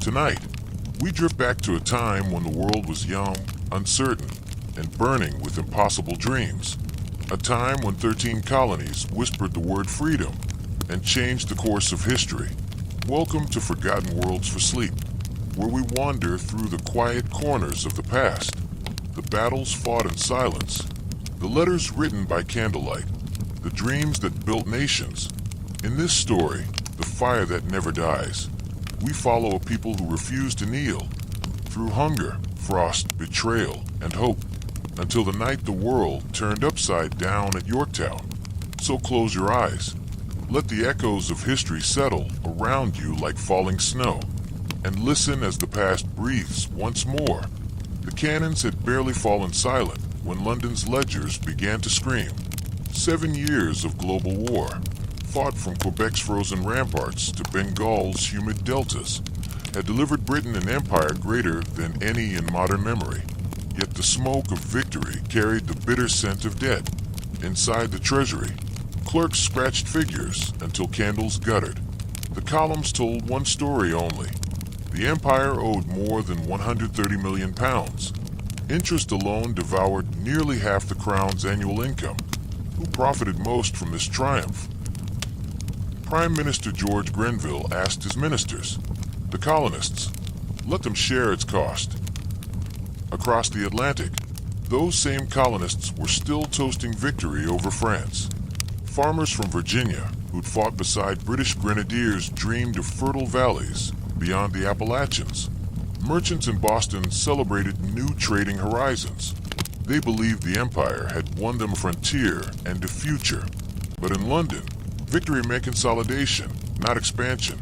Tonight, we drift back to a time when the world was young, uncertain, and burning with impossible dreams. A time when 13 colonies whispered the word freedom and changed the course of history. Welcome to Forgotten Worlds for Sleep, where we wander through the quiet corners of the past, the battles fought in silence, the letters written by candlelight, the dreams that built nations. In this story, The Fire That Never Dies, we follow a people who refuse to kneel through hunger, frost, betrayal, and hope, until the night the world turned upside down at Yorktown. So close your eyes. Let the echoes of history settle around you like falling snow, and listen as the past breathes once more. The cannons had barely fallen silent when London's ledgers began to scream. 7 years of global war, fought from Quebec's frozen ramparts to Bengal's humid deltas, had delivered Britain an empire greater than any in modern memory. Yet the smoke of victory carried the bitter scent of debt. Inside the treasury, clerks scratched figures until candles guttered. The columns told one story only. The empire owed more than £130 million. Interest alone devoured nearly half the crown's annual income. Who profited most from this triumph? Prime Minister George Grenville asked his ministers, the colonists. Let them share its cost. Across the Atlantic, those same colonists were still toasting victory over France. Farmers from Virginia, who'd fought beside British grenadiers, dreamed of fertile valleys beyond the Appalachians. Merchants in Boston celebrated new trading horizons. They believed the empire had won them a frontier and a future. But in London, victory meant consolidation, not expansion.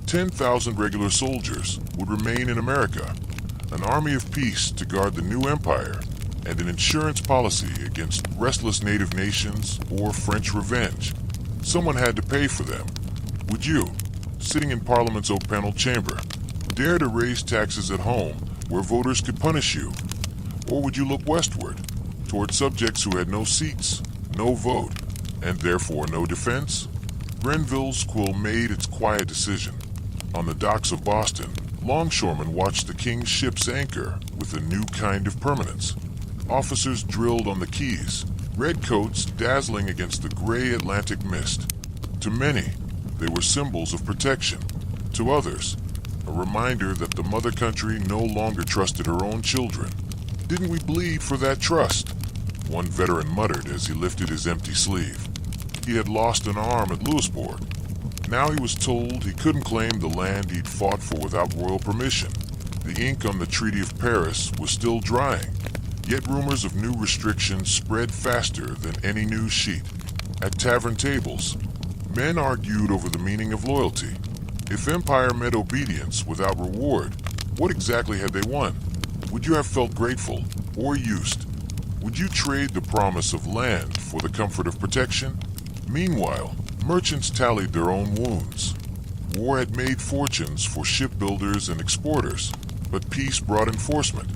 10,000 regular soldiers would remain in America, an army of peace to guard the new empire, and an insurance policy against restless native nations or French revenge. Someone had to pay for them. Would you, sitting in Parliament's oak-paneled chamber, dare to raise taxes at home where voters could punish you? Or would you look westward, toward subjects who had no seats, no vote, and therefore no defense? Grenville's quill made its quiet decision. On the docks of Boston, longshoremen watched the king's ships anchor with a new kind of permanence. Officers drilled on the quays, redcoats dazzling against the gray Atlantic mist. To many, they were symbols of protection. To others, a reminder that the mother country no longer trusted her own children. Didn't we bleed for that trust? One veteran muttered as he lifted his empty sleeve. He had lost an arm at Louisbourg. Now he was told he couldn't claim the land he'd fought for without royal permission. The ink on the Treaty of Paris was still drying, yet rumors of new restrictions spread faster than any news sheet. At tavern tables, men argued over the meaning of loyalty. If empire meant obedience without reward, what exactly had they won? Would you have felt grateful or used? Would you trade the promise of land for the comfort of protection? Meanwhile, merchants tallied their own wounds. War had made fortunes for shipbuilders and exporters, but peace brought enforcement.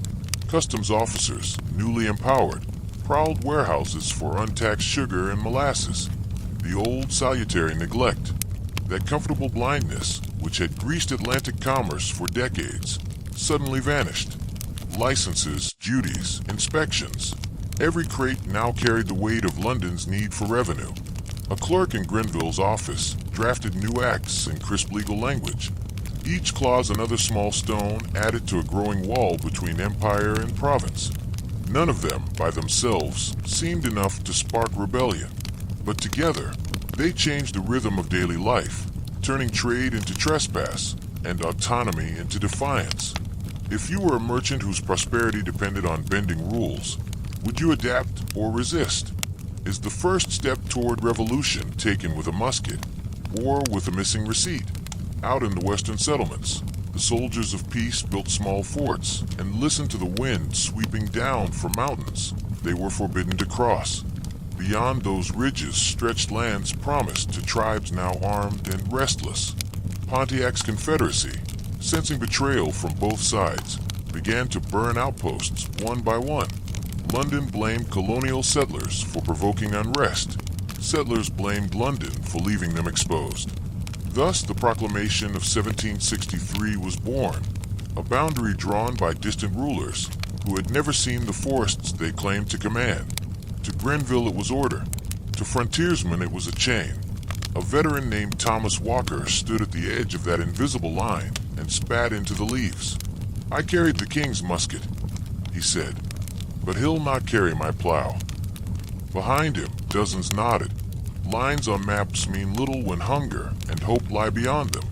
Customs officers, newly empowered, prowled warehouses for untaxed sugar and molasses. The old salutary neglect, that comfortable blindness which had greased Atlantic commerce for decades, suddenly vanished. Licenses, duties, inspections. Every crate now carried the weight of London's need for revenue. A clerk in Grenville's office drafted new acts in crisp legal language. Each clause another small stone added to a growing wall between empire and province. None of them, by themselves, seemed enough to spark rebellion. But together, they changed the rhythm of daily life, turning trade into trespass and autonomy into defiance. If you were a merchant whose prosperity depended on bending rules, would you adapt or resist? Is the first step toward revolution taken with a musket or with a missing receipt? Out in the western settlements, the soldiers of peace built small forts and listened to the wind sweeping down from mountains they were forbidden to cross. Beyond those ridges stretched lands promised to tribes now armed and restless. Pontiac's Confederacy, sensing betrayal from both sides, began to burn outposts one by one. London blamed colonial settlers for provoking unrest. Settlers blamed London for leaving them exposed. Thus, the proclamation of 1763 was born, a boundary drawn by distant rulers who had never seen the forests they claimed to command. To Grenville it was order. To frontiersmen it was a chain. A veteran named Thomas Walker stood at the edge of that invisible line and spat into the leaves. "I carried the king's musket," he said, "but he'll not carry my plow." Behind him, dozens nodded. Lines on maps mean little when hunger and hope lie beyond them.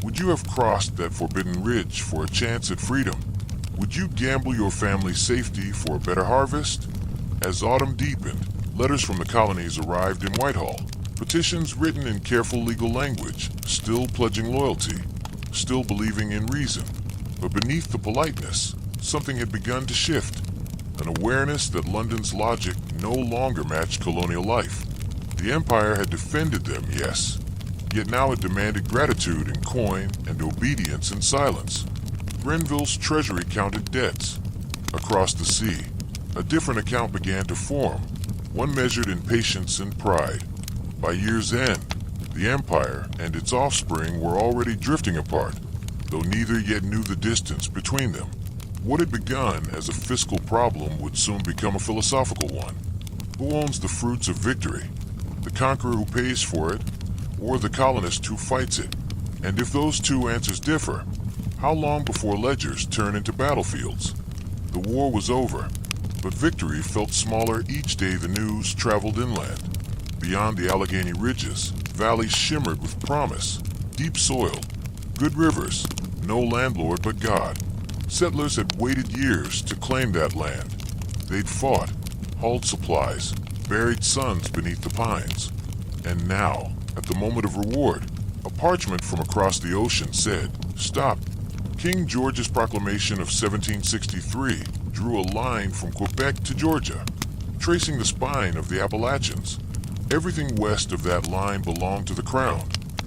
Would you have crossed that forbidden ridge for a chance at freedom? Would you gamble your family's safety for a better harvest? As autumn deepened, letters from the colonies arrived in Whitehall. Petitions written in careful legal language, still pledging loyalty, still believing in reason. But beneath the politeness, something had begun to shift. An awareness that London's logic no longer matched colonial life. The empire had defended them, yes, yet now it demanded gratitude in coin and obedience in silence. Grenville's treasury counted debts. Across the sea, a different account began to form, one measured in patience and pride. By year's end, the empire and its offspring were already drifting apart, though neither yet knew the distance between them. What had begun as a fiscal problem would soon become a philosophical one. Who owns the fruits of victory? The conqueror who pays for it, or the colonist who fights it? And if those two answers differ, how long before ledgers turn into battlefields? The war was over, but victory felt smaller each day the news traveled inland. Beyond the Allegheny ridges, valleys shimmered with promise, deep soil, good rivers, no landlord but God. Settlers had waited years to claim that land. They'd fought, hauled supplies, buried sons beneath the pines. And now, at the moment of reward, a parchment from across the ocean said, "Stop." King George's proclamation of 1763 drew a line from Quebec to Georgia, tracing the spine of the Appalachians. Everything west of that line belonged to the crown,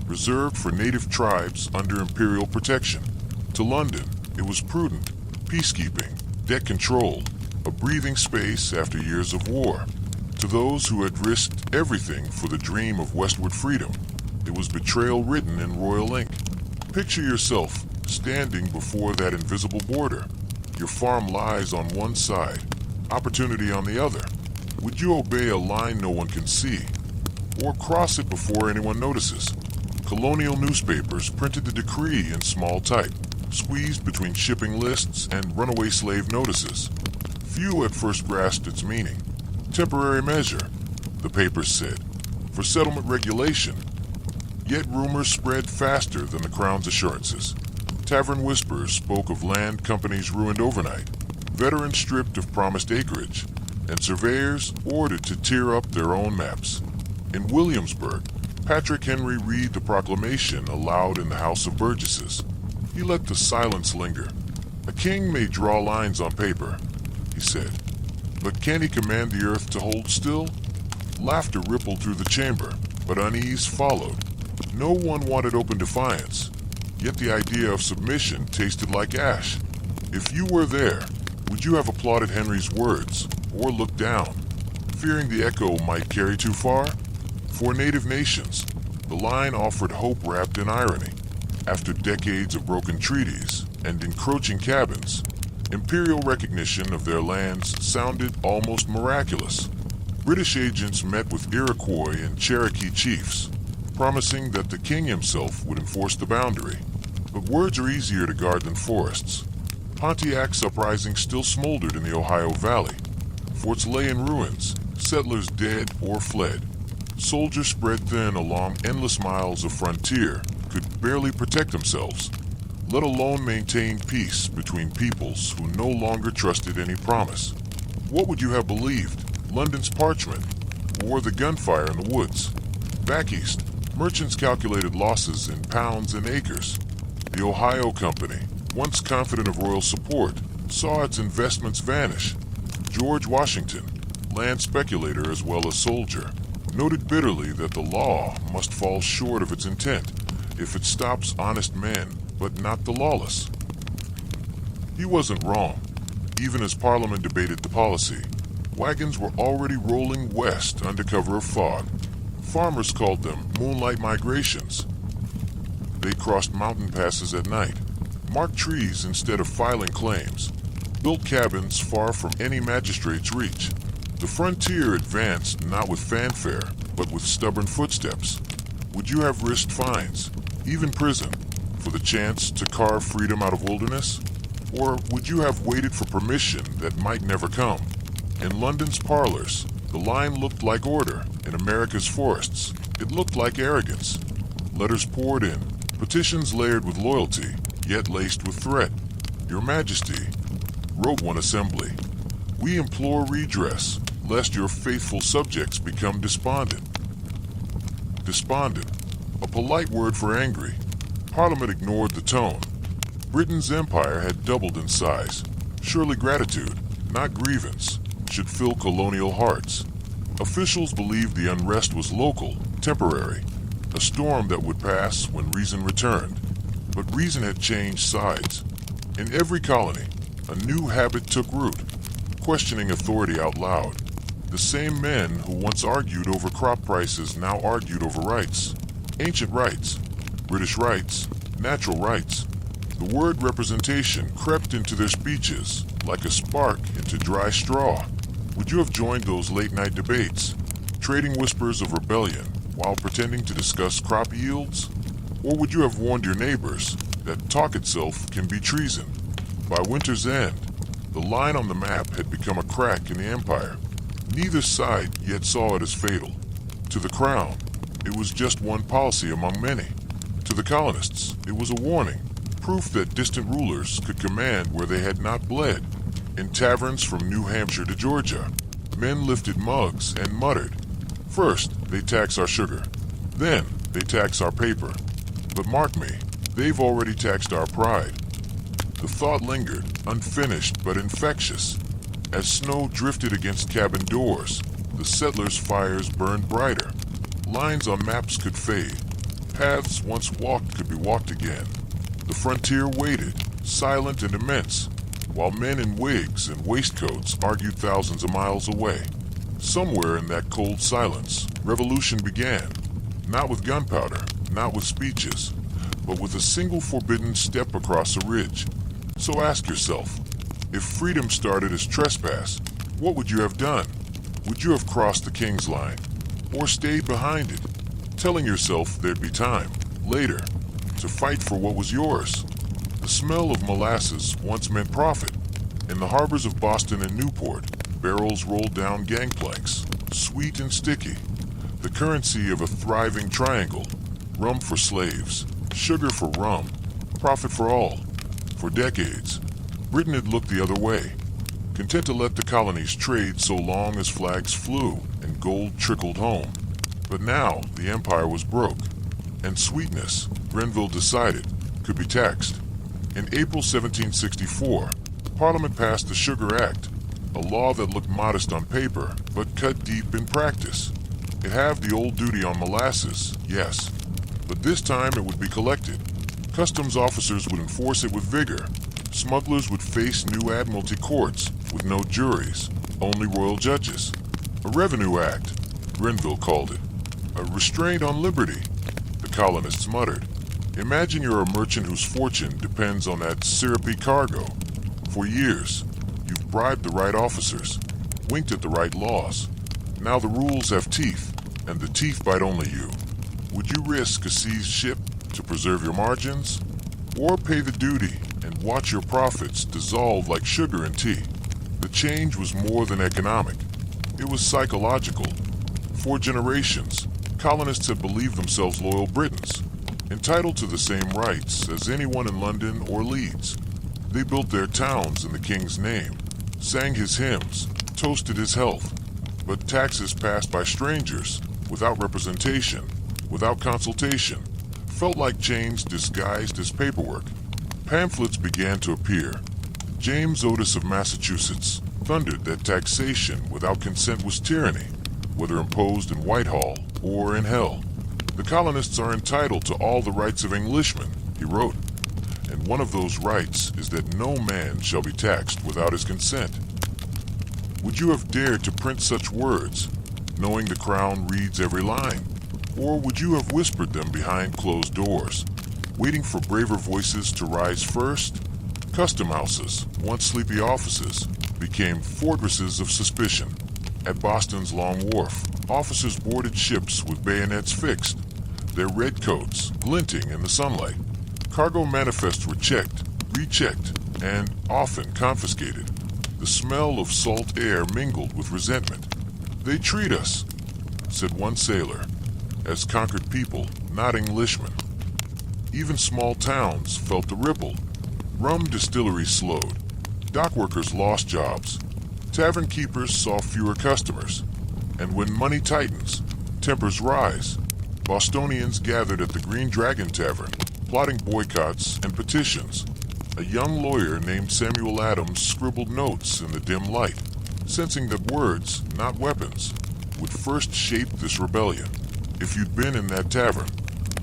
reserved for native tribes under imperial protection. To London, it was prudent, peacekeeping, debt control, a breathing space after years of war. To those who had risked everything for the dream of westward freedom, it was betrayal written in royal ink. Picture yourself standing before that invisible border. Your farm lies on one side, opportunity on the other. Would you obey a line no one can see, or cross it before anyone notices? Colonial newspapers printed the decree in small type, squeezed between shipping lists and runaway slave notices. Few at first grasped its meaning. Temporary measure, the papers said, for settlement regulation. Yet rumors spread faster than the Crown's assurances. Tavern whispers spoke of land companies ruined overnight, veterans stripped of promised acreage, and surveyors ordered to tear up their own maps. In Williamsburg, Patrick Henry read the proclamation aloud in the House of Burgesses. He let the silence linger. "A king may draw lines on paper," he said, "but can he command the earth to hold still?" Laughter rippled through the chamber, but unease followed. No one wanted open defiance, yet the idea of submission tasted like ash. If you were there, would you have applauded Henry's words, or looked down, fearing the echo might carry too far? For native nations, the line offered hope wrapped in irony. After decades of broken treaties and encroaching cabins, imperial recognition of their lands sounded almost miraculous. British agents met with Iroquois and Cherokee chiefs, promising that the king himself would enforce the boundary. But words are easier to guard than forests. Pontiac's uprising still smoldered in the Ohio Valley. Forts lay in ruins, settlers dead or fled. Soldiers spread thin along endless miles of frontier could barely protect themselves, let alone maintain peace between peoples who no longer trusted any promise. What would you have believed, London's parchment, or the gunfire in the woods? Back east, merchants calculated losses in pounds and acres. The Ohio Company, once confident of royal support, saw its investments vanish. George Washington, land speculator as well as soldier, noted bitterly that the law must fall short of its intent if it stops honest men, but not the lawless. He wasn't wrong. Even as Parliament debated the policy, wagons were already rolling west under cover of fog. Farmers called them moonlight migrations. they crossed mountain passes at night, marked trees instead of filing claims, built cabins far from any magistrate's reach. The frontier advanced not with fanfare, but with stubborn footsteps. Would you have risked fines, even prison, for the chance to carve freedom out of wilderness? Or would you have waited for permission that might never come? In London's parlors, the line looked like order. In America's forests, it looked like arrogance. Letters poured in, petitions layered with loyalty, yet laced with threat. Your Majesty, wrote one assembly, we implore redress, lest your faithful subjects become despondent. Despondent, a polite word for angry. Parliament ignored the tone. Britain's empire had doubled in size. Surely gratitude, not grievance, should fill colonial hearts. Officials believed the unrest was local, temporary, a storm that would pass when reason returned. But reason had changed sides. In every colony, a new habit took root, questioning authority out loud. The same men who once argued over crop prices now argued over rights. Ancient rights, British rights, natural rights. The word representation crept into their speeches like a spark into dry straw. Would you have joined those late-night debates, trading whispers of rebellion while pretending to discuss crop yields? Or would you have warned your neighbors that talk itself can be treason? By winter's end, the line on the map had become a crack in the empire. Neither side yet saw it as fatal. To the crown, it was just one policy among many. To the colonists, it was a warning, proof that distant rulers could command where they had not bled. In taverns from New Hampshire to Georgia, men lifted mugs and muttered, first, they tax our sugar. Then, they tax our paper. But mark me, they've already taxed our pride. The thought lingered, unfinished but infectious. As snow drifted against cabin doors, the settlers' fires burned brighter. Lines on maps could fade. Paths once walked could be walked again. The frontier waited, silent and immense, while men in wigs and waistcoats argued thousands of miles away. Somewhere in that cold silence, revolution began. Not with gunpowder, not with speeches, but with a single forbidden step across a ridge. So ask yourself, if freedom started as trespass, what would you have done? Would you have crossed the king's line, or stayed behind it, telling yourself there'd be time, later, to fight for what was yours? The smell of molasses once meant profit. In the harbors of Boston and Newport, barrels rolled down gangplanks, sweet and sticky, the currency of a thriving triangle. Rum for slaves, sugar for rum, profit for all. For decades, Britain had looked the other way, content to let the colonies trade so long as flags flew and gold trickled home. But now the empire was broke, and sweetness, Grenville decided, could be taxed. In April 1764, Parliament passed the Sugar Act, a law that looked modest on paper but cut deep in practice. It halved the old duty on molasses, yes, but this time it would be collected. Customs officers would enforce it with vigor. Smugglers would face new admiralty courts with no juries, only royal judges. A revenue act, Grenville called it. A restraint on liberty, the colonists muttered. Imagine you're a merchant whose fortune depends on that syrupy cargo. For years, you've bribed the right officers, winked at the right laws. Now the rules have teeth, and the teeth bite only you. Would you risk a seized ship to preserve your margins? Or pay the duty and watch your profits dissolve like sugar in tea? The change was more than economic. It was psychological. For generations, colonists had believed themselves loyal Britons, entitled to the same rights as anyone in London or Leeds. They built their towns in the king's name, sang his hymns, toasted his health. But taxes passed by strangers, without representation, without consultation, felt like chains disguised as paperwork. Pamphlets began to appear. James Otis of Massachusetts thundered that taxation without consent was tyranny, whether imposed in Whitehall or in hell. The colonists are entitled to all the rights of Englishmen, he wrote, and one of those rights is that no man shall be taxed without his consent. Would you have dared to print such words, knowing the crown reads every line? Or would you have whispered them behind closed doors? waiting for braver voices to rise first. Custom houses, once sleepy offices, became fortresses of suspicion. At Boston's Long Wharf, officers boarded ships with bayonets fixed, their red coats glinting in the sunlight. Cargo manifests were checked, rechecked, and often confiscated. The smell of salt air mingled with resentment. "They treat us," said one sailor, as conquered people, not Englishmen. Even small towns felt the ripple. Rum distilleries slowed. Dockworkers lost jobs. Tavern keepers saw fewer customers. And when money tightens, tempers rise. Bostonians gathered at the Green Dragon Tavern, plotting boycotts and petitions. A young lawyer named Samuel Adams scribbled notes in the dim light, sensing that words, not weapons, would first shape this rebellion. If you'd been in that tavern,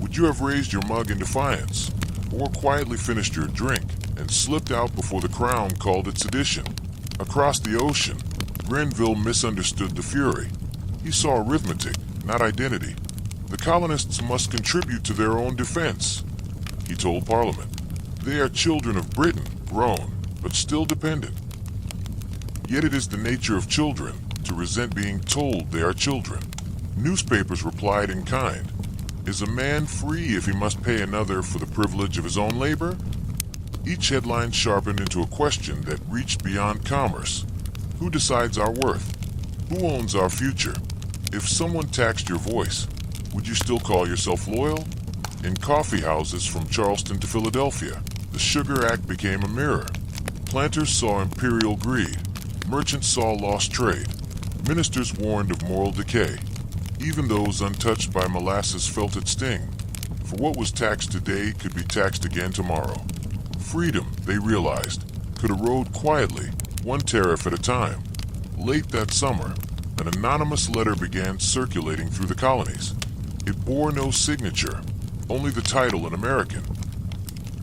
would you have raised your mug in defiance, or quietly finished your drink and slipped out before the Crown called it sedition? Across the ocean, Grenville misunderstood the fury. He saw arithmetic, not identity. The colonists must contribute to their own defense, he told Parliament. They are children of Britain, grown, but still dependent. Yet it is the nature of children to resent being told they are children. Newspapers replied in kind. Is a man free if he must pay another for the privilege of his own labor? Each headline sharpened into a question that reached beyond commerce. Who decides our worth? Who owns our future? If someone taxed your voice, would you still call yourself loyal? In coffee houses from Charleston to Philadelphia, the Sugar Act became a mirror. Planters saw imperial greed. Merchants saw lost trade. Ministers warned of moral decay. Even those untouched by molasses felt its sting. For what was taxed today could be taxed again tomorrow. Freedom, they realized, could erode quietly, one tariff at a time. Late that summer, an anonymous letter began circulating through the colonies. It bore no signature, only the title in American.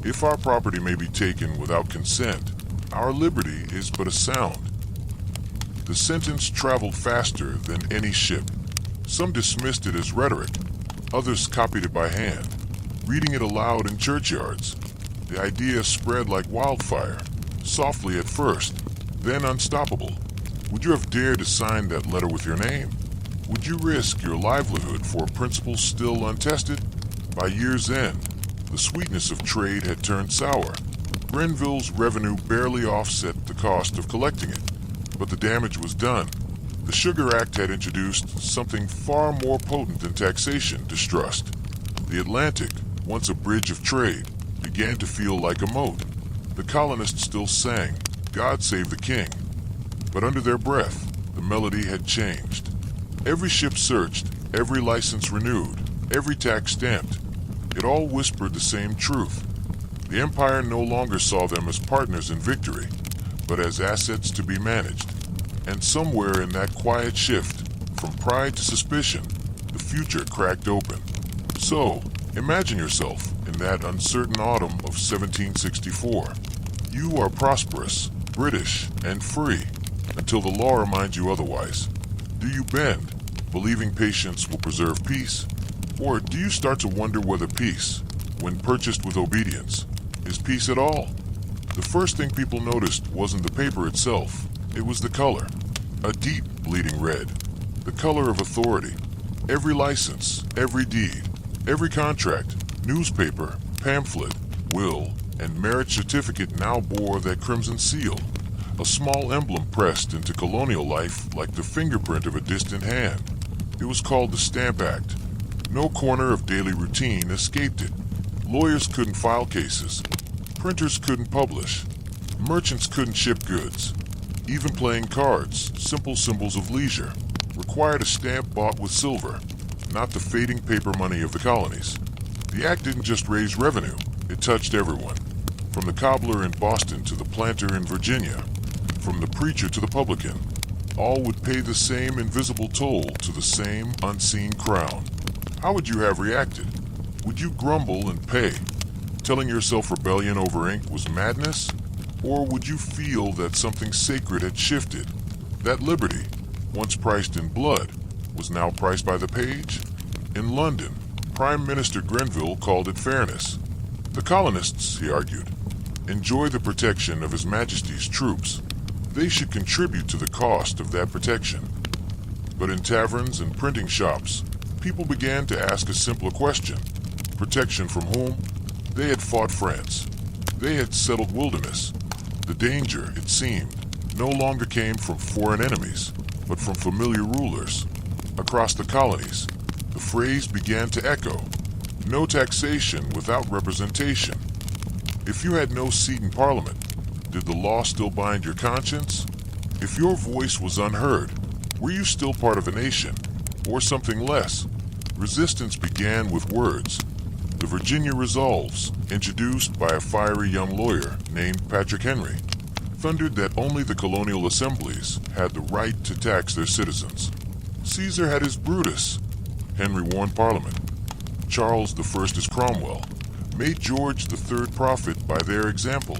If our property may be taken without consent, our liberty is but a sound. The sentence traveled faster than any ship. Some dismissed it as rhetoric, others copied it by hand, reading it aloud in churchyards. The idea spread like wildfire, softly at first, then unstoppable. Would you have dared to sign that letter with your name? Would you risk your livelihood for a principle still untested? By year's end, the sweetness of trade had turned sour. Grenville's revenue barely offset the cost of collecting it, but the damage was done. The Sugar Act had introduced something far more potent than taxation: distrust. The Atlantic, once a bridge of trade, began to feel like a moat. The colonists still sang, "God save the King." But under their breath, the melody had changed. Every ship searched, every license renewed, every tax stamped. It all whispered the same truth. The Empire no longer saw them as partners in victory, but as assets to be managed. And somewhere in that quiet shift, from pride to suspicion, the future cracked open. So, imagine yourself in that uncertain autumn of 1764. You are prosperous, British, and free, until the law reminds you otherwise. Do you bend, believing patience will preserve peace? Or do you start to wonder whether peace, when purchased with obedience, is peace at all? The first thing people noticed wasn't the paper itself, it was the color. A deep bleeding red. The color of authority. Every license, every deed, every contract, newspaper, pamphlet, will, and marriage certificate now bore that crimson seal. A small emblem pressed into colonial life like the fingerprint of a distant hand. It was called the Stamp Act. No corner of daily routine escaped it. Lawyers couldn't file cases. Printers couldn't publish. Merchants couldn't ship goods. Even playing cards, simple symbols of leisure, required a stamp bought with silver, not the fading paper money of the colonies. The act didn't just raise revenue, it touched everyone. From the cobbler in Boston to the planter in Virginia, from the preacher to the publican, all would pay the same invisible toll to the same unseen crown. How would you have reacted? Would you grumble and pay, telling yourself rebellion over ink was madness? Or would you feel that something sacred had shifted? That liberty, once priced in blood, was now priced by the page? In London, Prime Minister Grenville called it fairness. The colonists, he argued, enjoy the protection of His Majesty's troops. They should contribute to the cost of that protection. But in taverns and printing shops, people began to ask a simpler question. Protection from whom? They had fought France. They had settled wilderness. The danger, it seemed, no longer came from foreign enemies, but from familiar rulers. Across the colonies, the phrase began to echo. No taxation without representation. If you had no seat in Parliament, did the law still bind your conscience? If your voice was unheard, were you still part of a nation, or something less? Resistance began with words. The Virginia Resolves, introduced by a fiery young lawyer named Patrick Henry, thundered that only the colonial assemblies had the right to tax their citizens. Caesar had his Brutus. Henry warned Parliament. Charles I as Cromwell made George III prophet by their example.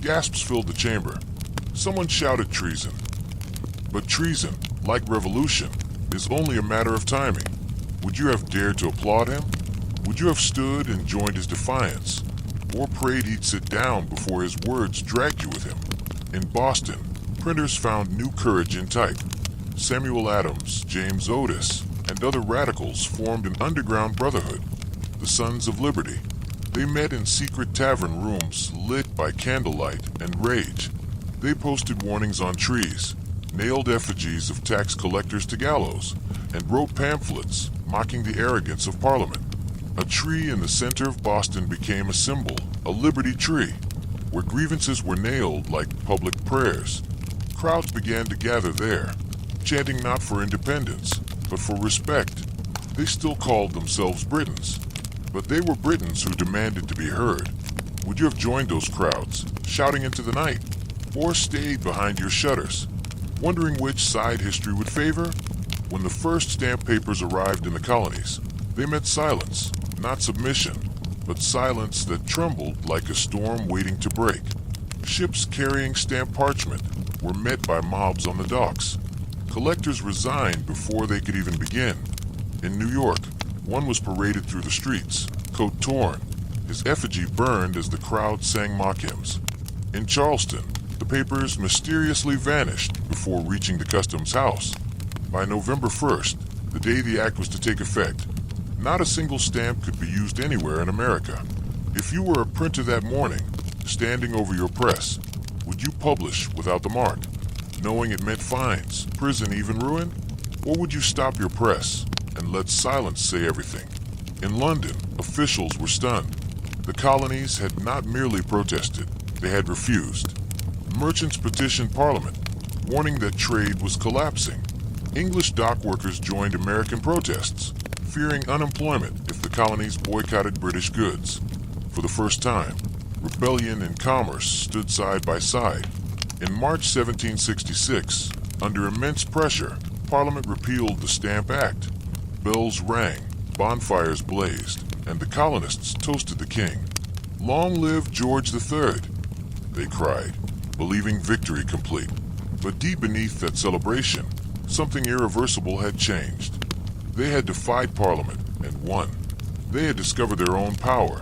Gasps filled the chamber. Someone shouted treason. But treason, like revolution, is only a matter of timing. Would you have dared to applaud him? Would you have stood and joined his defiance? Or prayed he'd sit down before his words dragged you with him? In Boston, printers found new courage in type. Samuel Adams, James Otis, and other radicals formed an underground brotherhood, the Sons of Liberty. They met in secret tavern rooms lit by candlelight and rage. They posted warnings on trees, nailed effigies of tax collectors to gallows, and wrote pamphlets mocking the arrogance of Parliament. A tree in the center of Boston became a symbol, a liberty tree, where grievances were nailed like public prayers. Crowds began to gather there, chanting not for independence, but for respect. They still called themselves Britons, but they were Britons who demanded to be heard. Would you have joined those crowds, shouting into the night, or stayed behind your shutters, wondering which side history would favor? When the first stamp papers arrived in the colonies, they meant silence, not submission, but silence that trembled like a storm waiting to break. Ships carrying stamped parchment were met by mobs on the docks. Collectors resigned before they could even begin. In New York, one was paraded through the streets, coat torn, his effigy burned as the crowd sang mock hymns. In Charleston, the papers mysteriously vanished before reaching the customs house. By November 1st, the day the act was to take effect, not a single stamp could be used anywhere in America. If you were a printer that morning, standing over your press, would you publish without the mark, knowing it meant fines, prison, even ruin? Or would you stop your press and let silence say everything? In London, officials were stunned. The colonies had not merely protested, they had refused. Merchants petitioned Parliament, warning that trade was collapsing. English dock workers joined American protests, fearing unemployment if the colonies boycotted British goods. For the first time, rebellion and commerce stood side by side. In March 1766, under immense pressure, Parliament repealed the Stamp Act. Bells rang, bonfires blazed, and the colonists toasted the king. "Long live George III," they cried, believing victory complete. But deep beneath that celebration, something irreversible had changed. They had defied Parliament and won. They had discovered their own power,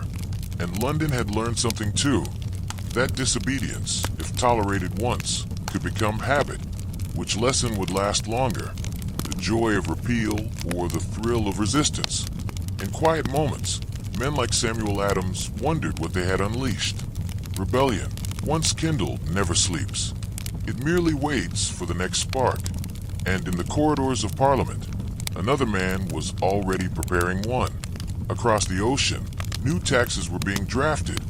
and London had learned something too. That disobedience, if tolerated once, could become habit. Which lesson would last longer? The joy of repeal or the thrill of resistance? In quiet moments, men like Samuel Adams wondered what they had unleashed. Rebellion, once kindled, never sleeps. It merely waits for the next spark. And in the corridors of Parliament, another man was already preparing one. Across the ocean, new taxes were being drafted,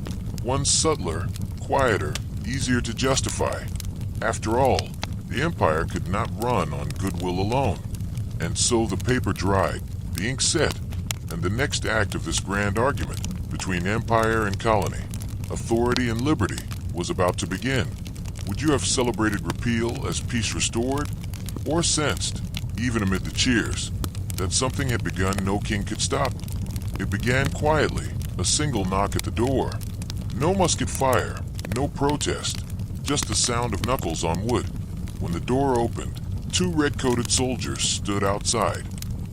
one subtler, quieter, easier to justify. After all, the empire could not run on goodwill alone. And so the paper dried, the ink set, and the next act of this grand argument between empire and colony, authority and liberty, was about to begin. Would you have celebrated repeal as peace restored, or sensed, even amid the cheers, that something had begun no king could stop? It began quietly, a single knock at the door. No musket fire, no protest, just the sound of knuckles on wood. When the door opened, two red-coated soldiers stood outside,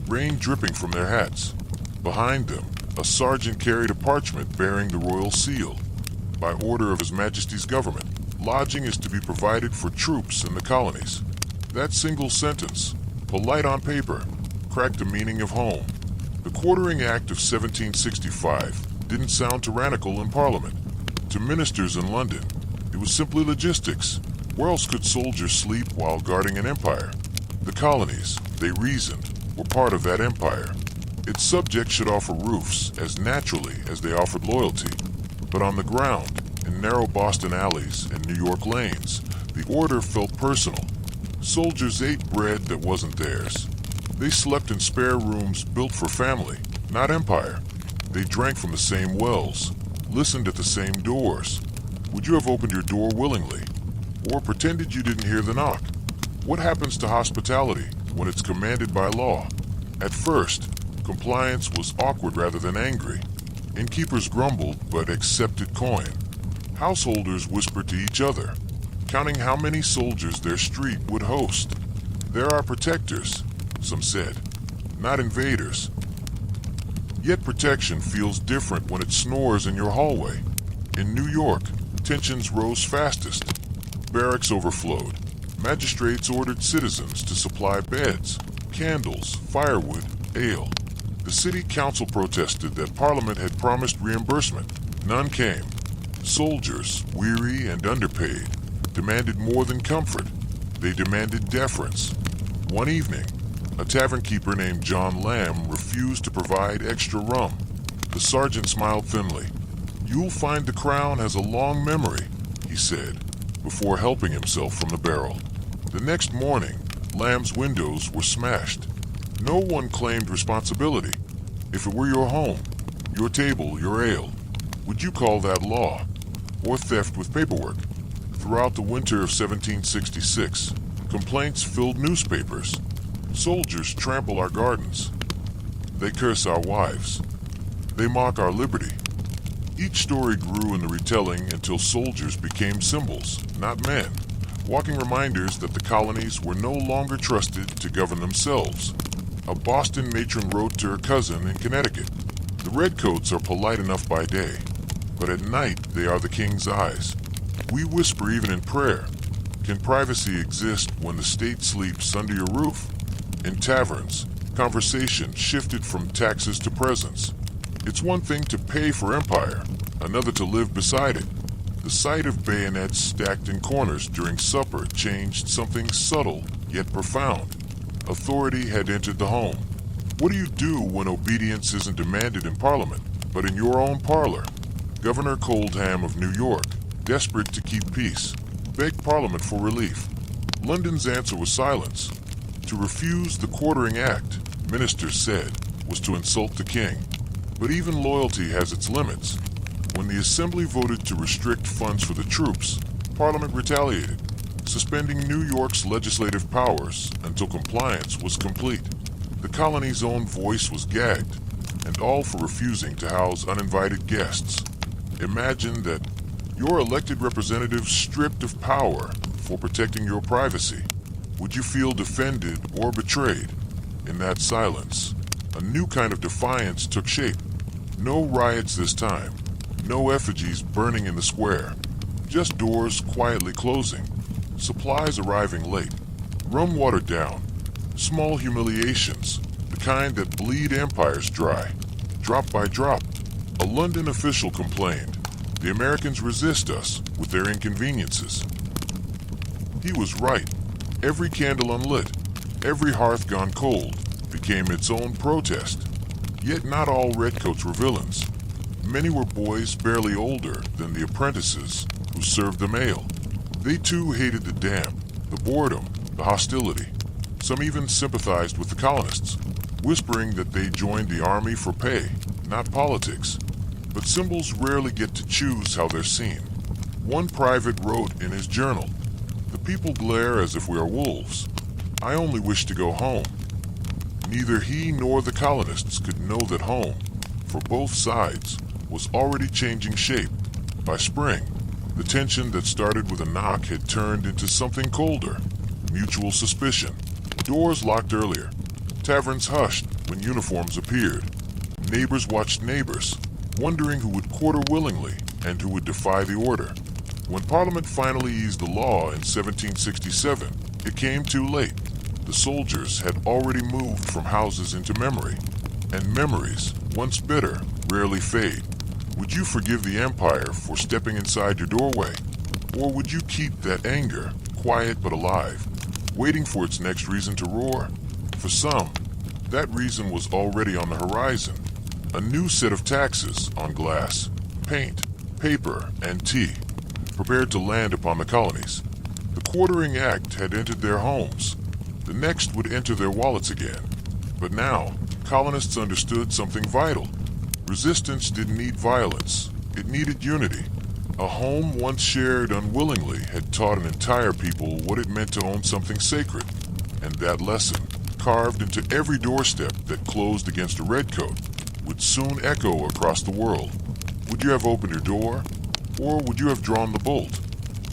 rain dripping from their hats. Behind them, A sergeant carried a parchment bearing the royal seal. By order of His Majesty's government, lodging is to be provided for troops in the colonies. That single sentence, polite on paper, cracked the meaning of home. The Quartering Act of 1765 didn't sound tyrannical in Parliament. To ministers in London, it was simply logistics. Where else could soldiers sleep while guarding an empire? The colonies, they reasoned, were part of that empire. Its subjects should offer roofs as naturally as they offered loyalty. But on the ground, in narrow Boston alleys and New York lanes, the order felt personal. Soldiers ate bread that wasn't theirs. They slept in spare rooms built for family, not empire. They drank from the same wells, listened at the same doors. Would you have opened your door willingly? Or pretended you didn't hear the knock? What happens to hospitality when it's commanded by law? At first, compliance was awkward rather than angry. Innkeepers grumbled but accepted coin. Householders whispered to each other, counting how many soldiers their street would host. There are protectors, some said, not invaders. Yet protection feels different when it snores in your hallway. In New York, tensions rose fastest. Barracks overflowed. Magistrates ordered citizens to supply beds, candles, firewood, ale. The city council protested that Parliament had promised reimbursement. None came. Soldiers, weary and underpaid, demanded more than comfort. They demanded deference. One evening, a tavern keeper named John Lamb refused to provide extra rum. The sergeant smiled thinly. "You'll find the crown has a long memory," he said, before helping himself from the barrel. The next morning, Lamb's windows were smashed. No one claimed responsibility. If it were your home, your table, your ale, would you call that law? Or theft with paperwork? Throughout the winter of 1766, complaints filled newspapers. Soldiers trample our gardens. They curse our wives. They mock our liberty. Each story grew in the retelling until soldiers became symbols, not men, walking reminders that the colonies were no longer trusted to govern themselves. A Boston matron wrote to her cousin in Connecticut, "The redcoats are polite enough by day, but at night they are the king's eyes. We whisper even in prayer. Can privacy exist when the state sleeps under your roof?" In taverns, conversation shifted from taxes to presents. It's one thing to pay for empire, another to live beside it. The sight of bayonets stacked in corners during supper changed something subtle yet profound. Authority had entered the home. What do you do when obedience isn't demanded in Parliament, but in your own parlor? Governor Coldham of New York, desperate to keep peace, begged Parliament for relief. London's answer was silence. To refuse the Quartering Act, ministers said, was to insult the king. But even loyalty has its limits. When the Assembly voted to restrict funds for the troops, Parliament retaliated, suspending New York's legislative powers until compliance was complete. The colony's own voice was gagged, and all for refusing to house uninvited guests. Imagine that your elected representative stripped of power for protecting your privacy. Would you feel defended or betrayed? In that silence, a new kind of defiance took shape. No riots this time, no effigies burning in the square, just doors quietly closing, supplies arriving late, rum watered down, small humiliations, the kind that bleed empires dry, drop by drop. A London official complained, "The Americans resist us with their inconveniences." He was right. Every candle unlit, every hearth gone cold, became its own protest. Yet not all redcoats were villains. Many were boys barely older than the apprentices who served them ale. They too hated the damp, the boredom, the hostility. Some even sympathized with the colonists, whispering that they joined the army for pay, not politics. But symbols rarely get to choose how they're seen. One private wrote in his journal, "The people glare as if we are wolves. I only wish to go home." Neither he nor the colonists could know that home, for both sides, was already changing shape. By spring, the tension that started with a knock had turned into something colder, mutual suspicion. Doors locked earlier, taverns hushed when uniforms appeared. Neighbors watched neighbors, wondering who would quarter willingly and who would defy the order. When Parliament finally eased the law in 1767, it came too late. The soldiers had already moved from houses into memory, and memories, once bitter, rarely fade. Would you forgive the empire for stepping inside your doorway? Or would you keep that anger, quiet but alive, waiting for its next reason to roar? For some, that reason was already on the horizon. A new set of taxes on glass, paint, paper, and tea prepared to land upon the colonies. The Quartering Act had entered their homes. The next would enter their wallets again. But now, colonists understood something vital. Resistance didn't need violence. It needed unity. A home once shared unwillingly had taught an entire people what it meant to own something sacred. And that lesson, carved into every doorstep that closed against a redcoat, would soon echo across the world. Would you have opened your door? Or would you have drawn the bolt,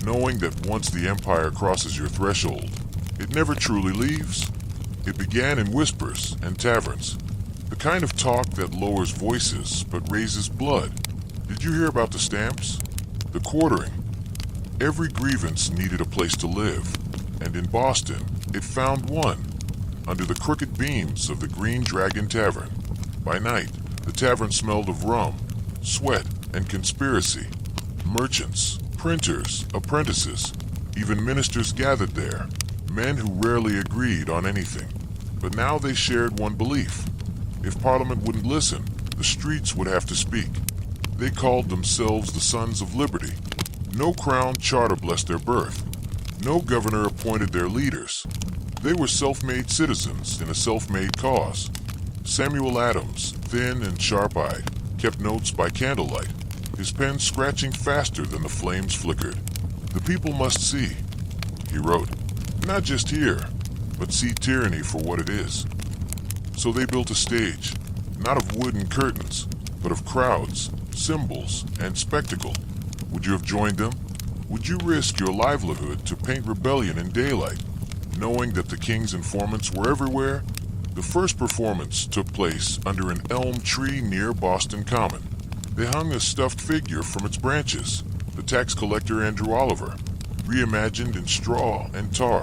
knowing that once the empire crosses your threshold, it never truly leaves? It began in whispers and taverns, the kind of talk that lowers voices but raises blood. Did you hear about the stamps? The quartering? Every grievance needed a place to live, and in Boston, it found one, under the crooked beams of the Green Dragon Tavern. By night, the tavern smelled of rum, sweat, and conspiracy. Merchants, printers, apprentices, even ministers gathered there, men who rarely agreed on anything. But now they shared one belief. If Parliament wouldn't listen, the streets would have to speak. They called themselves the Sons of Liberty. No crowned charter blessed their birth. No governor appointed their leaders. They were self-made citizens in a self-made cause. Samuel Adams, thin and sharp-eyed, kept notes by candlelight, his pen scratching faster than the flames flickered. The people must see, he wrote, not just hear, but see tyranny for what it is. So they built a stage, not of wooden curtains, but of crowds, symbols, and spectacle. Would you have joined them? Would you risk your livelihood to paint rebellion in daylight, knowing that the king's informants were everywhere? The first performance took place under an elm tree near Boston Common. They hung a stuffed figure from its branches, the tax collector Andrew Oliver, reimagined in straw and tar.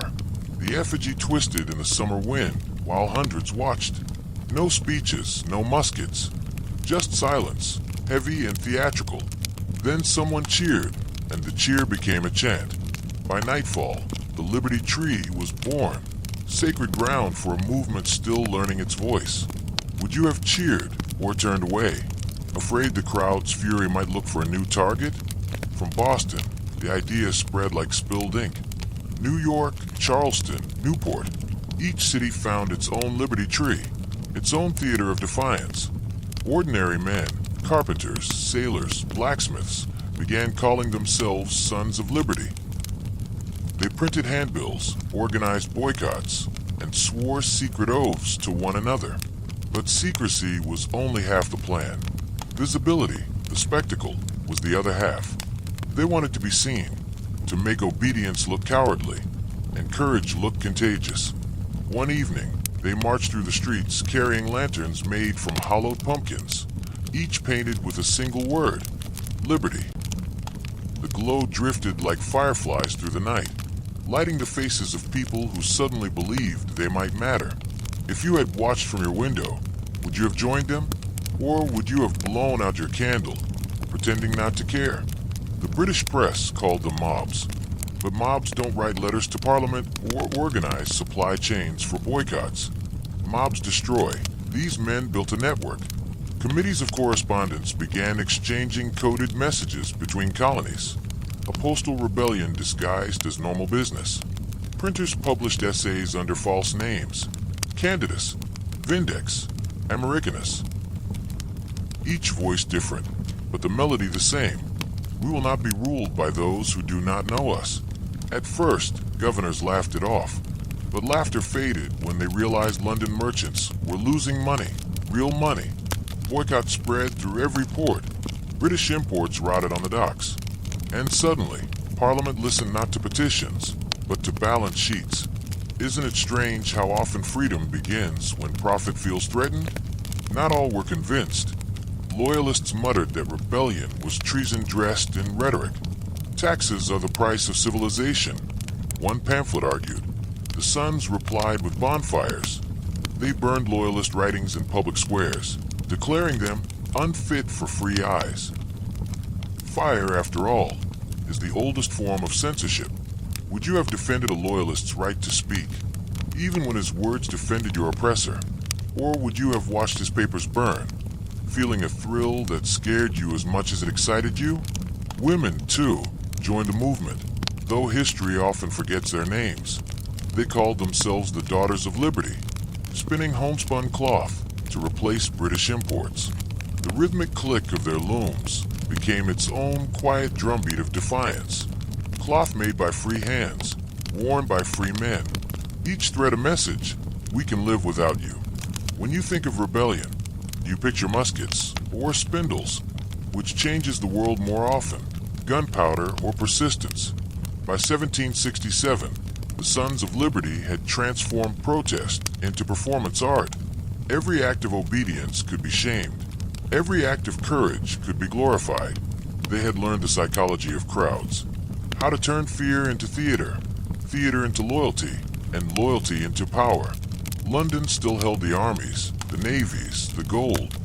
The effigy twisted in the summer wind while hundreds watched. No speeches, no muskets, just silence, heavy and theatrical. Then someone cheered, and the cheer became a chant. By nightfall, the Liberty Tree was born, sacred ground for a movement still learning its voice. Would you have cheered or turned away, afraid the crowd's fury might look for a new target? From Boston, the idea spread like spilled ink. New York, Charleston, Newport, each city found its own Liberty Tree, its own theater of defiance. Ordinary men, carpenters, sailors, blacksmiths, began calling themselves Sons of Liberty. They printed handbills, organized boycotts, and swore secret oaths to one another. But secrecy was only half the plan. Visibility, the spectacle, was the other half. They wanted to be seen, to make obedience look cowardly, and courage look contagious. One evening, they marched through the streets carrying lanterns made from hollowed pumpkins, each painted with a single word, Liberty. The glow drifted like fireflies through the night, lighting the faces of people who suddenly believed they might matter. If you had watched from your window, would you have joined them? Or would you have blown out your candle, pretending not to care? The British press called them mobs. But mobs don't write letters to Parliament or organize supply chains for boycotts. Mobs destroy. These men built a network. Committees of correspondence began exchanging coded messages between colonies. A postal rebellion disguised as normal business. Printers published essays under false names. Candidus, Vindex, Americanus. Each voice different, but the melody the same. We will not be ruled by those who do not know us. At first, governors laughed it off, but laughter faded when they realized London merchants were losing money, real money. Boycott spread through every port. British imports rotted on the docks. And suddenly, Parliament listened not to petitions, but to balance sheets. Isn't it strange how often freedom begins when profit feels threatened? Not all were convinced. Loyalists muttered that rebellion was treason dressed in rhetoric. Taxes are the price of civilization, one pamphlet argued. The Sons replied with bonfires. They burned loyalist writings in public squares, declaring them unfit for free eyes. Fire, after all, is the oldest form of censorship. Would you have defended a loyalist's right to speak, even when his words defended your oppressor? Or would you have watched his papers burn, feeling a thrill that scared you as much as it excited you? Women, too, joined the movement, though history often forgets their names. They called themselves the Daughters of Liberty, spinning homespun cloth to replace British imports. The rhythmic click of their looms became its own quiet drumbeat of defiance. Cloth made by free hands, worn by free men. Each thread a message: we can live without you. When you think of rebellion, do you picture muskets or spindles? Which changes the world more often, gunpowder or persistence? By 1767, the Sons of Liberty had transformed protest into performance art. Every act of obedience could be shamed. Every act of courage could be glorified. They had learned the psychology of crowds, how to turn fear into theater, theater into loyalty, and loyalty into power. London still held the armies, the navies, the gold,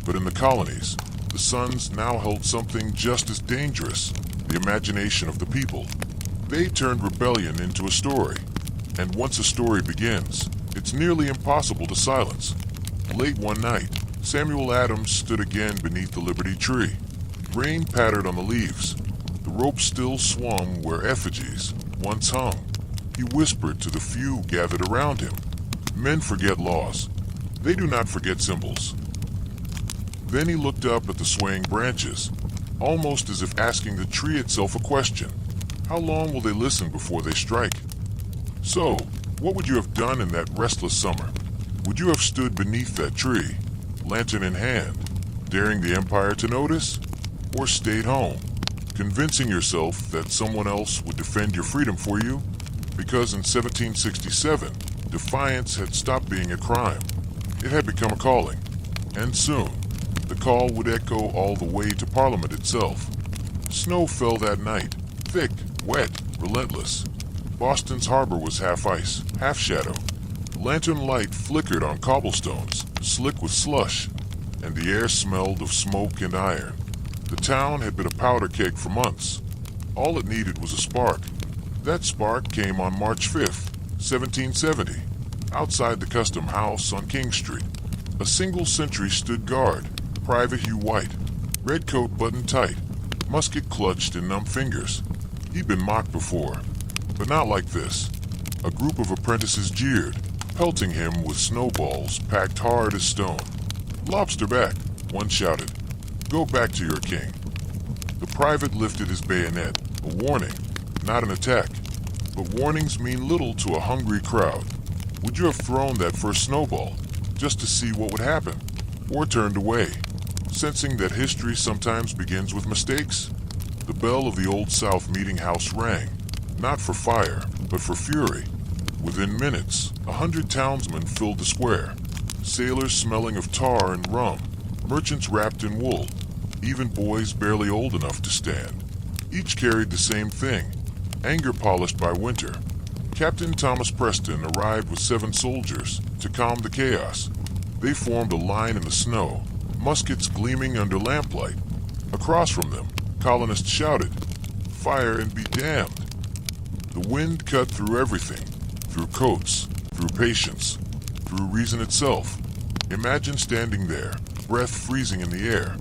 but in the colonies, the Sons now held something just as dangerous, the imagination of the people. They turned rebellion into a story, and once a story begins, it's nearly impossible to silence. Late one night, Samuel Adams stood again beneath the Liberty Tree. Rain pattered on the leaves. The rope still swung where effigies once hung. He whispered to the few gathered around him. Men forget laws. They do not forget symbols. Then he looked up at the swaying branches, almost as if asking the tree itself a question. How long will they listen before they strike? So, what would you have done in that restless summer? Would you have stood beneath that tree, lantern in hand, daring the Empire to notice? Or stayed home, convincing yourself that someone else would defend your freedom for you? Because in 1767, defiance had stopped being a crime. It had become a calling. And soon, the call would echo all the way to Parliament itself. Snow fell that night, thick, wet, relentless. Boston's harbor was half ice, half shadow. Lantern light flickered on cobblestones, slick with slush, and the air smelled of smoke and iron. The town had been a powder keg for months. All it needed was a spark. That spark came on March 5th, 1770, outside the Custom House on King Street. A single sentry stood guard, Private Hugh White, red coat buttoned tight, musket clutched in numb fingers. He'd been mocked before, but not like this. A group of apprentices jeered, pelting him with snowballs packed hard as stone. "Lobster back," one shouted. "Go back to your king." The private lifted his bayonet, a warning, not an attack. But warnings mean little to a hungry crowd. Would you have thrown that first snowball, just to see what would happen? Or turned away, sensing that history sometimes begins with mistakes? The bell of the Old South meeting house rang, not for fire, but for fury. Within minutes, 100 townsmen filled the square, sailors smelling of tar and rum, merchants wrapped in wool, even boys barely old enough to stand. Each carried the same thing, anger polished by winter. Captain Thomas Preston arrived with 7 soldiers to calm the chaos. They formed a line in the snow, muskets gleaming under lamplight. Across from them, colonists shouted, "Fire and be damned!" The wind cut through everything, through coats, through patience, through reason itself. Imagine standing there, breath freezing in the air,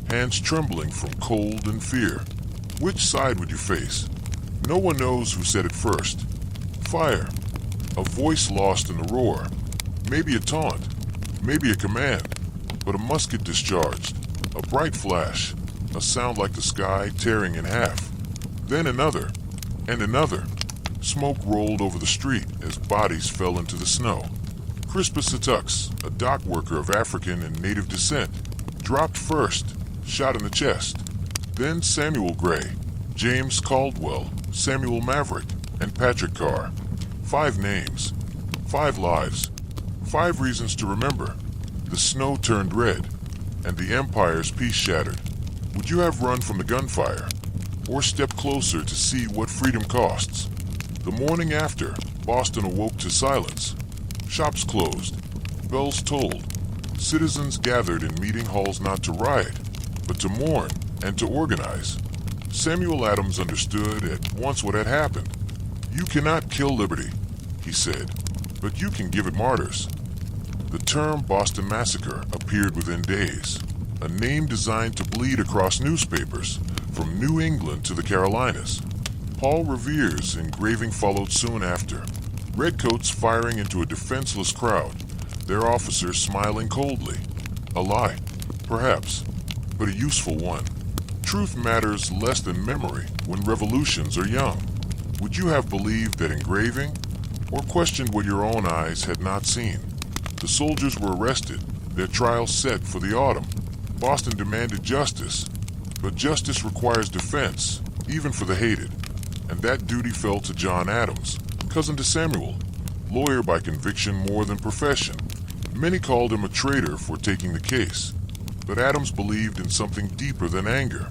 hands trembling from cold and fear. Which side would you face? No one knows who said it first. Fire. A voice lost in the roar. Maybe a taunt. Maybe a command. But a musket discharged. A bright flash. A sound like the sky tearing in half. Then another. And another. Smoke rolled over the street as bodies fell into the snow. Crispus Attucks, a dock worker of African and native descent, dropped first, shot in the chest. Then Samuel Gray, James Caldwell, Samuel Maverick, and Patrick Carr. 5 names, 5 lives, 5 reasons to remember. The snow turned red, and the Empire's peace shattered. Would you have run from the gunfire, or stepped closer to see what freedom costs? The morning after, Boston awoke to silence. Shops closed, bells tolled. Citizens gathered in meeting halls not to riot, but to mourn and to organize. Samuel Adams understood at once what had happened. "You cannot kill liberty," he said, "but you can give it martyrs." The term Boston Massacre appeared within days, a name designed to bleed across newspapers, from New England to the Carolinas. Paul Revere's engraving followed soon after, redcoats firing into a defenseless crowd, their officers smiling coldly. A lie, perhaps, but a useful one. Truth matters less than memory when revolutions are young. Would you have believed that engraving, or questioned what your own eyes had not seen? The soldiers were arrested, their trial set for the autumn. Boston demanded justice, but justice requires defense, even for the hated. And that duty fell to John Adams, cousin to Samuel, lawyer by conviction more than profession. Many called him a traitor for taking the case, but Adams believed in something deeper than anger.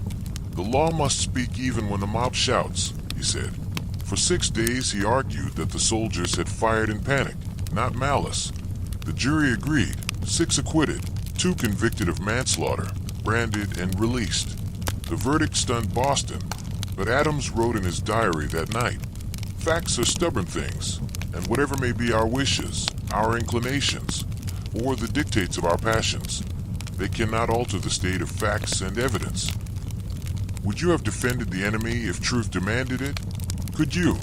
The law must speak even when the mob shouts, he said. For 6 days he argued that the soldiers had fired in panic, not malice. The jury agreed, 6 acquitted, 2 convicted of manslaughter, branded and released. The verdict stunned Boston, but Adams wrote in his diary that night, "Facts are stubborn things, and whatever may be our wishes, our inclinations, or the dictates of our passions, they cannot alter the state of facts and evidence." Would you have defended the enemy if truth demanded it? Could you,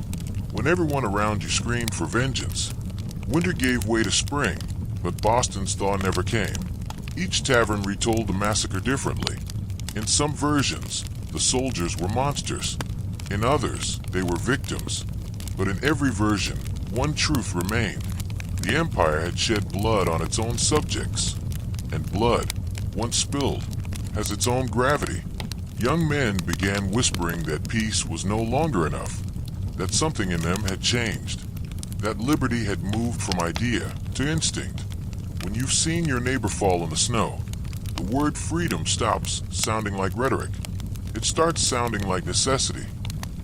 when everyone around you screamed for vengeance? Winter gave way to spring, but Boston's thaw never came. Each tavern retold the massacre differently. In some versions, the soldiers were monsters. In others, they were victims. But in every version, one truth remained. The Empire had shed blood on its own subjects. And blood, once spilled, has its own gravity. Young men began whispering that peace was no longer enough, that something in them had changed, that liberty had moved from idea to instinct. When you've seen your neighbor fall in the snow, the word freedom stops sounding like rhetoric. It starts sounding like necessity.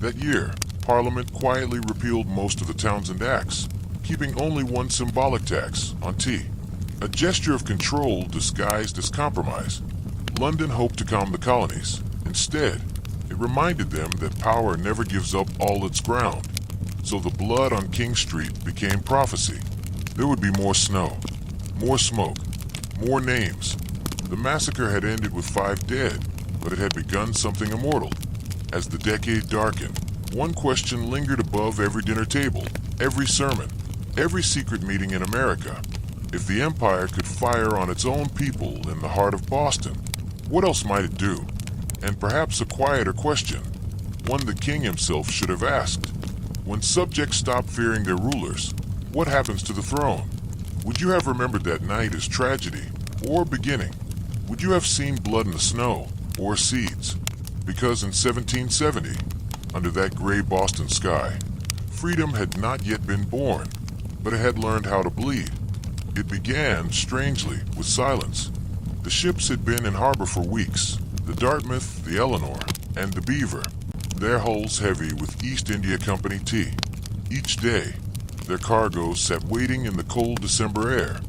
That year, Parliament quietly repealed most of the Townshend Acts, keeping only one symbolic tax on tea. A gesture of control disguised as compromise. London hoped to calm the colonies. Instead, it reminded them that power never gives up all its ground. So the blood on King Street became prophecy. There would be more snow, more smoke, more names. The massacre had ended with 5 dead, but it had begun something immortal. As the decade darkened, one question lingered above every dinner table, every sermon, every secret meeting in America. If the Empire could fire on its own people in the heart of Boston, what else might it do? And perhaps a quieter question, one the king himself should have asked. When subjects stop fearing their rulers, what happens to the throne? Would you have remembered that night as tragedy or beginning? Would you have seen blood in the snow or seeds? Because in 1770, under that gray Boston sky, freedom had not yet been born, but it had learned how to bleed. It began, strangely, with silence. The ships had been in harbor for weeks, the Dartmouth, the Eleanor, and the Beaver, their hulls heavy with East India Company tea. Each day, their cargoes sat waiting in the cold December air,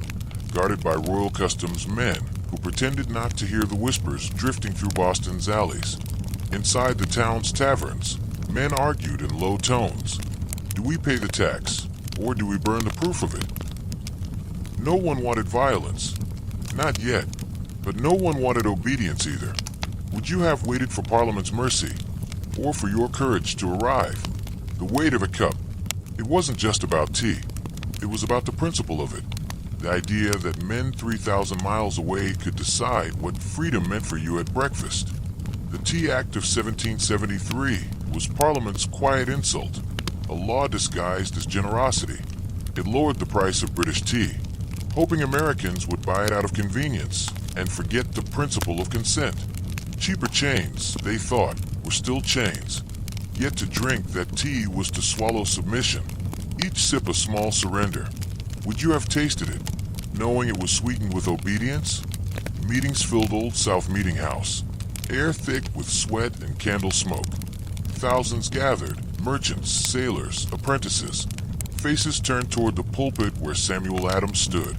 guarded by Royal Customs men who pretended not to hear the whispers drifting through Boston's alleys. Inside the town's taverns, men argued in low tones. Do we pay the tax, or do we burn the proof of it? No one wanted violence. Not yet. But no one wanted obedience either. Would you have waited for Parliament's mercy, or for your courage to arrive? The weight of a cup. It wasn't just about tea. It was about the principle of it. The idea that men 3,000 miles away could decide what freedom meant for you at breakfast. The Tea Act of 1773 was Parliament's quiet insult, a law disguised as generosity. It lowered the price of British tea, hoping Americans would buy it out of convenience and forget the principle of consent. Cheaper chains, they thought, were still chains. Yet to drink that tea was to swallow submission, each sip a small surrender. Would you have tasted it? knowing it was sweetened with obedience. Meetings filled Old South Meeting House, air thick with sweat and candle smoke. Thousands gathered, merchants, sailors, apprentices. Faces turned toward the pulpit where Samuel Adams stood.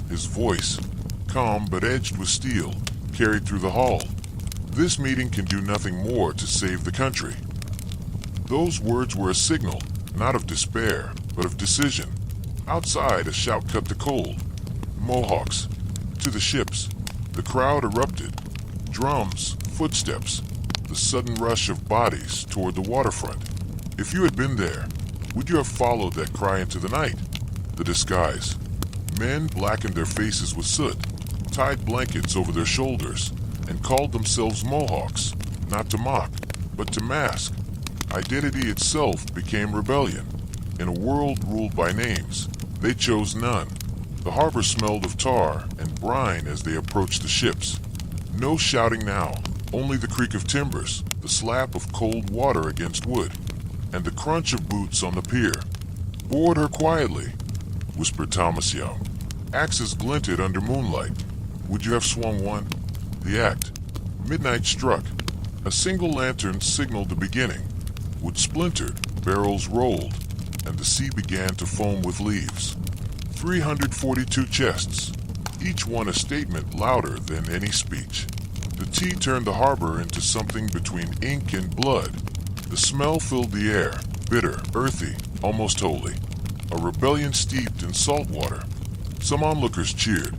His voice, calm but edged with steel, carried through the hall. This meeting can do nothing more to save the country. Those words were a signal, not of despair, but of decision. Outside, a shout cut the cold. Mohawks, to the ships. The crowd erupted. Drums, footsteps, the sudden rush of bodies toward the waterfront. If you had been there, would you have followed that cry into the night? The disguise. Men blackened their faces with soot, tied blankets over their shoulders, and called themselves Mohawks, not to mock, but to mask. Identity itself became rebellion. In a world ruled by names, they chose none. The harbor smelled of tar and brine as they approached the ships. No shouting now, only the creak of timbers, the slap of cold water against wood, and the crunch of boots on the pier. "Board her quietly," whispered Thomas Young. Axes glinted under moonlight. Would you have swung one? The act. Midnight struck. A single lantern signaled the beginning. Wood splintered, barrels rolled, and the sea began to foam with leaves. 342 chests, each one a statement louder than any speech. The tea turned the harbor into something between ink and blood. The smell filled the air, bitter, earthy, almost holy. A rebellion steeped in salt water. Some onlookers cheered.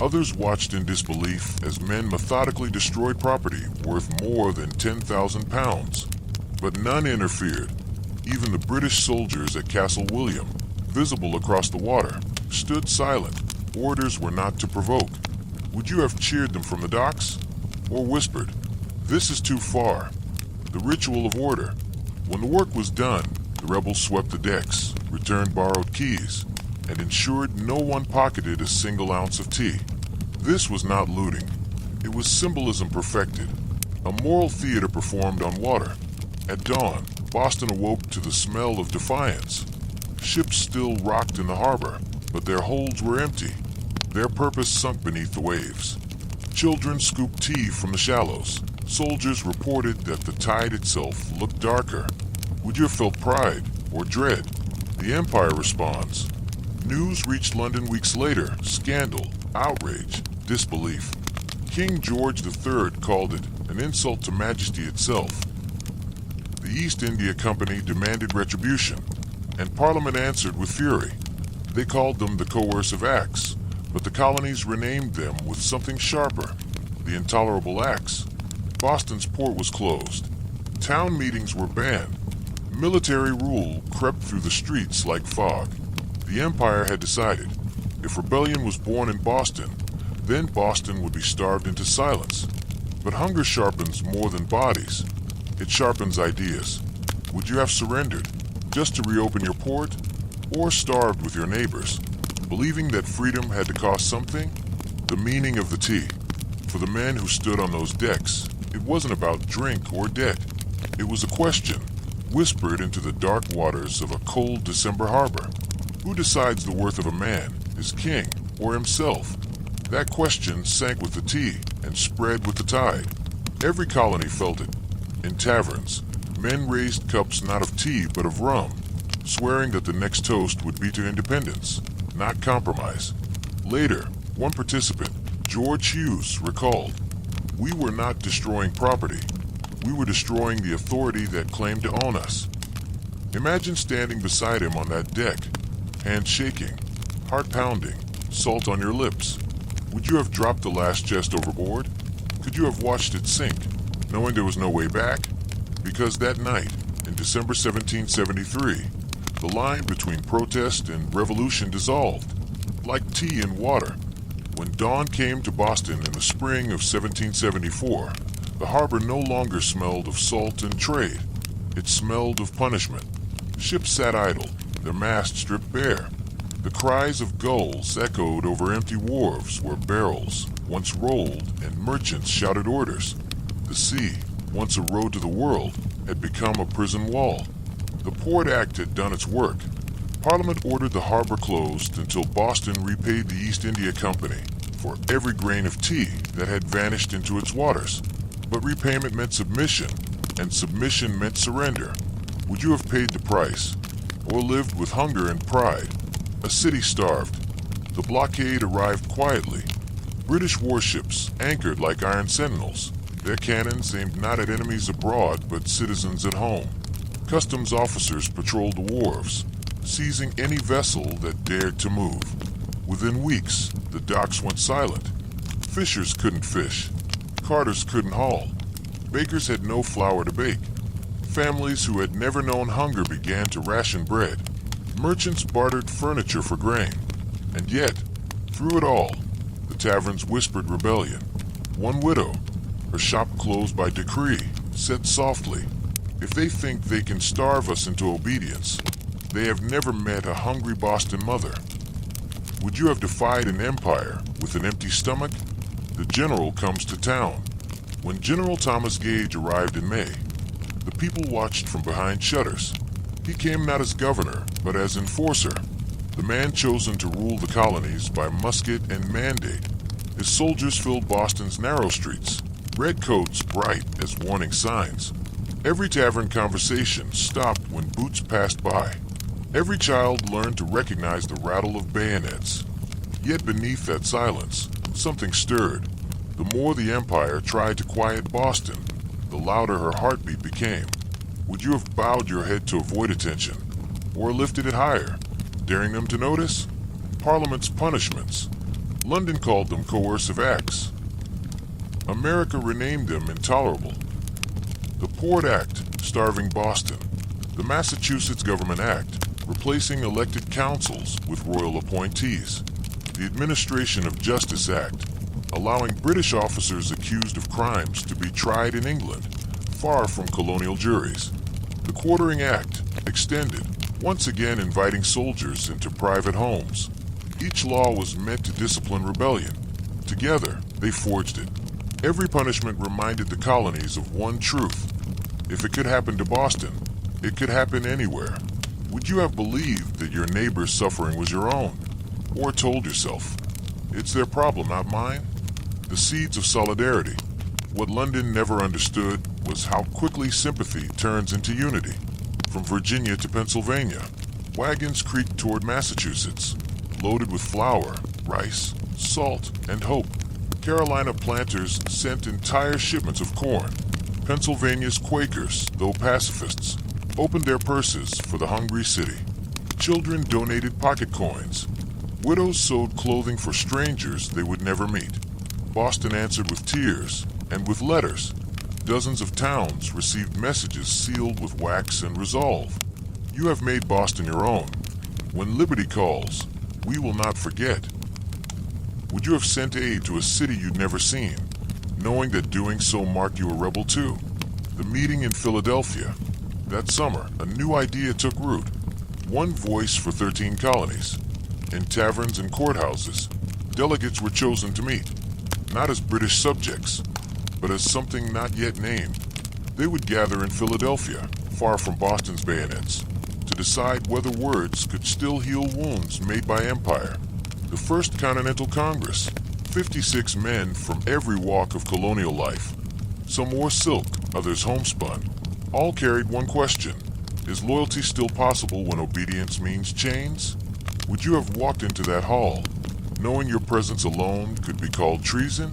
Others watched in disbelief as men methodically destroyed property worth more than 10,000 pounds. But none interfered. Even the British soldiers at Castle William, visible across the water, stood silent. Orders were not to provoke. Would you have cheered them from the docks? Or whispered, "This is too far"? The ritual of order. When the work was done, the rebels swept the decks, returned borrowed keys, and ensured no one pocketed a single ounce of tea. This was not looting. It was symbolism perfected. A moral theater performed on water. At dawn, Boston awoke to the smell of defiance. Ships still rocked in the harbor, but their holds were empty. Their purpose sunk beneath the waves. Children scooped tea from the shallows. Soldiers reported that the tide itself looked darker. Would you have felt pride or dread? The Empire responds. News reached London weeks later. Scandal, outrage, disbelief. King George III called it an insult to majesty itself. The East India Company demanded retribution, and Parliament answered with fury. They called them the coercive acts, but the colonies renamed them with something sharper, the intolerable acts. Boston's port was closed. Town meetings were banned. Military rule crept through the streets like fog. The Empire had decided, if rebellion was born in Boston, then Boston would be starved into silence. But hunger sharpens more than bodies. It sharpens ideas. Would you have surrendered, just to reopen your port? Or starved with your neighbors, believing that freedom had to cost something? The meaning of the tea. For the men who stood on those decks, it wasn't about drink or debt. It was a question, whispered into the dark waters of a cold December harbor. Who decides the worth of a man, his king, or himself? That question sank with the tea and spread with the tide. Every colony felt it. In taverns, men raised cups not of tea but of rum, swearing that the next toast would be to independence, not compromise. Later, one participant, George Hughes, recalled, "We were not destroying property. We were destroying the authority that claimed to own us." Imagine standing beside him on that deck, hands shaking, heart pounding, salt on your lips. Would you have dropped the last chest overboard? Could you have watched it sink, knowing there was no way back? Because that night, in December 1773, the line between protest and revolution dissolved, like tea and water. When dawn came to Boston in the spring of 1774, the harbor no longer smelled of salt and trade. It smelled of punishment. Ships sat idle, their masts stripped bare. The cries of gulls echoed over empty wharves where barrels once rolled and merchants shouted orders. The sea, once a road to the world, had become a prison wall. The Port Act had done its work. Parliament ordered the harbor closed until Boston repaid the East India Company for every grain of tea that had vanished into its waters. But repayment meant submission, and submission meant surrender. Would you have paid the price, or lived with hunger and pride? A city starved. The blockade arrived quietly. British warships anchored like iron sentinels, their cannons aimed not at enemies abroad but citizens at home. Customs officers patrolled the wharves, seizing any vessel that dared to move. Within weeks, the docks went silent. Fishers couldn't fish. Carters couldn't haul. Bakers had no flour to bake. Families who had never known hunger began to ration bread. Merchants bartered furniture for grain. And yet, through it all, the taverns whispered rebellion. One widow, her shop closed by decree, said softly, "If they think they can starve us into obedience, they have never met a hungry Boston mother." Would you have defied an empire with an empty stomach? The general comes to town. When General Thomas Gage arrived in May, the people watched from behind shutters. He came not as governor, but as enforcer, the man chosen to rule the colonies by musket and mandate. His soldiers filled Boston's narrow streets, redcoats bright as warning signs. Every tavern conversation stopped when boots passed by. Every child learned to recognize the rattle of bayonets. Yet beneath that silence, something stirred. The more the Empire tried to quiet Boston, the louder her heartbeat became. Would you have bowed your head to avoid attention, or lifted it higher, daring them to notice? Parliament's punishments. London called them coercive acts. America renamed them intolerable. The Port Act, starving Boston. The Massachusetts Government Act, replacing elected councils with royal appointees. The Administration of Justice Act, allowing British officers accused of crimes to be tried in England, far from colonial juries. The Quartering Act, extended, once again inviting soldiers into private homes. Each law was meant to discipline rebellion. Together, they forged it. Every punishment reminded the colonies of one truth. If it could happen to Boston, it could happen anywhere. Would you have believed that your neighbor's suffering was your own? Or told yourself, it's their problem, not mine? The seeds of solidarity. What London never understood was how quickly sympathy turns into unity. From Virginia to Pennsylvania, wagons creaked toward Massachusetts, loaded with flour, rice, salt, and hope. Carolina planters sent entire shipments of corn. Pennsylvania's Quakers, though pacifists, opened their purses for the hungry city. Children donated pocket coins. Widows sewed clothing for strangers they would never meet. Boston answered with tears and with letters. Dozens of towns received messages sealed with wax and resolve. You have made Boston your own. When liberty calls, we will not forget. Would you have sent aid to a city you'd never seen, knowing that doing so marked you a rebel too? The meeting in Philadelphia. That summer, a new idea took root. One voice for 13 colonies. In taverns and courthouses, delegates were chosen to meet, not as British subjects, but as something not yet named. They would gather in Philadelphia, far from Boston's bayonets, to decide whether words could still heal wounds made by empire. The First Continental Congress, 56 men from every walk of colonial life. Some wore silk, others homespun. All carried one question: is loyalty still possible when obedience means chains? Would you have walked into that hall, knowing your presence alone could be called treason?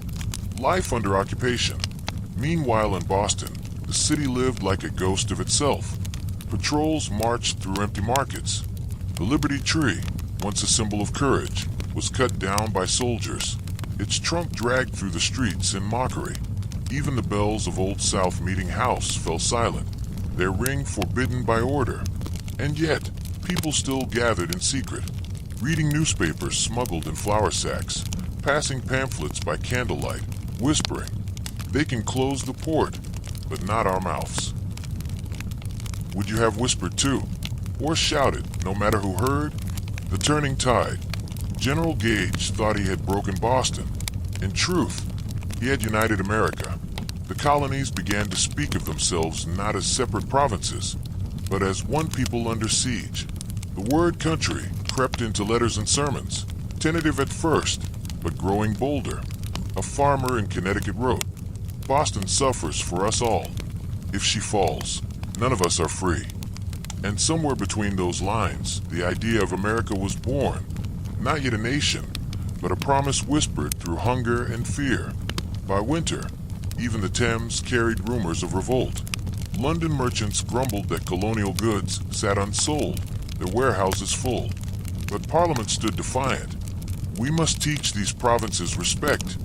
Life under occupation. Meanwhile in Boston, the city lived like a ghost of itself. Patrols marched through empty markets. The Liberty Tree, once a symbol of courage, was cut down by soldiers. Its trunk dragged through the streets in mockery. Even the bells of Old South Meeting House fell silent, their ring forbidden by order. And yet, people still gathered in secret, reading newspapers smuggled in flour sacks, passing pamphlets by candlelight, whispering, "They can close the port, but not our mouths." Would you have whispered too, or shouted, no matter who heard? The turning tide. General Gage thought he had broken Boston. In truth, he had united America. The colonies began to speak of themselves not as separate provinces, but as one people under siege. The word country crept into letters and sermons, tentative at first, but growing bolder. A farmer in Connecticut wrote, "Boston suffers for us all. If she falls, none of us are free." And somewhere between those lines, the idea of America was born, not yet a nation, but a promise whispered through hunger and fear. By winter, even the Thames carried rumors of revolt. London merchants grumbled that colonial goods sat unsold, their warehouses full. But Parliament stood defiant. "We must teach these provinces respect,"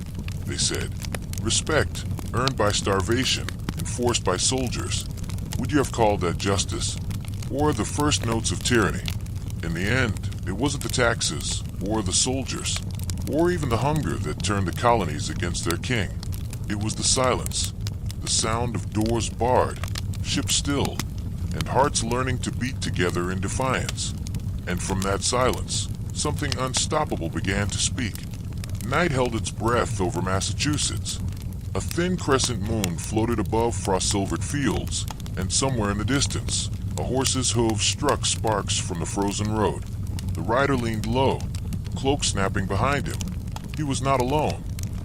they said. Respect earned by starvation, enforced by soldiers. Would you have called that justice? Or the first notes of tyranny? In the end, it wasn't the taxes, or the soldiers, or even the hunger that turned the colonies against their king. It was the silence, the sound of doors barred, ships stilled, and hearts learning to beat together in defiance. And from that silence, something unstoppable began to speak. Night held its breath over Massachusetts. A thin crescent moon floated above frost-silvered fields, and somewhere in the distance, a horse's hooves struck sparks from the frozen road. The rider leaned low, cloak snapping behind him. He was not alone.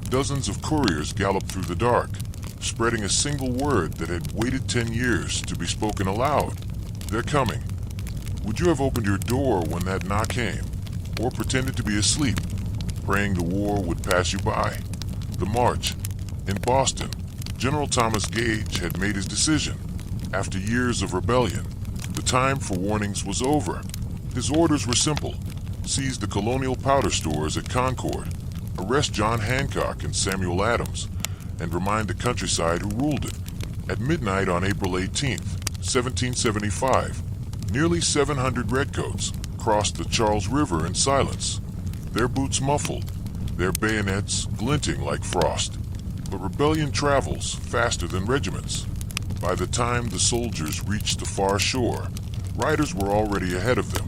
Dozens of couriers galloped through the dark, spreading a single word that had waited 10 years to be spoken aloud. "They're coming." Would you have opened your door when that knock came, or pretended to be asleep, praying the war would pass you by? The march. In Boston, General Thomas Gage had made his decision. After years of rebellion, the time for warnings was over. His orders were simple: seize the colonial powder stores at Concord, arrest John Hancock and Samuel Adams, and remind the countryside who ruled it. At midnight on April 18th, 1775, nearly 700 redcoats crossed the Charles River in silence, their boots muffled, their bayonets glinting like frost. But rebellion travels faster than regiments. By the time the soldiers reached the far shore, riders were already ahead of them.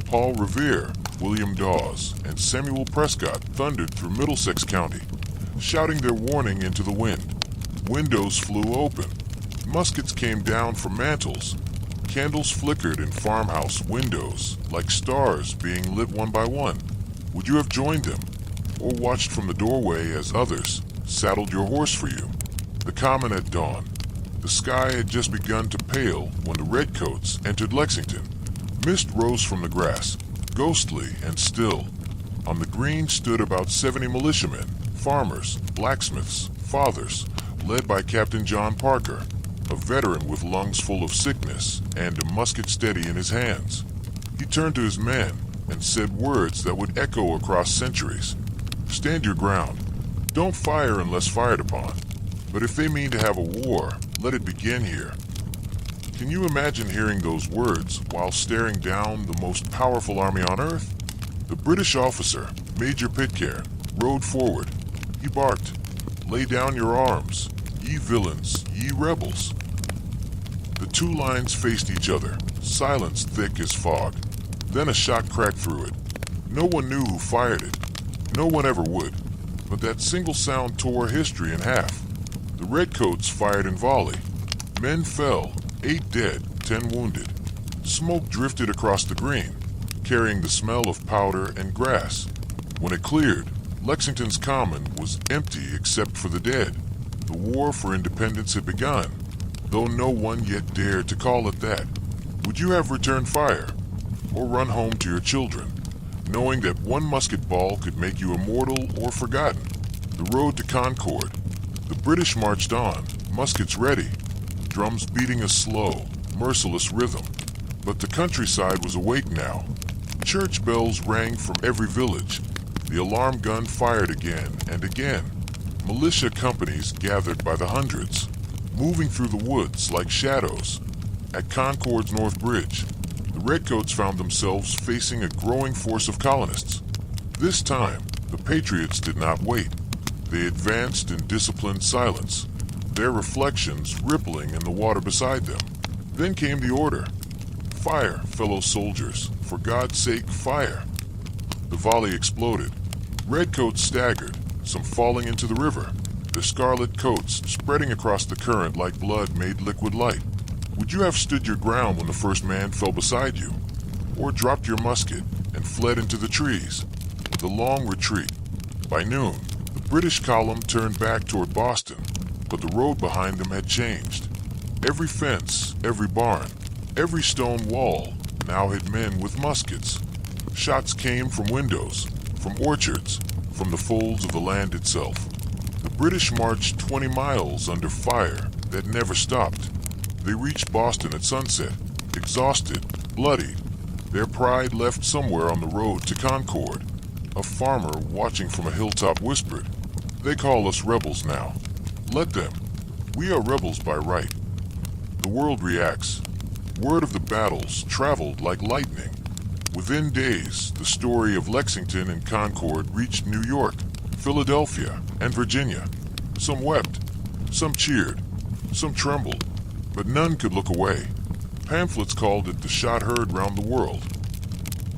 Paul Revere, William Dawes, and Samuel Prescott thundered through Middlesex County, shouting their warning into the wind. Windows flew open. Muskets came down from mantels. Candles flickered in farmhouse windows like stars being lit one by one. Would you have joined them, or watched from the doorway as others saddled your horse for you? The common at dawn. The sky had just begun to pale when the redcoats entered Lexington. Mist rose from the grass, ghostly and still. On the green stood about 70 militiamen, farmers, blacksmiths, fathers, led by Captain John Parker, a veteran with lungs full of sickness and a musket steady in his hands. He turned to his men and said words that would echo across centuries. "Stand your ground. Don't fire unless fired upon. But if they mean to have a war, let it begin here." Can you imagine hearing those words while staring down the most powerful army on earth? The British officer, Major Pitcairn, rode forward. He barked, "Lay down your arms, ye villains, ye rebels." The two lines faced each other, silence thick as fog. Then a shot cracked through it. No one knew who fired it. No one ever would. But that single sound tore history in half. The redcoats fired in volley. Men fell, 8 dead, 10 wounded. Smoke drifted across the green, carrying the smell of powder and grass. When it cleared, Lexington's common was empty except for the dead. The war for independence had begun, though no one yet dared to call it that. Would you have returned fire, or run home to your children, knowing that one musket ball could make you immortal or forgotten? The road to Concord. The British marched on, muskets ready, drums beating a slow, merciless rhythm. But the countryside was awake now. Church bells rang from every village. The alarm gun fired again and again. Militia companies gathered by the hundreds, moving through the woods like shadows. At Concord's North Bridge, the redcoats found themselves facing a growing force of colonists. This time, the patriots did not wait. They advanced in disciplined silence, their reflections rippling in the water beside them. Then came the order. "Fire, fellow soldiers, for God's sake, fire." The volley exploded. Redcoats staggered, some falling into the river, their scarlet coats spreading across the current like blood made liquid light. Would you have stood your ground when the first man fell beside you? or dropped your musket and fled into the trees with a long retreat. By noon, the British column turned back toward Boston, but the road behind them had changed. Every fence, every barn, every stone wall now hid men with muskets. Shots came from windows, from orchards, from the folds of the land itself. The British marched 20 miles under fire that never stopped. They reached Boston at sunset, exhausted, bloodied. Their pride left somewhere on the road to Concord. A farmer watching from a hilltop whispered, "They call us rebels now. Let them. We are rebels by right." The world reacts. Word of the battles traveled like lightning. Within days, the story of Lexington and Concord reached New York, Philadelphia, and Virginia. Some wept, some cheered, some trembled, but none could look away. Pamphlets called it the shot heard round the world.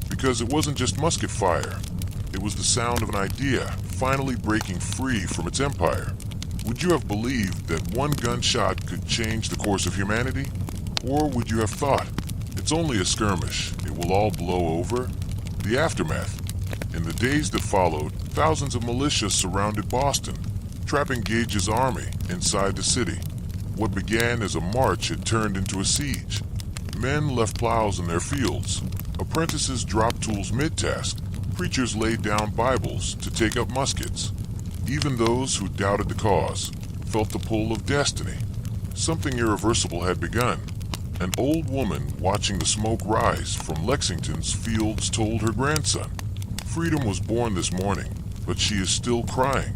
Because it wasn't just musket fire. It was the sound of an idea finally breaking free from its empire. Would you have believed that one gunshot could change the course of humanity? Or would you have thought, it's only a skirmish, it will all blow over? The aftermath. In the days that followed, thousands of militia surrounded Boston, trapping Gage's army inside the city. What began as a march had turned into a siege. Men left plows in their fields. Apprentices dropped tools mid-task. Preachers laid down Bibles to take up muskets. Even those who doubted the cause felt the pull of destiny. Something irreversible had begun. An old woman watching the smoke rise from Lexington's fields told her grandson, "Freedom was born this morning, but she is still crying."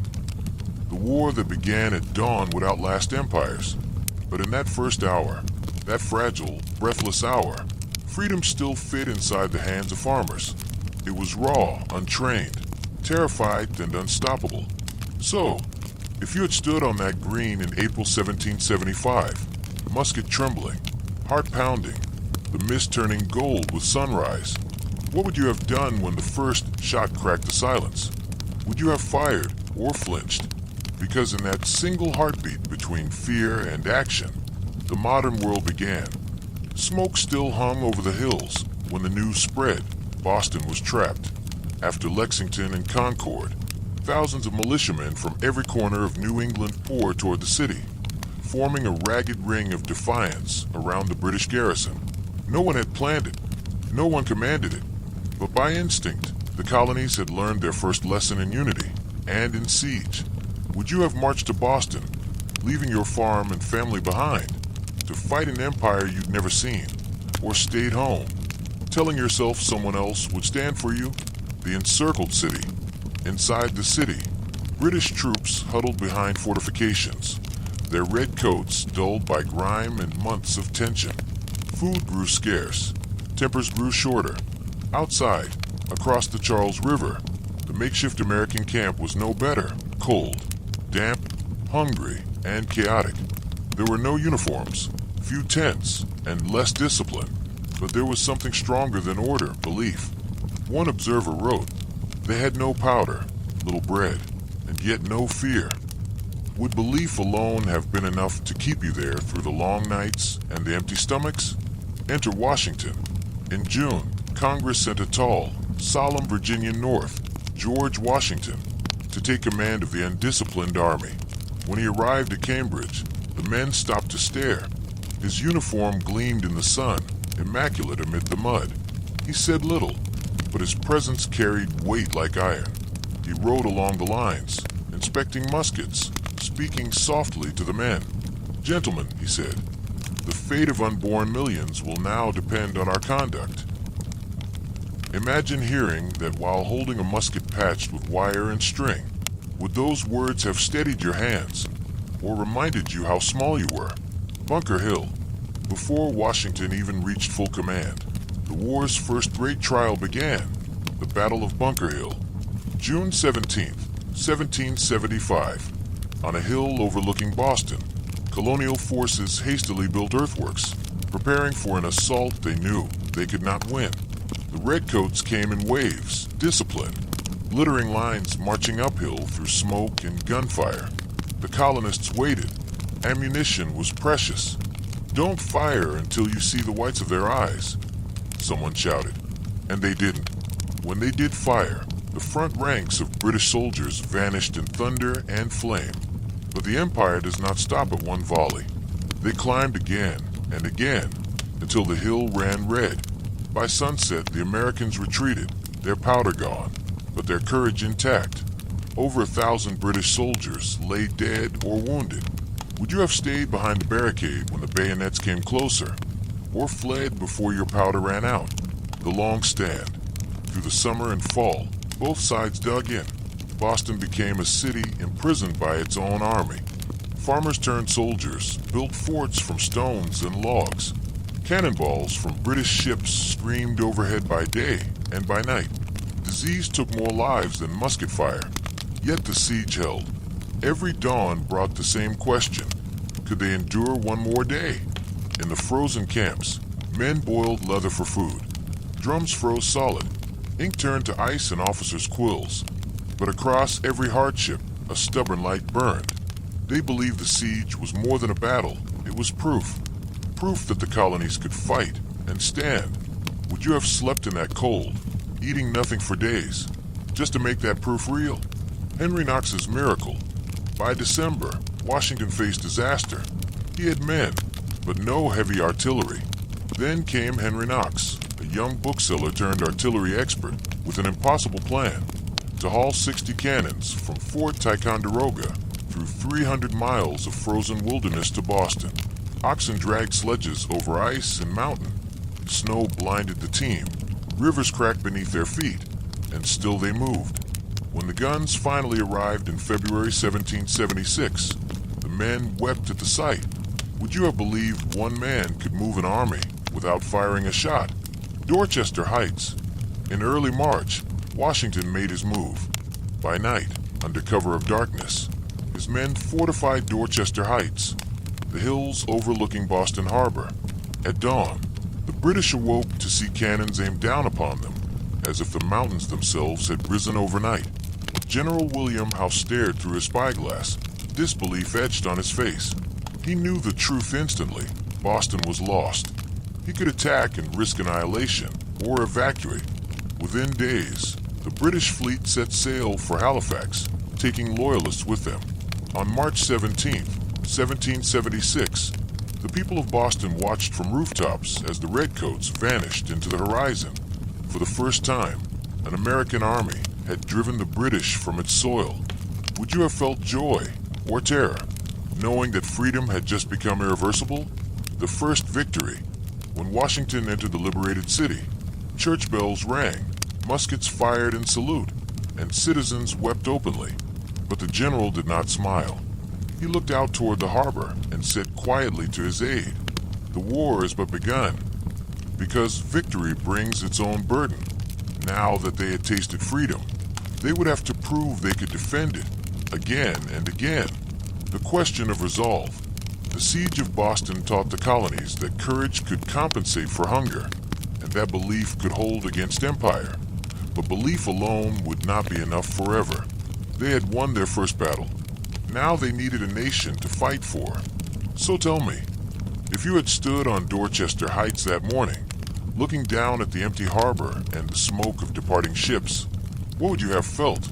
The war that began at dawn would outlast empires. But in that first hour, that fragile, breathless hour, freedom still fit inside the hands of farmers. It was raw, untrained, terrified, and unstoppable. So, if you had stood on that green in April 1775, musket trembling, heart pounding, the mist turning gold with sunrise, what would you have done when the first shot cracked the silence? Would you have fired or flinched? Because in that single heartbeat between fear and action, the modern world began. Smoke still hung over the hills when the news spread. Boston was trapped. After Lexington and Concord, thousands of militiamen from every corner of New England poured toward the city, forming a ragged ring of defiance around the British garrison. No one had planned it. No one commanded it. But by instinct, the colonies had learned their first lesson in unity and in siege. Would you have marched to Boston, leaving your farm and family behind, to fight an empire you'd never seen, or stayed home, telling yourself someone else would stand for you? The encircled city. Inside the city, British troops huddled behind fortifications, their red coats dulled by grime and months of tension. Food grew scarce. Tempers grew shorter. Outside, across the Charles River, the makeshift American camp was no better. Cold, damp, hungry, and chaotic. There were no uniforms, few tents, and less discipline. But there was something stronger than order, belief. One observer wrote, "They had no powder, little bread, and yet no fear." Would belief alone have been enough to keep you there through the long nights and the empty stomachs? Enter Washington. In June, Congress sent a tall, solemn Virginian North, George Washington, to take command of the undisciplined army. When he arrived at Cambridge, the men stopped to stare. His uniform gleamed in the sun, immaculate amid the mud. He said little, but his presence carried weight like iron. He rode along the lines, inspecting muskets, speaking softly to the men. "Gentlemen," he said, "the fate of unborn millions will now depend on our conduct." Imagine hearing that while holding a musket patched with wire and string. Would those words have steadied your hands, or reminded you how small you were? Bunker Hill. Before Washington even reached full command, the war's first great trial began, the Battle of Bunker Hill. June 17th, 1775. On a hill overlooking Boston, colonial forces hastily built earthworks, preparing for an assault they knew they could not win. The redcoats came in waves, disciplined, glittering lines marching uphill through smoke and gunfire. The colonists waited. Ammunition was precious. "Don't fire until you see the whites of their eyes," someone shouted. And they didn't. When they did fire, the front ranks of British soldiers vanished in thunder and flame. But the Empire does not stop at one volley. They climbed again and again until the hill ran red. By sunset, the Americans retreated, their powder gone, but their courage intact. Over 1,000 British soldiers lay dead or wounded. Would you have stayed behind the barricade when the bayonets came closer, or fled before your powder ran out? The long stand. Through the summer and fall, both sides dug in. Boston became a city imprisoned by its own army. Farmers turned soldiers, built forts from stones and logs. Cannonballs from British ships screamed overhead by day and by night. Disease took more lives than musket fire, yet the siege held. Every dawn brought the same question. Could they endure one more day? In the frozen camps, men boiled leather for food. Drums froze solid. Ink turned to ice in officers' quills. But across every hardship, a stubborn light burned. They believed the siege was more than a battle. It was proof. Proof that the colonies could fight and stand. Would you have slept in that cold, eating nothing for days, just to make that proof real? Henry Knox's miracle. By December, Washington faced disaster. He had men, but no heavy artillery. Then came Henry Knox, a young bookseller turned artillery expert, with an impossible plan to haul 60 cannons from Fort Ticonderoga through 300 miles of frozen wilderness to Boston. Oxen dragged sledges over ice and mountain. Snow blinded the team. Rivers cracked beneath their feet, and still they moved. When the guns finally arrived in February 1776, the men wept at the sight. Would you have believed one man could move an army without firing a shot? Dorchester Heights. In early March, Washington made his move. By night, under cover of darkness, his men fortified Dorchester Heights, the hills overlooking Boston Harbor. At dawn, the British awoke to see cannons aimed down upon them, as if the mountains themselves had risen overnight. General William Howe stared through his spyglass, disbelief etched on his face. He knew the truth instantly. Boston was lost. He could attack and risk annihilation, or evacuate. Within days, the British fleet set sail for Halifax, taking loyalists with them. On March 17, 1776, the people of Boston watched from rooftops as the redcoats vanished into the horizon. For the first time, an American army had driven the British from its soil. Would you have felt joy or terror, knowing that freedom had just become irreversible? The first victory. When Washington entered the liberated city, church bells rang, muskets fired in salute, and citizens wept openly. But the general did not smile. He looked out toward the harbor and said quietly to his aide, "The war has but begun," because victory brings its own burden. Now that they had tasted freedom, they would have to prove they could defend it again and again. The question of resolve. The siege of Boston taught the colonies that courage could compensate for hunger, and that belief could hold against empire. But belief alone would not be enough forever. They had won their first battle. Now they needed a nation to fight for. So tell me, if you had stood on Dorchester Heights that morning, looking down at the empty harbor and the smoke of departing ships, what would you have felt?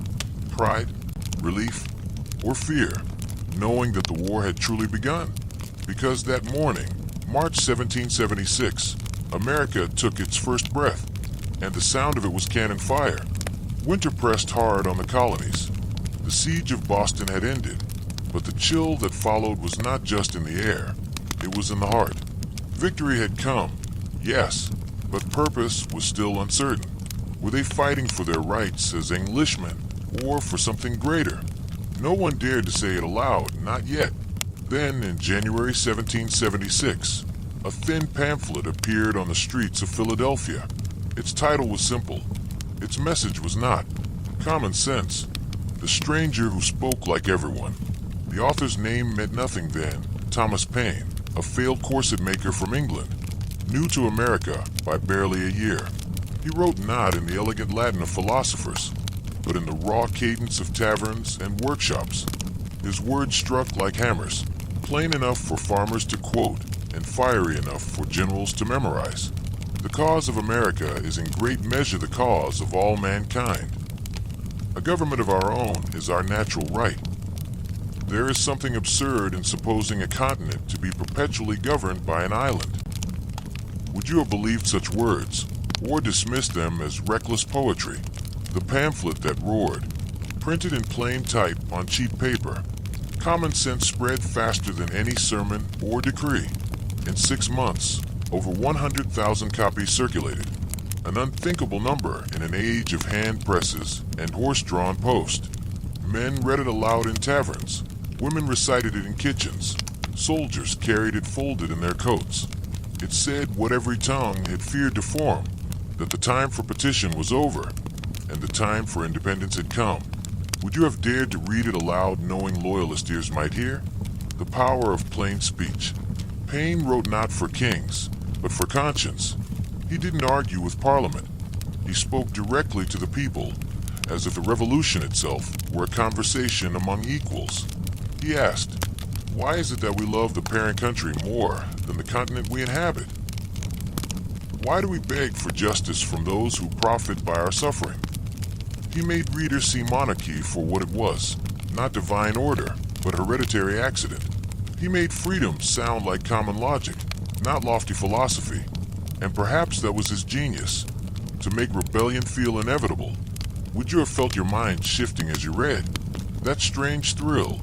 Pride, relief, or fear, knowing that the war had truly begun? Because that morning, March 1776, America took its first breath, and the sound of it was cannon fire. Winter pressed hard on the colonies. The siege of Boston had ended, but the chill that followed was not just in the air, it was in the heart. Victory had come, yes, but purpose was still uncertain. Were they fighting for their rights as Englishmen, or for something greater? No one dared to say it aloud, not yet. Then, in January 1776, a thin pamphlet appeared on the streets of Philadelphia. Its title was simple. Its message was not common sense. The stranger who spoke like everyone. The author's name meant nothing then. Thomas Paine, a failed corset maker from England, new to America by barely a year. He wrote not in the elegant Latin of philosophers, but in the raw cadence of taverns and workshops. His words struck like hammers, plain enough for farmers to quote and fiery enough for generals to memorize. The cause of America is in great measure the cause of all mankind. A government of our own is our natural right. There is something absurd in supposing a continent to be perpetually governed by an island. Would you have believed such words, or dismissed them as reckless poetry? The pamphlet that roared, printed in plain type on cheap paper, common sense spread faster than any sermon or decree. In 6 months, over 100,000 copies circulated, an unthinkable number in an age of hand presses and horse-drawn post. Men read it aloud in taverns, women recited it in kitchens, soldiers carried it folded in their coats. It said what every tongue had feared to form, that the time for petition was over, and the time for independence had come. Would you have dared to read it aloud knowing loyalist ears might hear? The power of plain speech. Paine wrote not for kings, but for conscience. He didn't argue with Parliament. He spoke directly to the people, as if the revolution itself were a conversation among equals. He asked, why is it that we love the parent country more than the continent we inhabit? Why do we beg for justice from those who profit by our suffering? He made readers see monarchy for what it was, not divine order, but hereditary accident. He made freedom sound like common logic, not lofty philosophy. And perhaps that was his genius, to make rebellion feel inevitable. Would you have felt your mind shifting as you read? That strange thrill,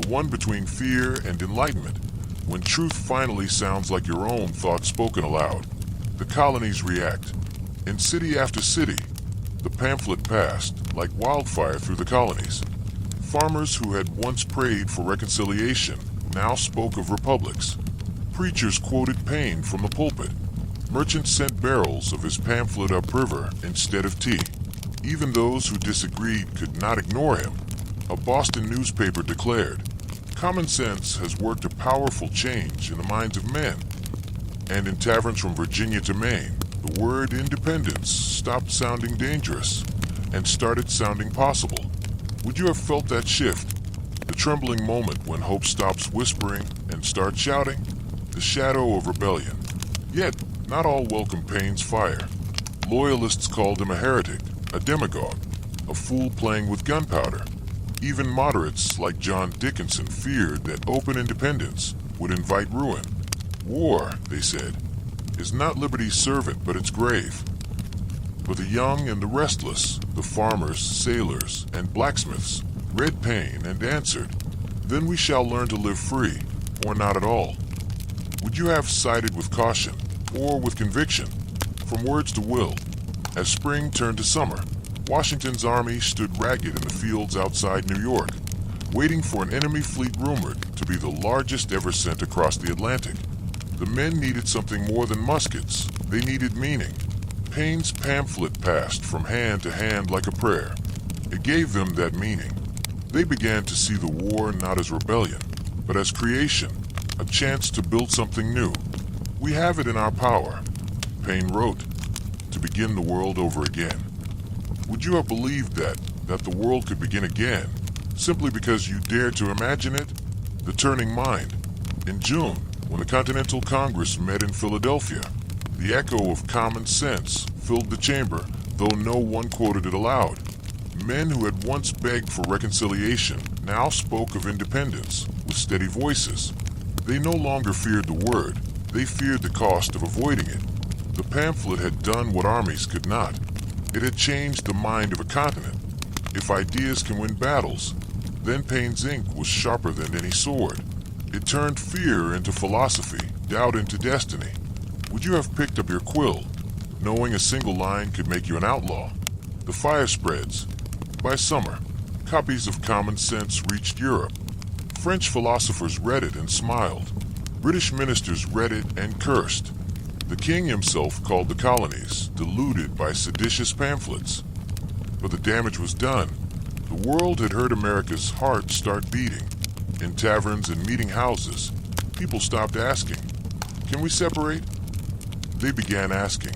the one between fear and enlightenment, when truth finally sounds like your own thoughts spoken aloud. The colonies react. In city after city, the pamphlet passed like wildfire through the colonies. Farmers who had once prayed for reconciliation now spoke of republics. Preachers quoted Paine from the pulpit. Merchants sent barrels of his pamphlet upriver instead of tea. Even those who disagreed could not ignore him. A Boston newspaper declared, "Common sense has worked a powerful change in the minds of men." And in taverns from Virginia to Maine, the word independence stopped sounding dangerous and started sounding possible. Would you have felt that shift? The trembling moment when hope stops whispering and starts shouting? The shadow of rebellion. Yet, not all welcomed Paine's fire. Loyalists called him a heretic, a demagogue, a fool playing with gunpowder. Even moderates like John Dickinson feared that open independence would invite ruin. War, they said, is not liberty's servant but its grave. But the young and the restless, the farmers, sailors, and blacksmiths, read Paine and answered, "Then we shall learn to live free, or not at all." Would you have sided with caution, or with conviction? From words to will. As spring turned to summer, Washington's army stood ragged in the fields outside New York, waiting for an enemy fleet rumored to be the largest ever sent across the Atlantic. The men needed something more than muskets. They needed meaning. Paine's pamphlet passed from hand to hand like a prayer. It gave them that meaning. They began to see the war not as rebellion, but as creation, a chance to build something new. We have it in our power, Paine wrote, to begin the world over again. Would you have believed that the world could begin again, simply because you dared to imagine it? The turning mind. In June, when the Continental Congress met in Philadelphia, the echo of common sense filled the chamber, though no one quoted it aloud. Men who had once begged for reconciliation now spoke of independence with steady voices. They no longer feared the word, they feared the cost of avoiding it. The pamphlet had done what armies could not. It had changed the mind of a continent. If ideas can win battles, then Paine's ink was sharper than any sword. It turned fear into philosophy, doubt into destiny. Would you have picked up your quill, knowing a single line could make you an outlaw? The fire spreads. By summer, copies of Common Sense reached Europe. French philosophers read it and smiled. British ministers read it and cursed. The king himself called the colonies deluded by seditious pamphlets. But the damage was done. The world had heard America's heart start beating. In taverns and meeting houses, people stopped asking, "Can we separate?" They began asking,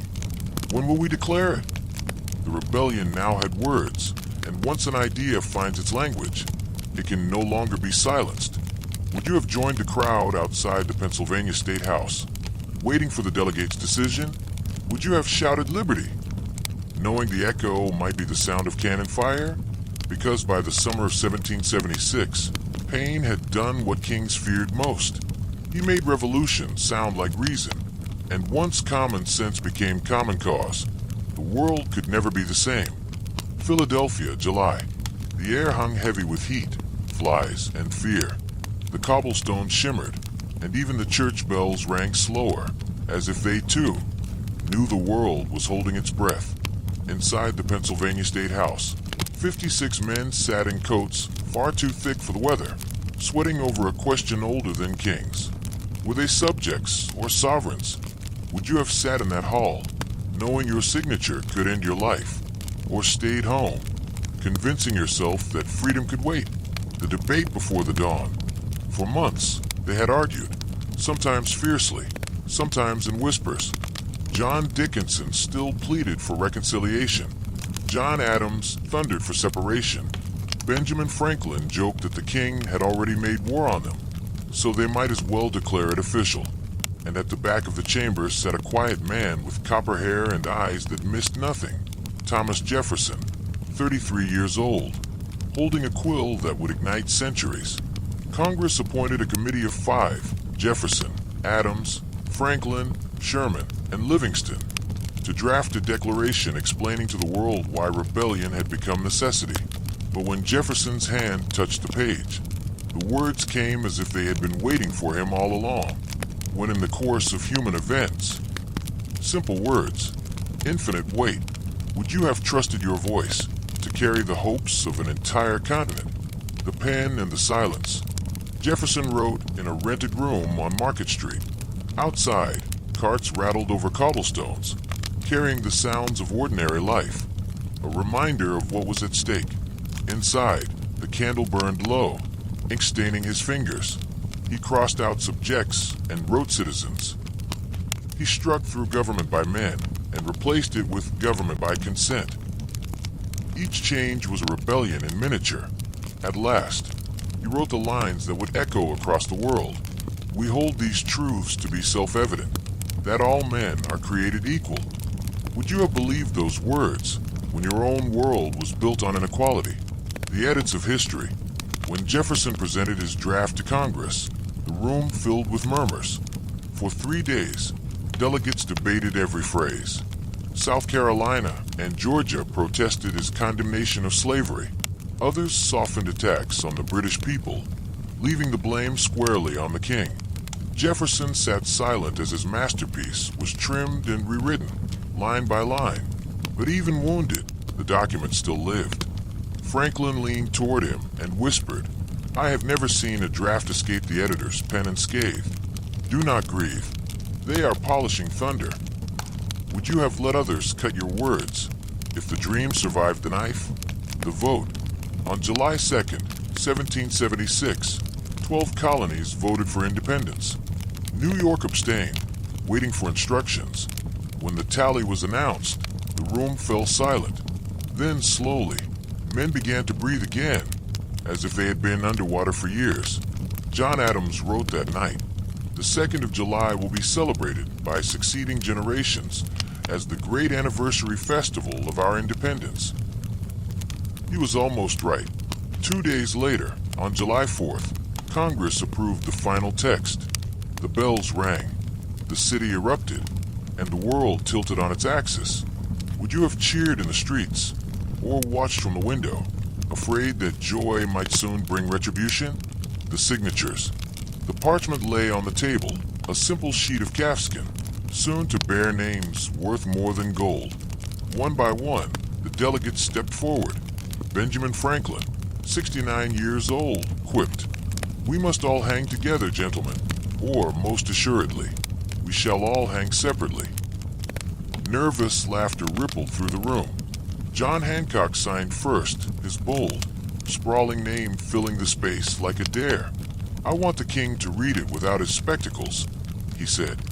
"When will we declare it?" The rebellion now had words, and once an idea finds its language, it can no longer be silenced. Would you have joined the crowd outside the Pennsylvania State House, waiting for the delegates' decision? Would you have shouted liberty, knowing the echo might be the sound of cannon fire? Because by the summer of 1776, Paine had done what kings feared most. He made revolution sound like reason, and once common sense became common cause, the world could never be the same. Philadelphia, July. The air hung heavy with heat, flies, and fear. The cobblestones shimmered, and even the church bells rang slower, as if they, too, knew the world was holding its breath. Inside the Pennsylvania State House, 56 men sat in coats far too thick for the weather, sweating over a question older than kings. Were they subjects or sovereigns? Would you have sat in that hall, knowing your signature could end your life, or stayed home, convincing yourself that freedom could wait? The debate before the dawn. For months, they had argued, sometimes fiercely, sometimes in whispers. John Dickinson still pleaded for reconciliation. John Adams thundered for separation. Benjamin Franklin joked that the king had already made war on them, so they might as well declare it official. And at the back of the chamber sat a quiet man with copper hair and eyes that missed nothing. Thomas Jefferson, 33 years old, holding a quill that would ignite centuries. Congress appointed a committee of 5, Jefferson, Adams, Franklin, Sherman, and Livingston, to draft a declaration explaining to the world why rebellion had become necessity. But when Jefferson's hand touched the page, the words came as if they had been waiting for him all along. When in the course of human events, simple words, infinite weight, would you have trusted your voice to carry the hopes of an entire continent? The pen and the silence. Jefferson wrote in a rented room on Market Street. Outside, carts rattled over cobblestones, carrying the sounds of ordinary life, a reminder of what was at stake. Inside, the candle burned low, ink staining his fingers. He crossed out subjects and wrote citizens. He struck through government by men and replaced it with government by consent. Each change was a rebellion in miniature. At last, he wrote the lines that would echo across the world. We hold these truths to be self-evident, that all men are created equal. Would you have believed those words when your own world was built on inequality? The edits of history. When Jefferson presented his draft to Congress, the room filled with murmurs. For 3 days, delegates debated every phrase. South Carolina and Georgia protested his condemnation of slavery. Others softened attacks on the British people, leaving the blame squarely on the king. Jefferson sat silent as his masterpiece was trimmed and rewritten, line by line. But even wounded, the document still lived. Franklin leaned toward him and whispered, "I have never seen a draft escape the editor's pen unscathed. Do not grieve. They are polishing thunder. Would you have let others cut your words if the dream survived the knife?" The vote. On July 2nd, 1776, 12 colonies voted for independence. New York abstained, waiting for instructions. When the tally was announced, the room fell silent. Then, slowly, men began to breathe again, as if they had been underwater for years. John Adams wrote that night, "The 2nd of July will be celebrated by succeeding generations as the great anniversary festival of our independence." He was almost right. 2 days later, on July 4th, Congress approved the final text. The bells rang, the city erupted, and the world tilted on its axis. Would you have cheered in the streets, or watched from the window, afraid that joy might soon bring retribution? The signatures. The parchment lay on the table, a simple sheet of calfskin, soon to bear names worth more than gold. One by one, the delegates stepped forward. Benjamin Franklin, 69 years old, quipped, "We must all hang together, gentlemen, or, most assuredly, we shall all hang separately." Nervous laughter rippled through the room. John Hancock signed first, his bold, sprawling name filling the space like a dare. "I want the king to read it without his spectacles," he said.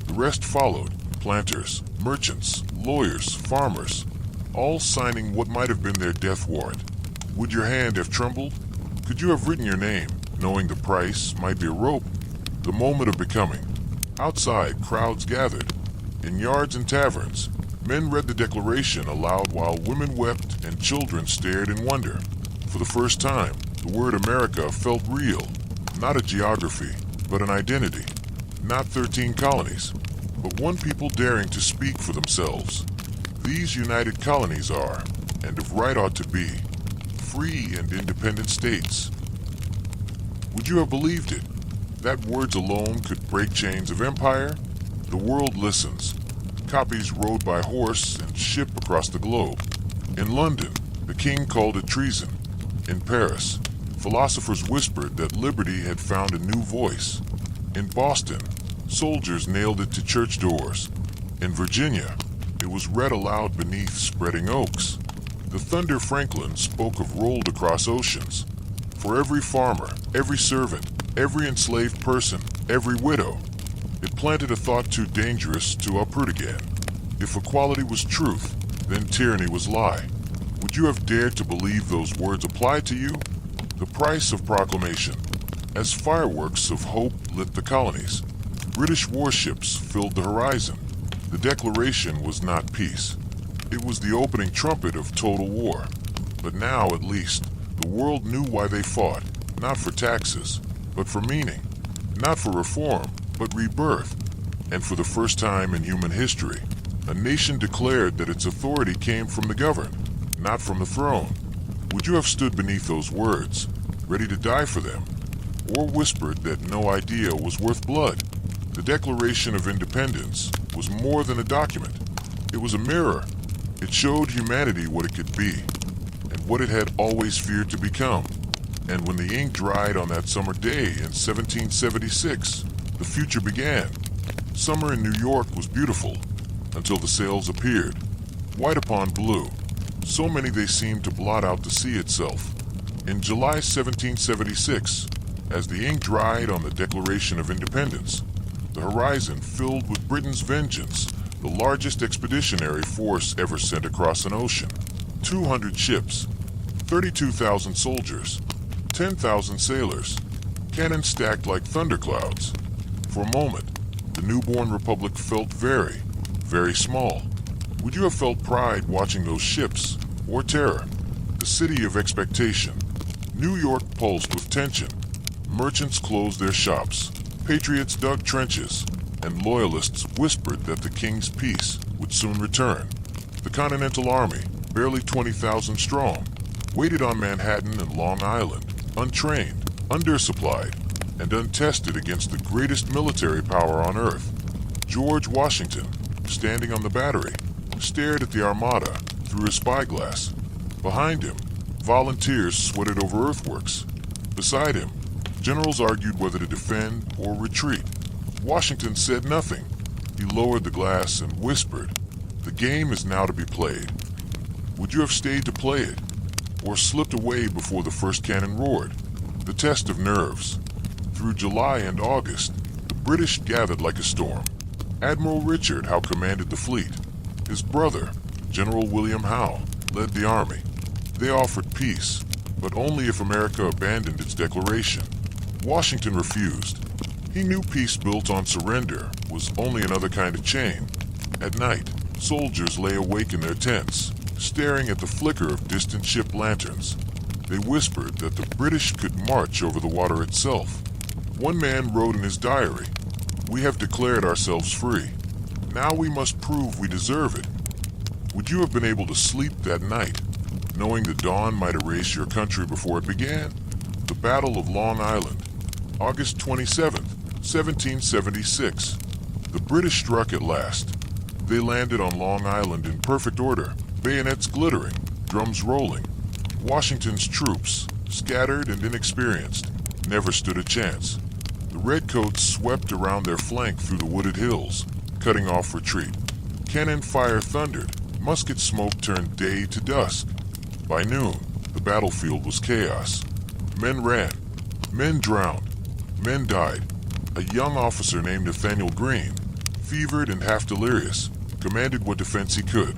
The rest followed, planters, merchants, lawyers, farmers, all signing what might have been their death warrant. Would your hand have trembled? Could you have written your name, knowing the price might be a rope? The moment of becoming. Outside, crowds gathered. In yards and taverns, men read the Declaration aloud while women wept and children stared in wonder. For the first time, the word America felt real, not a geography, but an identity. Not 13 colonies, but one people daring to speak for themselves. These united colonies are, and of right ought to be, free and independent states. Would you have believed it? That words alone could break chains of empire? The world listens. Copies rode by horse and ship across the globe. In London, the king called it treason. In Paris, philosophers whispered that liberty had found a new voice. In Boston, soldiers nailed it to church doors. In Virginia, it was read aloud beneath spreading oaks. The thunder Franklin spoke of rolled across oceans. For every farmer, every servant, every enslaved person, every widow, it planted a thought too dangerous to uproot again. If equality was truth, then tyranny was lie. Would you have dared to believe those words applied to you? The price of proclamation. As fireworks of hope lit the colonies, British warships filled the horizon. The Declaration was not peace. It was the opening trumpet of total war. But now, at least, the world knew why they fought, not for taxes, but for meaning. Not for reform, but rebirth. And for the first time in human history, a nation declared that its authority came from the governed, not from the throne. Would you have stood beneath those words, ready to die for them, or whispered that no idea was worth blood? The Declaration of Independence was more than a document. It was a mirror. It showed humanity what it could be, and what it had always feared to become. And when the ink dried on that summer day in 1776, the future began. Summer in New York was beautiful, until the sails appeared, white upon blue, so many they seemed to blot out the sea itself. In July 1776, as the ink dried on the Declaration of Independence, the horizon filled with Britain's vengeance, the largest expeditionary force ever sent across an ocean. 200 ships, 32,000 soldiers, 10,000 sailors, cannon stacked like thunderclouds. For a moment, the newborn republic felt very, very small. Would you have felt pride watching those ships, or terror? The city of expectation. New York pulsed with tension. Merchants closed their shops, patriots dug trenches, and loyalists whispered that the king's peace would soon return. The Continental Army, barely 20,000 strong, waited on Manhattan and Long Island, untrained, undersupplied, and untested against the greatest military power on earth. George Washington, standing on the battery, stared at the armada through a spyglass. Behind him, volunteers sweated over earthworks. Beside him, generals argued whether to defend or retreat. Washington said nothing. He lowered the glass and whispered, "The game is now to be played." Would you have stayed to play it, or slipped away before the first cannon roared? The test of nerves. Through July and August, the British gathered like a storm. Admiral Richard Howe commanded the fleet. His brother, General William Howe, led the army. They offered peace, but only if America abandoned its declaration. Washington refused. He knew peace built on surrender was only another kind of chain. At night, soldiers lay awake in their tents, staring at the flicker of distant ship lanterns. They whispered that the British could march over the water itself. One man wrote in his diary, "We have declared ourselves free. Now we must prove we deserve it." Would you have been able to sleep that night, knowing the dawn might erase your country before it began? The Battle of Long Island, August 27th, 1776. The British struck at last. They landed on Long Island in perfect order, bayonets glittering, drums rolling. Washington's troops, scattered and inexperienced, never stood a chance. The redcoats swept around their flank through the wooded hills, cutting off retreat. Cannon fire thundered, musket smoke turned day to dusk. By noon, the battlefield was chaos. Men ran, men drowned, men died. A young officer named Nathaniel Greene, fevered and half delirious, commanded what defense he could.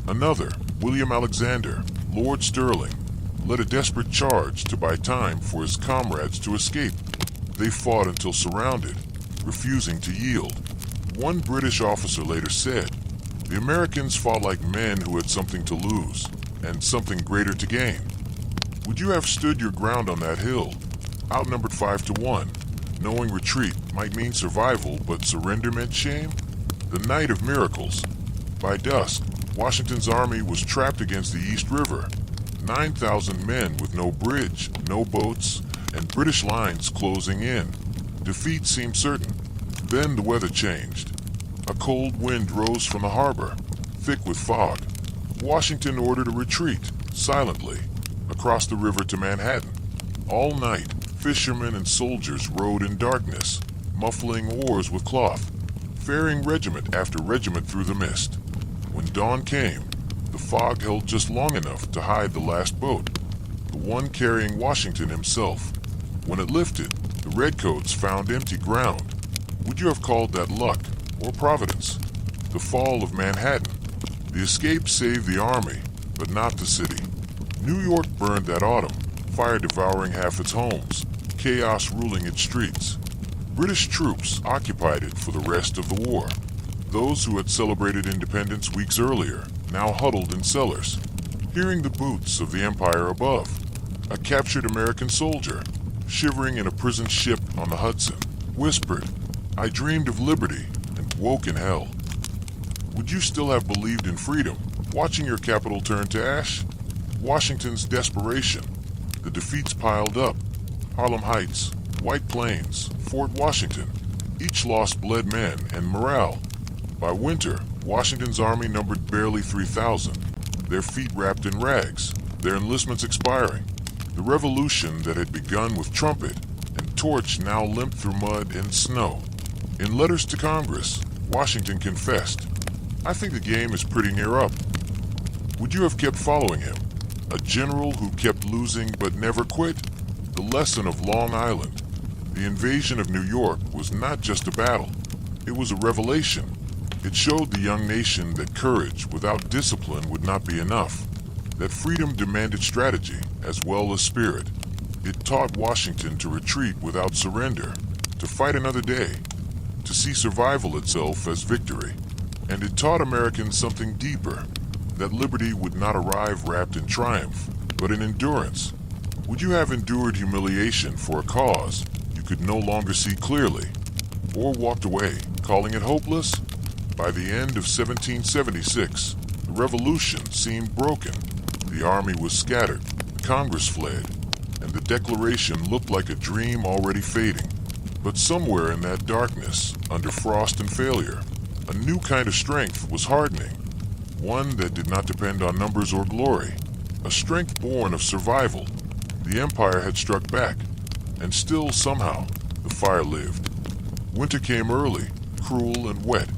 Another, William Alexander, Lord Stirling, led a desperate charge to buy time for his comrades to escape. They fought until surrounded, refusing to yield. One British officer later said, "The Americans fought like men who had something to lose and something greater to gain." Would you have stood your ground on that hill, outnumbered 5-1, knowing retreat might mean survival but surrender meant shame? The night of miracles. By dusk, Washington's army was trapped against the East River. 9,000 men with no bridge, no boats, and British lines closing in. Defeat seemed certain. Then the weather changed. A cold wind rose from the harbor, thick with fog. Washington ordered a retreat, silently, across the river to Manhattan. All night, fishermen and soldiers rowed in darkness, muffling oars with cloth, ferrying regiment after regiment through the mist. When dawn came, the fog held just long enough to hide the last boat, the one carrying Washington himself. When it lifted, the redcoats found empty ground. Would you have called that luck or providence? The fall of Manhattan. The escape saved the army, but not the city. New York burned that autumn, fire devouring half its homes, chaos ruling its streets. British troops occupied it for the rest of the war. Those who had celebrated independence weeks earlier now huddled in cellars, hearing the boots of the empire above. A captured American soldier, shivering in a prison ship on the Hudson, whispered, "I dreamed of liberty and woke in hell." Would you still have believed in freedom, watching your capital turn to ash? Washington's desperation. The defeats piled up. Harlem Heights, White Plains, Fort Washington. Each lost bled men and morale. By winter, Washington's army numbered barely 3,000, their feet wrapped in rags, their enlistments expiring. The revolution that had begun with trumpet and torch now limped through mud and snow. In letters to Congress, Washington confessed, "I think the game is pretty near up." Would you have kept following him? A general who kept losing but never quit? The lesson of Long Island. The invasion of New York was not just a battle. It was a revelation. It showed the young nation that courage without discipline would not be enough, that freedom demanded strategy as well as spirit. It taught Washington to retreat without surrender, to fight another day, to see survival itself as victory. And it taught Americans something deeper, that liberty would not arrive wrapped in triumph, but in endurance. Would you have endured humiliation for a cause you could no longer see clearly, or walked away, calling it hopeless? By the end of 1776, the revolution seemed broken. The army was scattered, Congress fled, and the Declaration looked like a dream already fading. But somewhere in that darkness, under frost and failure, a new kind of strength was hardening. One that did not depend on numbers or glory. A strength born of survival. The empire had struck back, and still somehow, the fire lived. Winter came early, cruel and wet.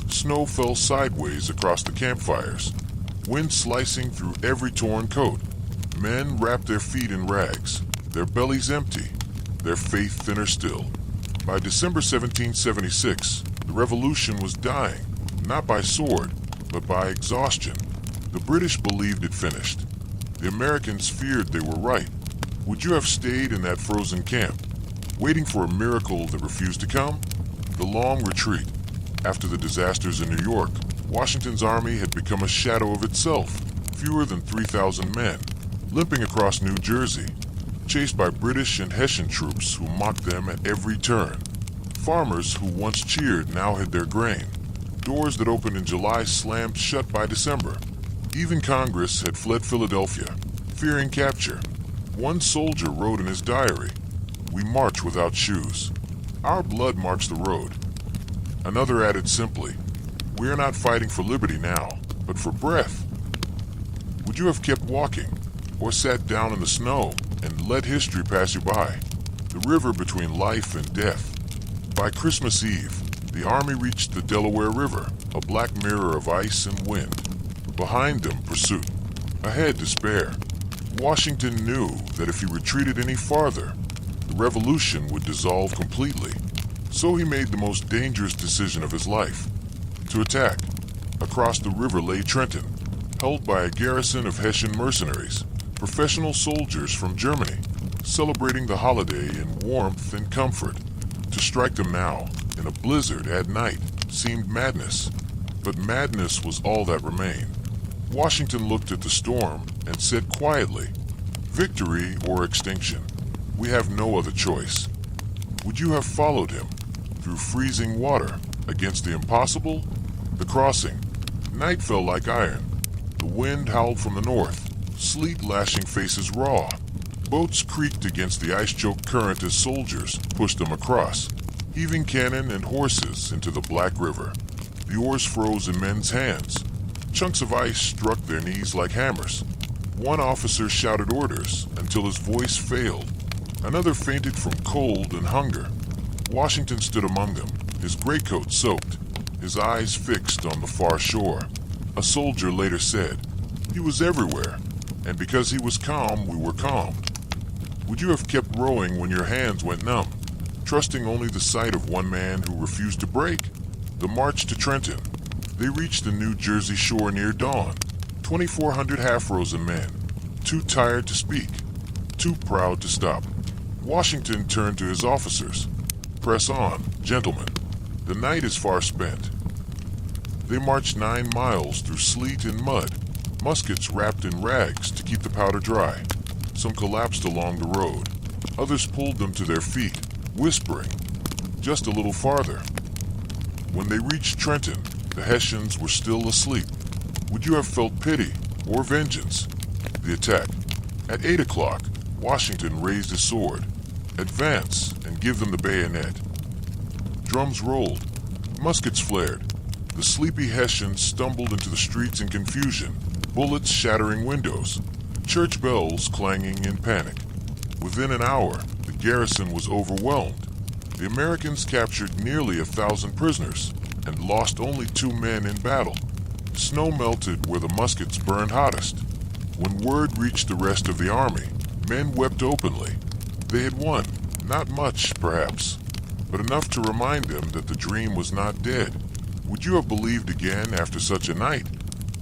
Snow fell sideways across the campfires, wind slicing through every torn coat. Men wrapped their feet in rags, their bellies empty, their faith thinner still. By December 1776, the revolution was dying, not by sword, but by exhaustion. The British believed it finished. The Americans feared they were right. Would you have stayed in that frozen camp, waiting for a miracle that refused to come? The long retreat. After the disasters in New York, Washington's army had become a shadow of itself, fewer than 3,000 men, limping across New Jersey, chased by British and Hessian troops who mocked them at every turn. Farmers who once cheered now hid their grain. Doors that opened in July slammed shut by December. Even Congress had fled Philadelphia, fearing capture. One soldier wrote in his diary, "We march without shoes. Our blood marks the road." Another added simply, "We are not fighting for liberty now, but for breath." Would you have kept walking, or sat down in the snow and let history pass you by? The river between life and death. By Christmas Eve, the army reached the Delaware River, a black mirror of ice and wind. Behind them, pursuit. Ahead, despair. Washington knew that if he retreated any farther, the revolution would dissolve completely. So he made the most dangerous decision of his life, to attack. Across the river lay Trenton, held by a garrison of Hessian mercenaries, professional soldiers from Germany, celebrating the holiday in warmth and comfort. To strike them now, in a blizzard at night, seemed madness, but madness was all that remained. Washington looked at the storm and said quietly, "Victory or extinction. We have no other choice." Would you have followed him through freezing water, against the impossible? The crossing. Night fell like iron. The wind howled from the north, sleet lashing faces raw. Boats creaked against the ice-choked current as soldiers pushed them across, heaving cannon and horses into the black river. The oars froze in men's hands. Chunks of ice struck their knees like hammers. One officer shouted orders until his voice failed. Another fainted from cold and hunger. Washington stood among them, his greatcoat soaked, his eyes fixed on the far shore. A soldier later said, "He was everywhere, and because he was calm, we were calmed." Would you have kept rowing when your hands went numb, trusting only the sight of one man who refused to break? The march to Trenton. They reached the New Jersey shore near dawn. 2,400 half-frozen men, too tired to speak, too proud to stop. Washington turned to his officers. "Press on, gentlemen. The night is far spent." They marched 9 miles through sleet and mud, muskets wrapped in rags to keep the powder dry. Some collapsed along the road. Others pulled them to their feet, whispering, "Just a little farther." When they reached Trenton, the Hessians were still asleep. Would you have felt pity or vengeance? The attack. At 8 o'clock, Washington raised his sword. "Advance and give them the bayonet." Drums rolled. Muskets flared. The sleepy Hessians stumbled into the streets in confusion, bullets shattering windows, church bells clanging in panic. Within an hour, the garrison was overwhelmed. The Americans captured nearly 1,000 prisoners and lost only 2 men in battle. Snow melted where the muskets burned hottest. When word reached the rest of the army, men wept openly. They had won, not much, perhaps, but enough to remind them that the dream was not dead. Would you have believed again after such a night?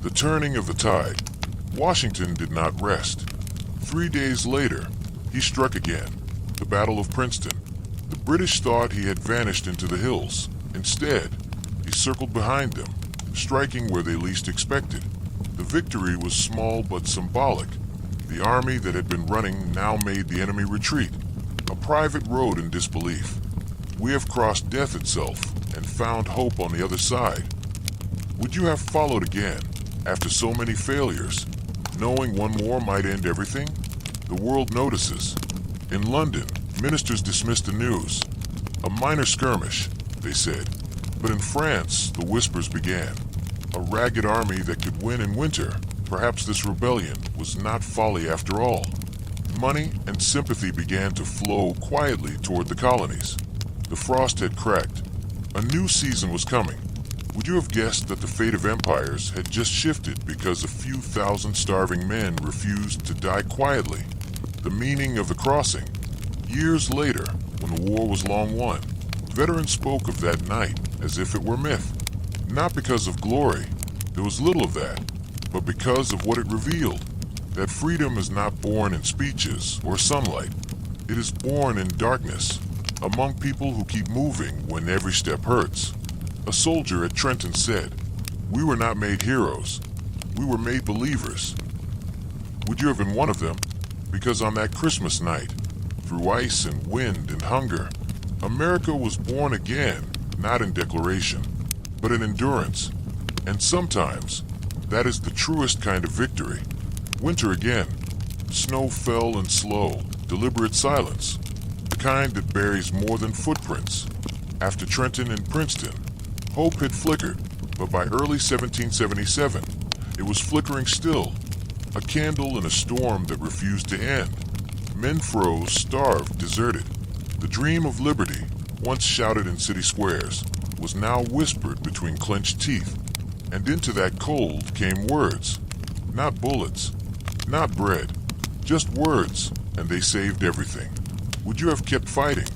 The turning of the tide. Washington did not rest. 3 days later, he struck again, the Battle of Princeton. The British thought he had vanished into the hills. Instead, he circled behind them, striking where they least expected. The victory was small but symbolic. The army that had been running now made the enemy retreat. A private road in disbelief. We have crossed death itself and found hope on the other side. Would you have followed again, after so many failures, knowing one more might end everything? The world notices. In London, ministers dismissed the news. A minor skirmish, they said. But in France, the whispers began. A ragged army that could win in winter. Perhaps this rebellion was not folly after all. Money and sympathy began to flow quietly toward the colonies. The frost had cracked. A new season was coming. Would you have guessed that the fate of empires had just shifted because a few thousand starving men refused to die quietly? The meaning of the crossing. Years later, when the war was long won, veterans spoke of that night as if it were myth. Not because of glory, there was little of that, but because of what it revealed. That freedom is not born in speeches or sunlight. It is born in darkness, among people who keep moving when every step hurts. A soldier at Trenton said, "We were not made heroes. We were made believers." Would you have been one of them? Because on that Christmas night, through ice and wind and hunger, America was born again, not in declaration, but in endurance. And sometimes, that is the truest kind of victory. Winter again. Snow fell in slow, deliberate silence, the kind that buries more than footprints. After Trenton and Princeton, hope had flickered, but by early 1777, it was flickering still, a candle in a storm that refused to end. Men froze, starved, deserted. The dream of liberty, once shouted in city squares, was now whispered between clenched teeth. And into that cold came words. Not bullets, not bread, just words, and they saved everything. Would you have kept fighting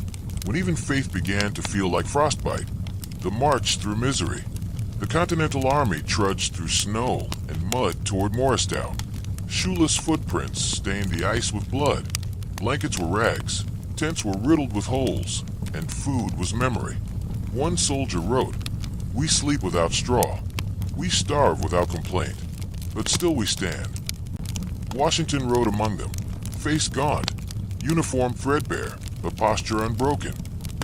when even faith began to feel like frostbite? The march through misery. The Continental Army trudged through snow and mud toward Morristown. Shoeless footprints stained the ice with blood. Blankets were rags, tents were riddled with holes, and food was memory. One soldier wrote, We sleep without straw. We starve without complaint. But still we stand. Washington rode among them, face gaunt, uniform threadbare, but posture unbroken.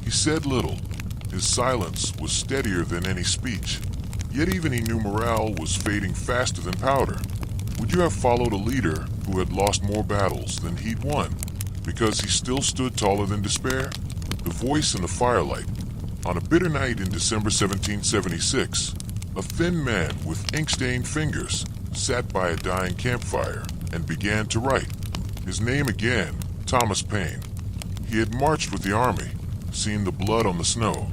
He said little. His silence was steadier than any speech. Yet even he knew morale was fading faster than powder. Would you have followed a leader who had lost more battles than he'd won, because he still stood taller than despair? The voice in the firelight. On a bitter night in December 1776, a thin man with ink-stained fingers sat by a dying campfire and began to write. His name again, Thomas Paine. He had marched with the army, seen the blood on the snow,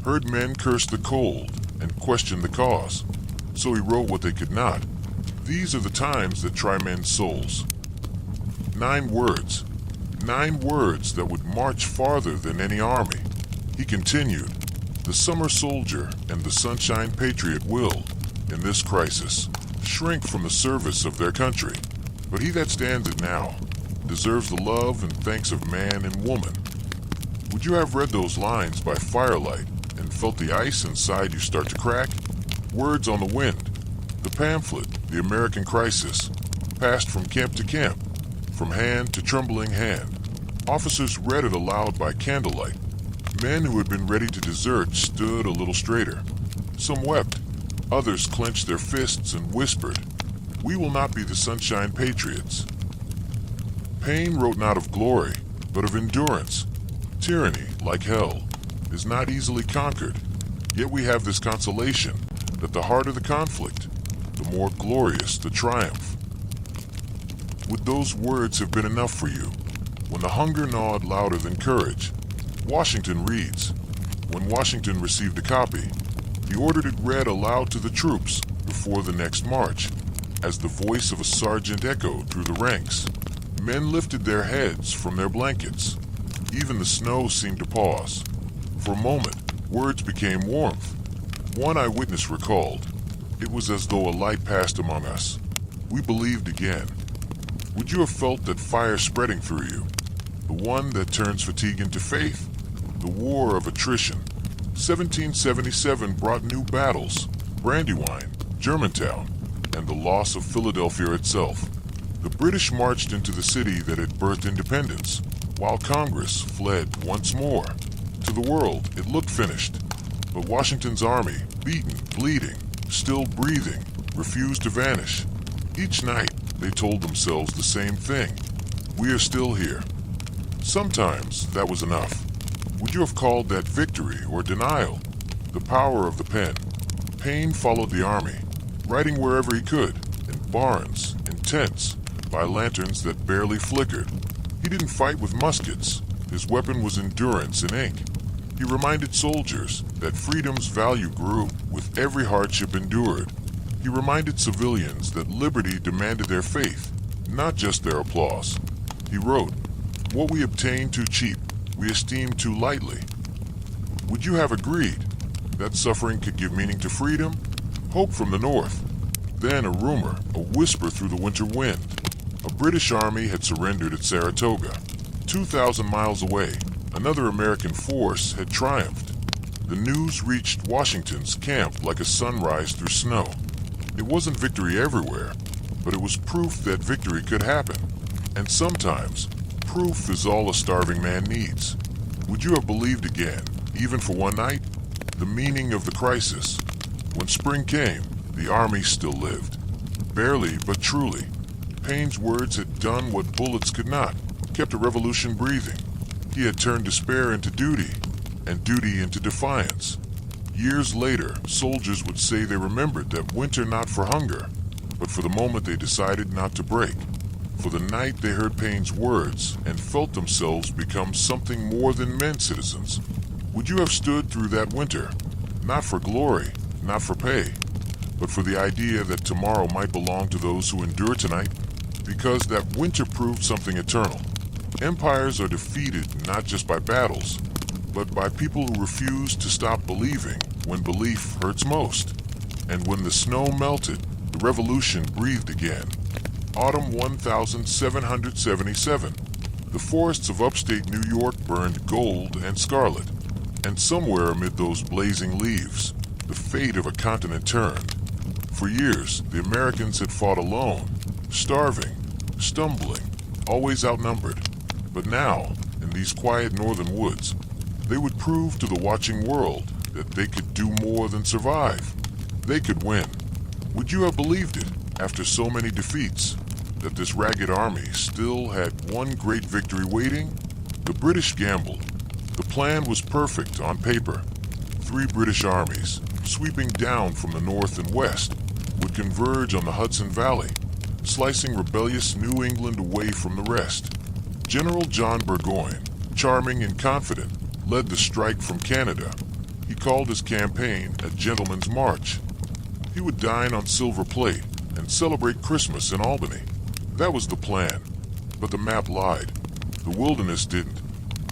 heard men curse the cold, and question the cause. So he wrote what they could not. These are the times that try men's souls. 9 words. 9 words that would march farther than any army. He continued, the summer soldier and the sunshine patriot will, in this crisis, shrink from the service of their country. But he that stands it now deserves the love and thanks of man and woman. Would you have read those lines by firelight and felt the ice inside you start to crack? Words on the wind. The pamphlet, The American Crisis, passed from camp to camp, from hand to trembling hand. Officers read it aloud by candlelight. Men who had been ready to desert stood a little straighter. Some wept. Others clenched their fists and whispered, "We will not be the sunshine patriots." Paine wrote not of glory, but of endurance. Tyranny, like hell, is not easily conquered. Yet we have this consolation, that the harder the conflict, the more glorious the triumph. Would those words have been enough for you, when the hunger gnawed louder than courage? Washington reads. When Washington received a copy, he ordered it read aloud to the troops before the next march. As the voice of a sergeant echoed through the ranks, men lifted their heads from their blankets. Even the snow seemed to pause. For a moment, words became warmth. One eyewitness recalled, "It was as though a light passed among us. We believed again." Would you have felt that fire spreading through you? The one that turns fatigue into faith? The war of attrition. 1777 brought new battles, Brandywine, Germantown, and the loss of Philadelphia itself. The British marched into the city that had birthed independence, while Congress fled once more. To the world, it looked finished. But Washington's army, beaten, bleeding, still breathing, refused to vanish. Each night, they told themselves the same thing. We are still here. Sometimes that was enough. Would you have called that victory or denial? The power of the pen. Paine followed the army, writing wherever he could, in barns, in tents, by lanterns that barely flickered. He didn't fight with muskets. His weapon was endurance and ink. He reminded soldiers that freedom's value grew with every hardship endured. He reminded civilians that liberty demanded their faith, not just their applause. He wrote, "What we obtain too cheap, we esteem too lightly." Would you have agreed that suffering could give meaning to freedom? Hope from the north. Then a rumor, a whisper through the winter wind. A British army had surrendered at Saratoga. 2,000 miles away, another American force had triumphed. The news reached Washington's camp like a sunrise through snow. It wasn't victory everywhere, but it was proof that victory could happen. And sometimes, proof is all a starving man needs. Would you have believed again, even for one night? The meaning of the crisis. When spring came, the army still lived. Barely, but truly. Paine's words had done what bullets could not, kept a revolution breathing. He had turned despair into duty, and duty into defiance. Years later, soldiers would say they remembered that winter not for hunger, but for the moment they decided not to break. For the night they heard Paine's words and felt themselves become something more than men citizens. Would you have stood through that winter? Not for glory, not for pay, but for the idea that tomorrow might belong to those who endure tonight, because that winter proved something eternal. Empires are defeated not just by battles, but by people who refuse to stop believing when belief hurts most. And when the snow melted, the revolution breathed again. Autumn 1777. The forests of upstate New York burned gold and scarlet, and somewhere amid those blazing leaves, the fate of a continent turned. For years, the Americans had fought alone, starving, stumbling, always outnumbered. But now, in these quiet northern woods, they would prove to the watching world that they could do more than survive. They could win. Would you have believed it, after so many defeats, that this ragged army still had one great victory waiting? The British gambled. The plan was perfect on paper. 3 British armies, sweeping down from the north and west, would converge on the Hudson Valley, slicing rebellious New England away from the rest. General John Burgoyne, charming and confident, led the strike from Canada. He called his campaign a gentleman's march. He would dine on silver plate and celebrate Christmas in Albany. That was the plan. But the map lied. The wilderness didn't.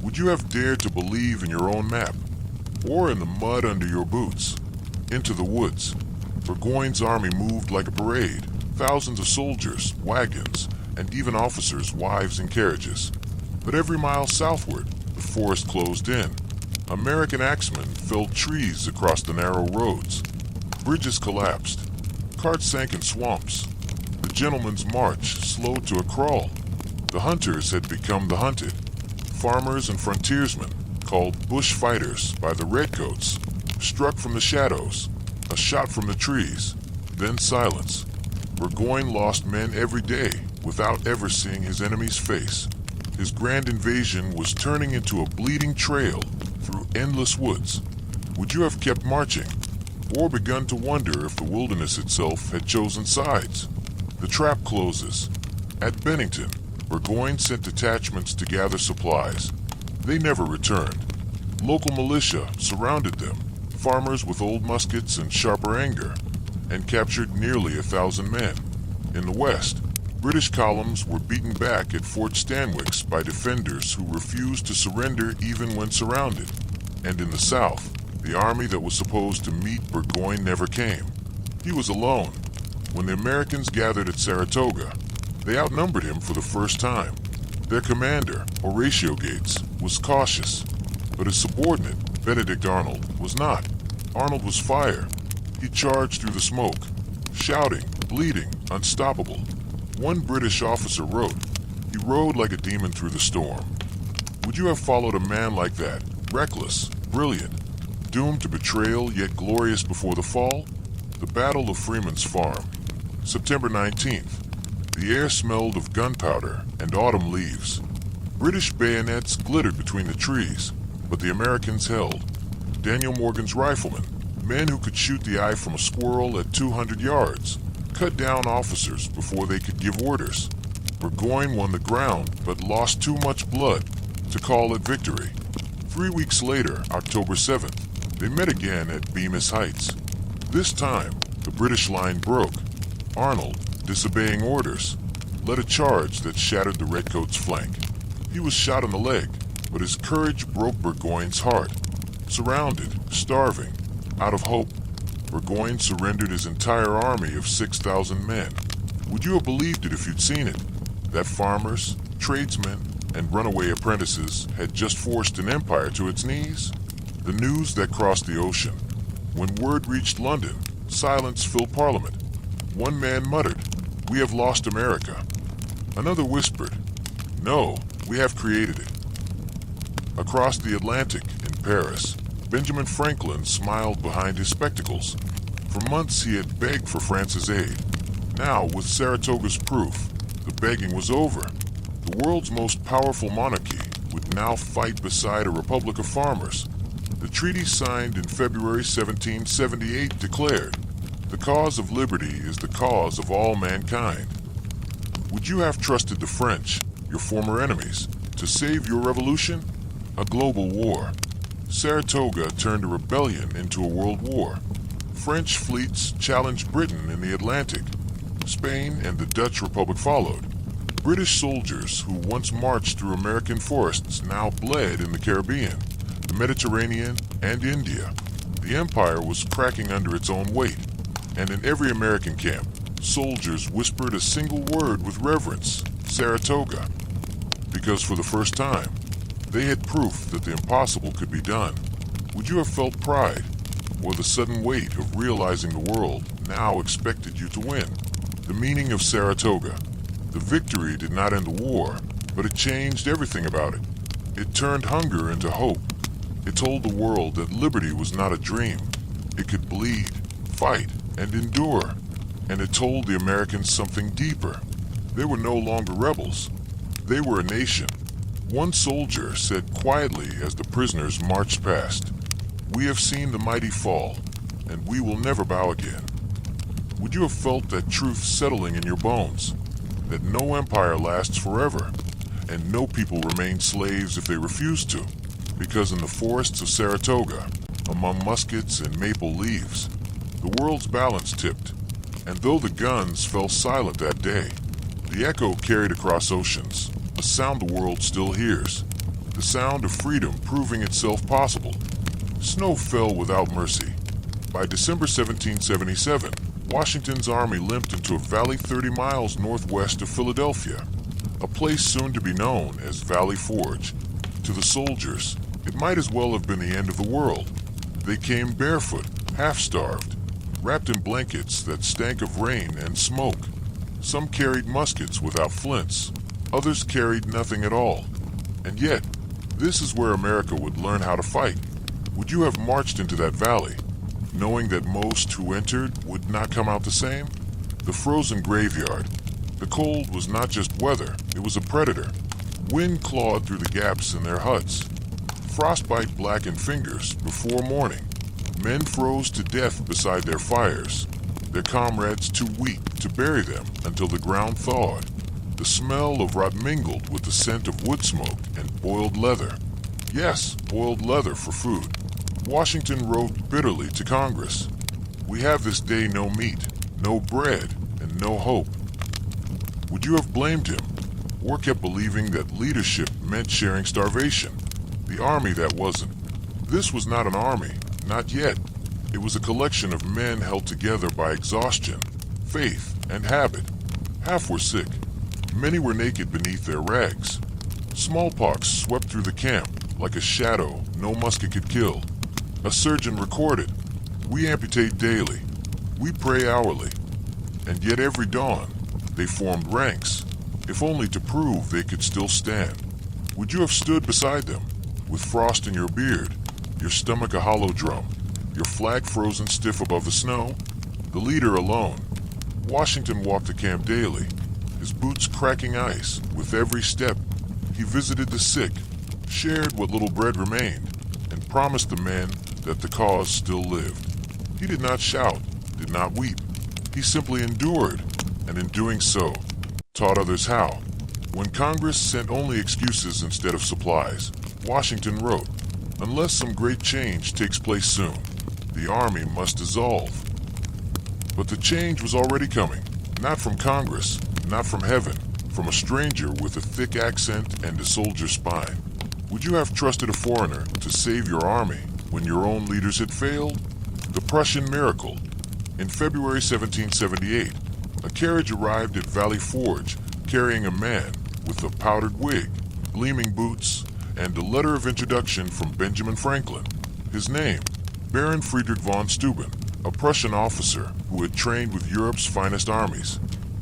Would you have dared to believe in your own map? Or in the mud under your boots? Into the woods. Burgoyne's army moved like a parade. Thousands of soldiers, wagons, and even officers' wives in carriages. But every mile southward, the forest closed in. American axemen felled trees across the narrow roads. Bridges collapsed. Carts sank in swamps. The gentleman's march slowed to a crawl. The hunters had become the hunted. Farmers and frontiersmen, called bush fighters by the redcoats, struck from the shadows, a shot from the trees, then silence. Burgoyne lost men every day without ever seeing his enemy's face. His grand invasion was turning into a bleeding trail through endless woods. Would you have kept marching, or begun to wonder if the wilderness itself had chosen sides? The trap closes. At Bennington, Burgoyne sent detachments to gather supplies. They never returned. Local militia surrounded them, farmers with old muskets and sharper anger, and captured nearly 1,000 men. In the west, British columns were beaten back at Fort Stanwix by defenders who refused to surrender even when surrounded. And in the south, the army that was supposed to meet Burgoyne never came. He was alone. When the Americans gathered at Saratoga, they outnumbered him for the first time. Their commander, Horatio Gates, was cautious, but his subordinate, Benedict Arnold, was not. Arnold was fire. He charged through the smoke, shouting, bleeding, unstoppable. One British officer wrote, "He rode like a demon through the storm." Would you have followed a man like that, reckless, brilliant, doomed to betrayal yet glorious before the fall? The Battle of Freeman's Farm, September 19th. The air smelled of gunpowder and autumn leaves. British bayonets glittered between the trees, but the Americans held. Daniel Morgan's riflemen, men who could shoot the eye from a squirrel at 200 yards, cut down officers before they could give orders. Burgoyne won the ground, but lost too much blood to call it victory. 3 weeks later, October 7th, they met again at Bemis Heights. This time, the British line broke. Arnold, disobeying orders, led a charge that shattered the redcoats' flank. He was shot in the leg, but his courage broke Burgoyne's heart. Surrounded, starving, out of hope, Burgoyne surrendered his entire army of 6,000 men. Would you have believed it if you'd seen it? That farmers, tradesmen, and runaway apprentices had just forced an empire to its knees? The news that crossed the ocean. When word reached London, silence filled Parliament. One man muttered, "We have lost America." Another whispered, "No, we have created it." Across the Atlantic, in Paris, Benjamin Franklin smiled behind his spectacles. For months he had begged for France's aid. Now, with Saratoga's proof, the begging was over. The world's most powerful monarchy would now fight beside a republic of farmers. The treaty signed in February 1778 declared, "The cause of liberty is the cause of all mankind." Would you have trusted the French, your former enemies, to save your revolution? A global war. Saratoga turned a rebellion into a world war. French fleets challenged Britain in the Atlantic. Spain and the Dutch Republic followed. British soldiers who once marched through American forests now bled in the Caribbean, the Mediterranean, and India. The empire was cracking under its own weight, and in every American camp, soldiers whispered a single word with reverence, Saratoga. Because for the first time, they had proof that the impossible could be done. Would you have felt pride? or the sudden weight of realizing the world now expected you to win. The meaning of Saratoga. The victory did not end the war, but it changed everything about it. It turned hunger into hope. It told the world that liberty was not a dream. It could bleed, fight, and endure. And it told the Americans something deeper. They were no longer rebels. They were a nation. One soldier said quietly as the prisoners marched past, "We have seen the mighty fall, and we will never bow again." Would you have felt that truth settling in your bones? That no empire lasts forever, and no people remain slaves if they refuse to? Because in the forests of Saratoga, among muskets and maple leaves, the world's balance tipped. And though the guns fell silent that day, the echo carried across oceans, a sound the world still hears, the sound of freedom proving itself possible. Snow fell without mercy. By December 1777, Washington's army limped into a valley 30 miles northwest of Philadelphia, a place soon to be known as Valley Forge. To the soldiers, it might as well have been the end of the world. They came barefoot, half-starved, wrapped in blankets that stank of rain and smoke. Some carried muskets without flints. Others carried nothing at all. And yet, this is where America would learn how to fight. Would you have marched into that valley, knowing that most who entered would not come out the same? The frozen graveyard. The cold was not just weather, it was a predator. Wind clawed through the gaps in their huts. Frostbite blackened fingers before morning. Men froze to death beside their fires, their comrades too weak to bury them until the ground thawed. The smell of rot mingled with the scent of wood smoke and boiled leather. Yes, boiled leather for food. Washington wrote bitterly to Congress, "We have this day no meat, no bread, and no hope." Would you have blamed him, or kept believing that leadership meant sharing starvation? The army that wasn't. This was not an army, not yet. It was a collection of men held together by exhaustion, faith, and habit. Half were sick. Many were naked beneath their rags. Smallpox swept through the camp like a shadow no musket could kill. A surgeon recorded, "We amputate daily. We pray hourly." And yet every dawn, they formed ranks, if only to prove they could still stand. Would you have stood beside them, with frost in your beard, your stomach a hollow drum, your flag frozen stiff above the snow? The leader alone. Washington walked the camp daily, his boots cracking ice with every step. He visited the sick, shared what little bread remained, and promised the men that the cause still lived. He did not shout, did not weep. He simply endured, and in doing so, taught others how. When Congress sent only excuses instead of supplies, Washington wrote, "Unless some great change takes place soon, the army must dissolve." But the change was already coming, not from Congress, not from heaven, from a stranger with a thick accent and a soldier's spine. Would you have trusted a foreigner to save your army when your own leaders had failed? The Prussian miracle. In February 1778, a carriage arrived at Valley Forge carrying a man with a powdered wig, gleaming boots, and a letter of introduction from Benjamin Franklin. His name, Baron Friedrich von Steuben, a Prussian officer who had trained with Europe's finest armies.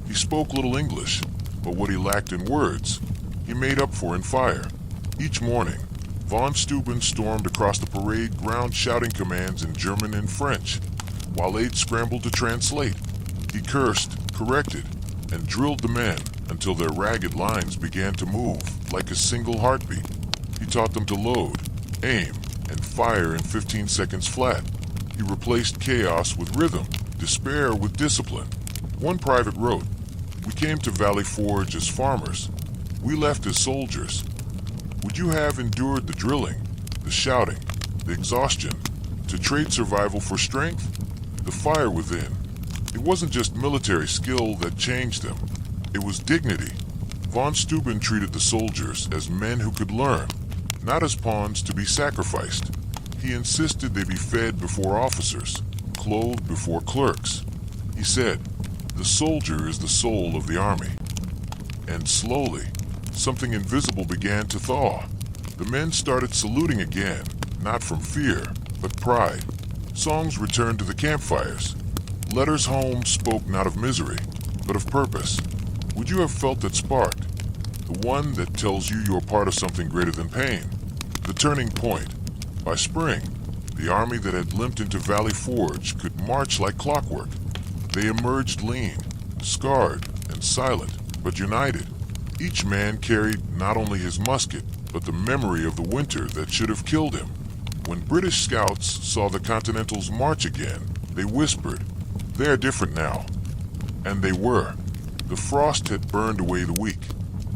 He spoke little English, but what he lacked in words, he made up for in fire. Each morning, von Steuben stormed across the parade ground shouting commands in German and French, while aides scrambled to translate. He cursed, corrected, and drilled the men until their ragged lines began to move like a single heartbeat. He taught them to load, aim, and fire in 15 seconds flat. He replaced chaos with rhythm, despair with discipline. One private wrote, "We came to Valley Forge as farmers. We left as soldiers." Would you have endured the drilling, the shouting, the exhaustion, to trade survival for strength? The fire within. It wasn't just military skill that changed them. It was dignity. Von Steuben treated the soldiers as men who could learn, not as pawns to be sacrificed. He insisted they be fed before officers, clothed before clerks. He said, "The soldier is the soul of the army." And slowly, something invisible began to thaw. The men started saluting again, not from fear, but pride. Songs returned to the campfires. Letters home spoke not of misery, but of purpose. Would you have felt that spark? The one that tells you you're part of something greater than pain. The turning point. By spring, the army that had limped into Valley Forge could march like clockwork. They emerged lean, scarred, and silent, but united. Each man carried not only his musket, but the memory of the winter that should have killed him. When British scouts saw the Continentals march again, they whispered, "They are different now." And they were. The frost had burned away the weak.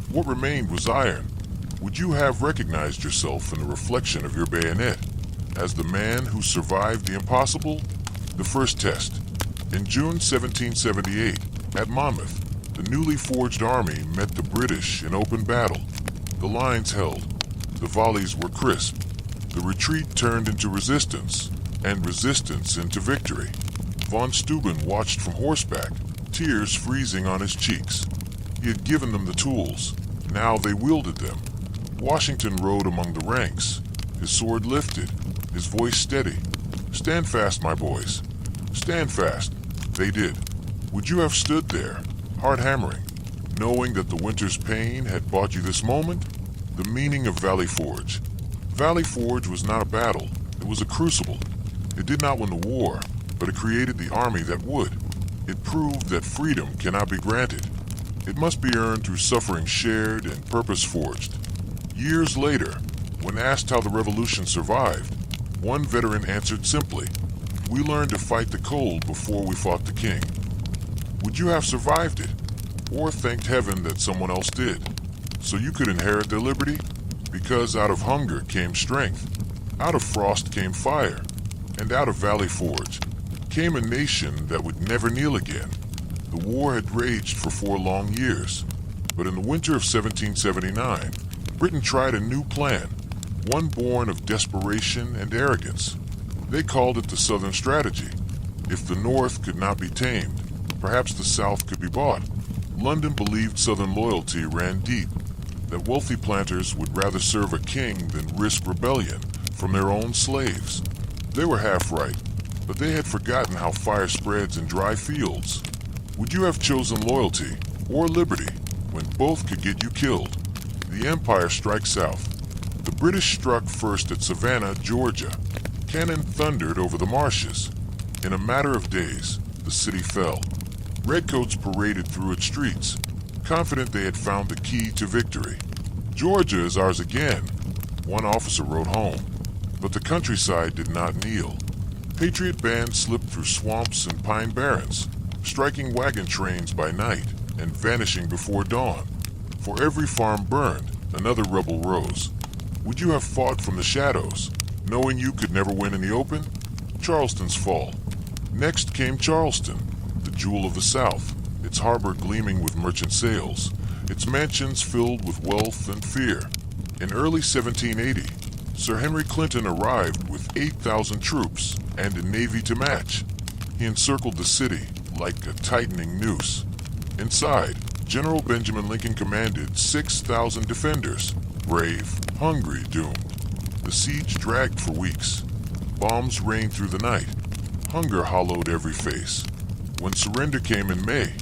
What remained was iron. Would you have recognized yourself in the reflection of your bayonet as the man who survived the impossible? The first test. In June 1778, at Monmouth, the newly forged army met the British in open battle. The lines held. The volleys were crisp. The retreat turned into resistance, and resistance into victory. Von Steuben watched from horseback, tears freezing on his cheeks. He had given them the tools. Now they wielded them. Washington rode among the ranks, his sword lifted, his voice steady. "Stand fast, my boys. Stand fast." They did. Would you have stood there, heart hammering, knowing that the winter's pain had bought you this moment? The meaning of Valley Forge. Valley Forge was not a battle, it was a crucible. It did not win the war, but it created the army that would. It proved that freedom cannot be granted. It must be earned through suffering shared and purpose forged. Years later, when asked how the revolution survived, one veteran answered simply, "We learned to fight the cold before we fought the king." Would you have survived it, or thanked heaven that someone else did, so you could inherit their liberty? Because out of hunger came strength, out of frost came fire, and out of Valley Forge came a nation that would never kneel again. The war had raged for 4 long years, but in the winter of 1779, Britain tried a new plan, one born of desperation and arrogance. They called it the Southern Strategy. If the North could not be tamed, perhaps the South could be bought. London believed Southern loyalty ran deep, that wealthy planters would rather serve a king than risk rebellion from their own slaves. They were half right, but they had forgotten how fire spreads in dry fields. Would you have chosen loyalty or liberty when both could get you killed? The Empire strikes south. The British struck first at Savannah, Georgia. Cannon thundered over the marshes. In a matter of days, the city fell. Redcoats paraded through its streets, confident they had found the key to victory. "Georgia is ours again," one officer wrote home. But the countryside did not kneel. Patriot bands slipped through swamps and pine barrens, striking wagon trains by night and vanishing before dawn. For every farm burned, another rebel rose. Would you have fought from the shadows, knowing you could never win in the open? Charleston's fall. Next came Charleston, the jewel of the South, its harbor gleaming with merchant sails, its mansions filled with wealth and fear. In early 1780, Sir Henry Clinton arrived with 8,000 troops and a navy to match. He encircled the city like a tightening noose. Inside, General Benjamin Lincoln commanded 6,000 defenders, brave, hungry, doomed. The siege dragged for weeks. Bombs rained through the night. Hunger hollowed every face. When surrender came in May,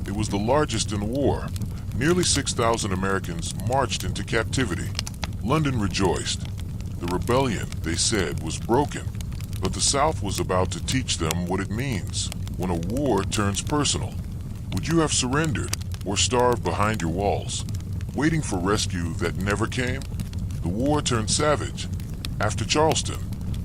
it was the largest in the war. Nearly 6,000 Americans marched into captivity. London rejoiced. The rebellion, they said, was broken, but the South was about to teach them what it means when a war turns personal. Would you have surrendered or starved behind your walls, waiting for rescue that never came? The war turned savage. After Charleston,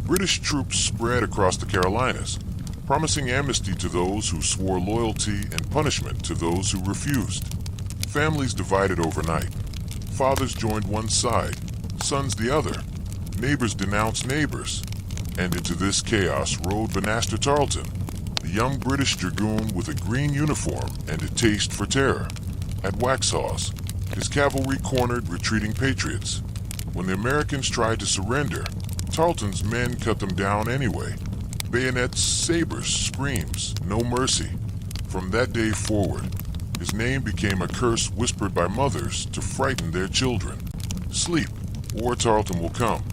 British troops spread across the Carolinas, promising amnesty to those who swore loyalty and punishment to those who refused. Families divided overnight. Fathers joined one side, sons the other. Neighbors denounced neighbors. And into this chaos rode Banastre Tarleton, the young British dragoon with a green uniform and a taste for terror. At Waxhaws, his cavalry cornered retreating patriots. When the Americans tried to surrender, Tarleton's men cut them down anyway. Bayonets, sabers, screams, no mercy. From that day forward, his name became a curse whispered by mothers to frighten their children. Sleep, or Tarleton will come.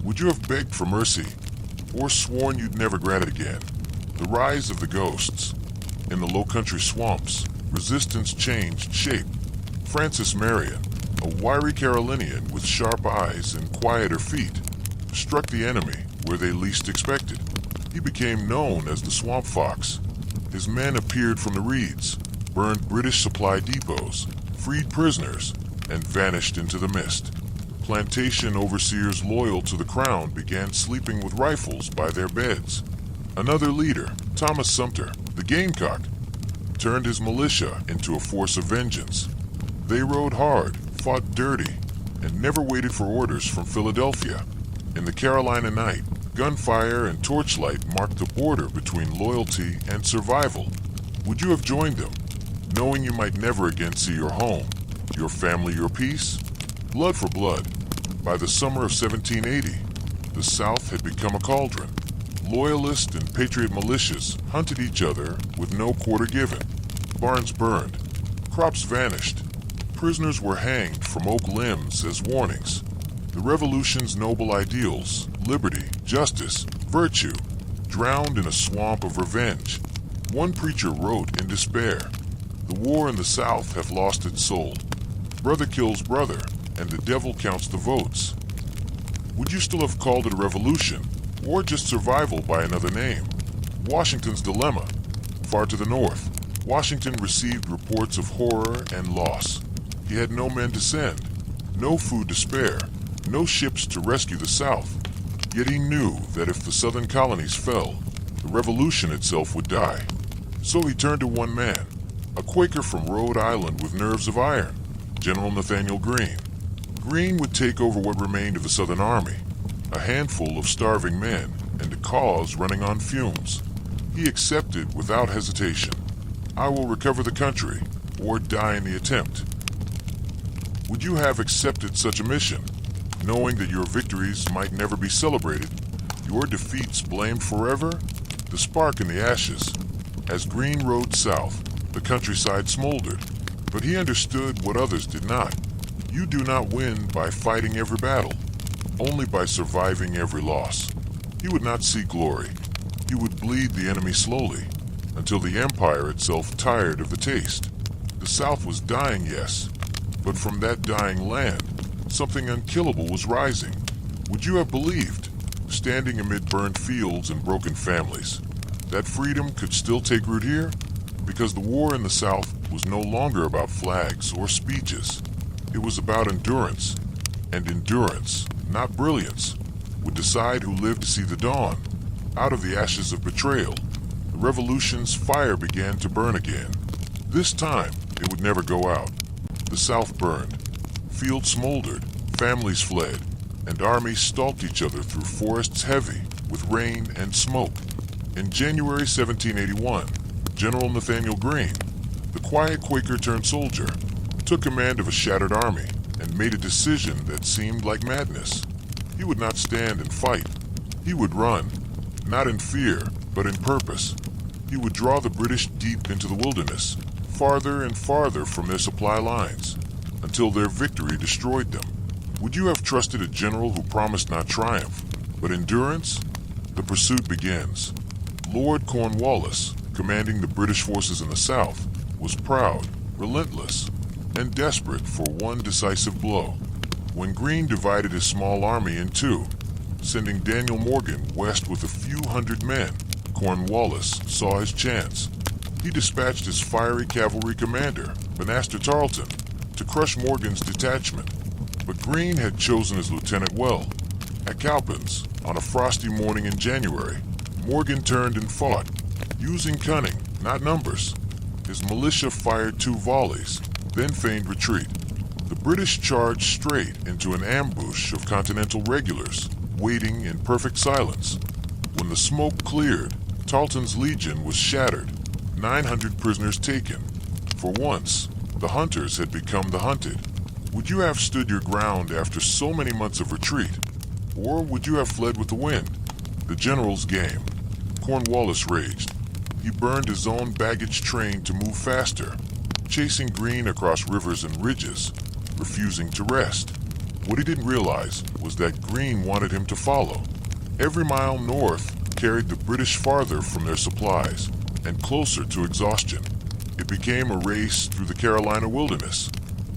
Would you have begged for mercy, or sworn you'd never grant it again. The rise of the ghosts. In the low-country swamps, resistance changed shape. Francis Marion, a wiry Carolinian with sharp eyes and quieter feet, struck the enemy where they least expected. He became known as the Swamp Fox. His men appeared from the reeds, burned British supply depots, freed prisoners, and vanished into the mist. Plantation overseers loyal to the crown began sleeping with rifles by their beds. Another leader, Thomas Sumter, the Gamecock, turned his militia into a force of vengeance. They rode hard, fought dirty, and never waited for orders from Philadelphia. In the Carolina night, gunfire and torchlight marked the border between loyalty and survival. Would you have joined them, knowing you might never again see your home, your family, your peace? Blood for blood. By the summer of 1780, the South had become a cauldron. Loyalist and patriot militias hunted each other with no quarter given. Barns burned. Crops vanished. Prisoners were hanged from oak limbs as warnings. The Revolution's noble ideals, liberty, justice, virtue, drowned in a swamp of revenge. One preacher wrote in despair, "The war in the South hath lost its soul. Brother kills brother, and the devil counts the votes." Would you still have called it a revolution, or just survival by another name? Washington's dilemma. Far to the north, Washington received reports of horror and loss. He had no men to send, no food to spare, no ships to rescue the South. Yet he knew that if the southern colonies fell, the revolution itself would die. So he turned to one man, a Quaker from Rhode Island with nerves of iron, General Nathaniel Greene. Greene would take over what remained of the Southern Army, a handful of starving men and a cause running on fumes. He accepted without hesitation. "I will recover the country, or die in the attempt." Would you have accepted such a mission, knowing that your victories might never be celebrated, your defeats blamed forever? The spark in the ashes. As Greene rode south, the countryside smoldered, but he understood what others did not. You do not win by fighting every battle, only by surviving every loss. He would not seek glory. He would bleed the enemy slowly, until the empire itself tired of the taste. The South was dying, yes, but from that dying land, something unkillable was rising. Would you have believed, standing amid burned fields and broken families, that freedom could still take root here? Because the war in the South was no longer about flags or speeches. It was about endurance, and endurance, not brilliance, would decide who lived to see the dawn. Out of the ashes of betrayal, the revolution's fire began to burn again. This time, it would never go out. The South burned. Fields smoldered, families fled, and armies stalked each other through forests heavy with rain and smoke. In January 1781, General Nathaniel Greene, the quiet Quaker turned soldier, took command of a shattered army and made a decision that seemed like madness. He would not stand and fight. He would run, not in fear, but in purpose. He would draw the British deep into the wilderness, farther and farther from their supply lines, until their victory destroyed them. Would you have trusted a general who promised not triumph, but endurance? The pursuit begins. Lord Cornwallis, commanding the British forces in the South, was proud, relentless, and desperate for one decisive blow. When Greene divided his small army in two, sending Daniel Morgan west with a few hundred men, Cornwallis saw his chance. He dispatched his fiery cavalry commander, Banastre Tarleton, to crush Morgan's detachment. But Greene had chosen his lieutenant well. At Cowpens, on a frosty morning in January, Morgan turned and fought, using cunning, not numbers. His militia fired 2 volleys, then feigned retreat. The British charged straight into an ambush of Continental regulars, waiting in perfect silence. When the smoke cleared, Tarleton's legion was shattered, 900 prisoners taken. For once, the hunters had become the hunted. Would you have stood your ground after so many months of retreat? Or would you have fled with the wind? The general's game. Cornwallis raged. He burned his own baggage train to move faster, chasing Greene across rivers and ridges, refusing to rest. What he didn't realize was that Greene wanted him to follow. Every mile north carried the British farther from their supplies and closer to exhaustion. It became a race through the Carolina wilderness,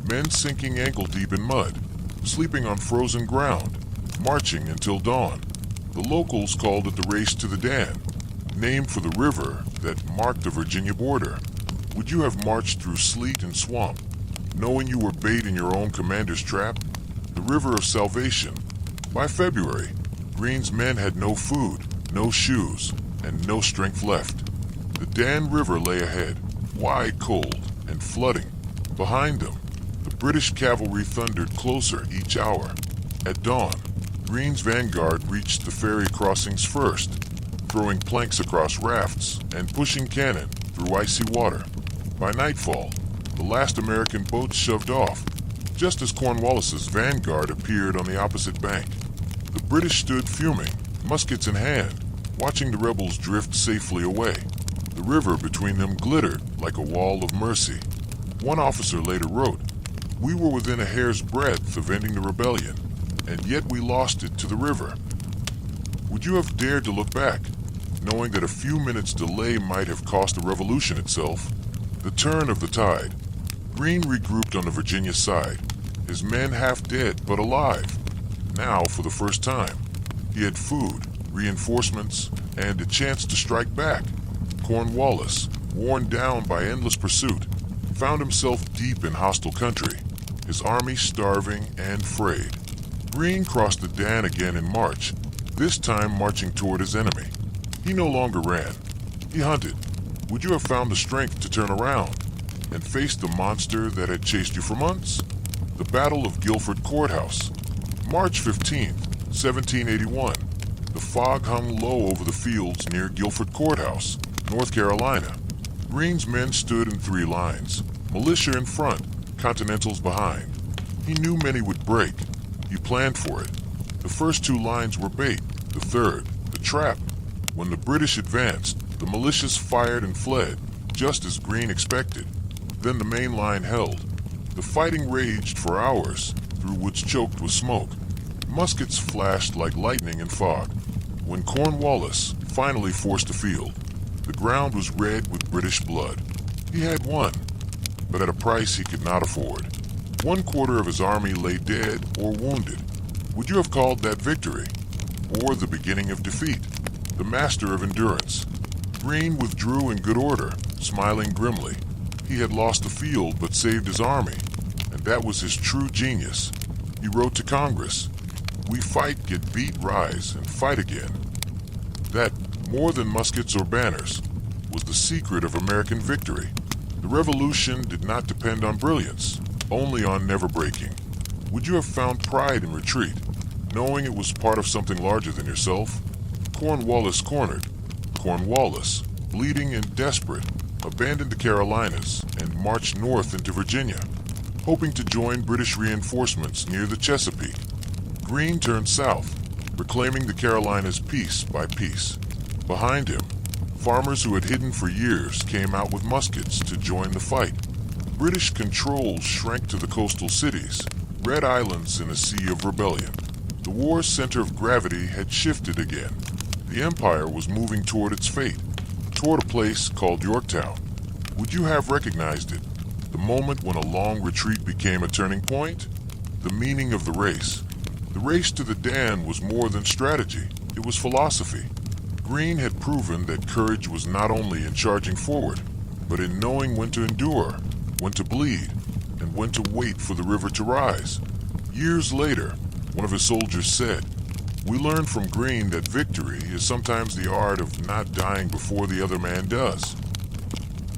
men sinking ankle-deep in mud, sleeping on frozen ground, marching until dawn. The locals called it the Race to the Dan, named for the river that marked the Virginia border. Would you have marched through sleet and swamp, knowing you were bait in your own commander's trap? The River of Salvation. By February, Greene's men had no food, no shoes, and no strength left. The Dan River lay ahead, wide, cold, and flooding. Behind them, the British cavalry thundered closer each hour. At dawn, Greene's vanguard reached the ferry crossings first, throwing planks across rafts and pushing cannon through icy water. By nightfall, the last American boats shoved off, just as Cornwallis's vanguard appeared on the opposite bank. The British stood fuming, muskets in hand, watching the rebels drift safely away. The river between them glittered like a wall of mercy. One officer later wrote, "We were within a hair's breadth of ending the rebellion, and yet we lost it to the river." Would you have dared to look back, knowing that a few minutes' delay might have cost the revolution itself? The turn of the tide. Greene regrouped on the Virginia side, his men half dead but alive. Now, for the first time, he had food, reinforcements, and a chance to strike back. Cornwallis, worn down by endless pursuit, found himself deep in hostile country, his army starving and frayed. Greene crossed the Dan again in March, this time marching toward his enemy. He no longer ran. He hunted. Would you have found the strength to turn around and face the monster that had chased you for months? The Battle of Guilford Courthouse. March 15th, 1781. The fog hung low over the fields near Guilford Courthouse, North Carolina. Greene's men stood in three lines, militia in front, Continentals behind. He knew many would break. He planned for it. The first two lines were bait, the third, the trap. When the British advanced, the militias fired and fled, just as Greene expected. Then the main line held. The fighting raged for hours, through woods choked with smoke. Muskets flashed like lightning in fog. When Cornwallis finally forced the field, the ground was red with British blood. He had won, but at a price he could not afford. 1/4 of his army lay dead or wounded. Would you have called that victory, or the beginning of defeat? The master of endurance. Greene withdrew in good order, smiling grimly. He had lost the field but saved his army, and that was his true genius. He wrote to Congress, "We fight, get beat, rise, and fight again." That, more than muskets or banners, was the secret of American victory. The revolution did not depend on brilliance, only on never breaking. Would you have found pride in retreat, knowing it was part of something larger than yourself? Cornwallis cornered. Cornwallis, bleeding and desperate, abandoned the Carolinas and marched north into Virginia, hoping to join British reinforcements near the Chesapeake. Greene turned south, reclaiming the Carolinas piece by piece. Behind him, farmers who had hidden for years came out with muskets to join the fight. British control shrank to the coastal cities, red islands in a sea of rebellion. The war's center of gravity had shifted again. The empire was moving toward its fate, toward a place called Yorktown. Would you have recognized it? The moment when a long retreat became a turning point? The meaning of the race. The race to the Dan was more than strategy, it was philosophy. Greene had proven that courage was not only in charging forward, but in knowing when to endure, when to bleed, and when to wait for the river to rise. Years later, one of his soldiers said, "We learned from Greene that victory is sometimes the art of not dying before the other man does."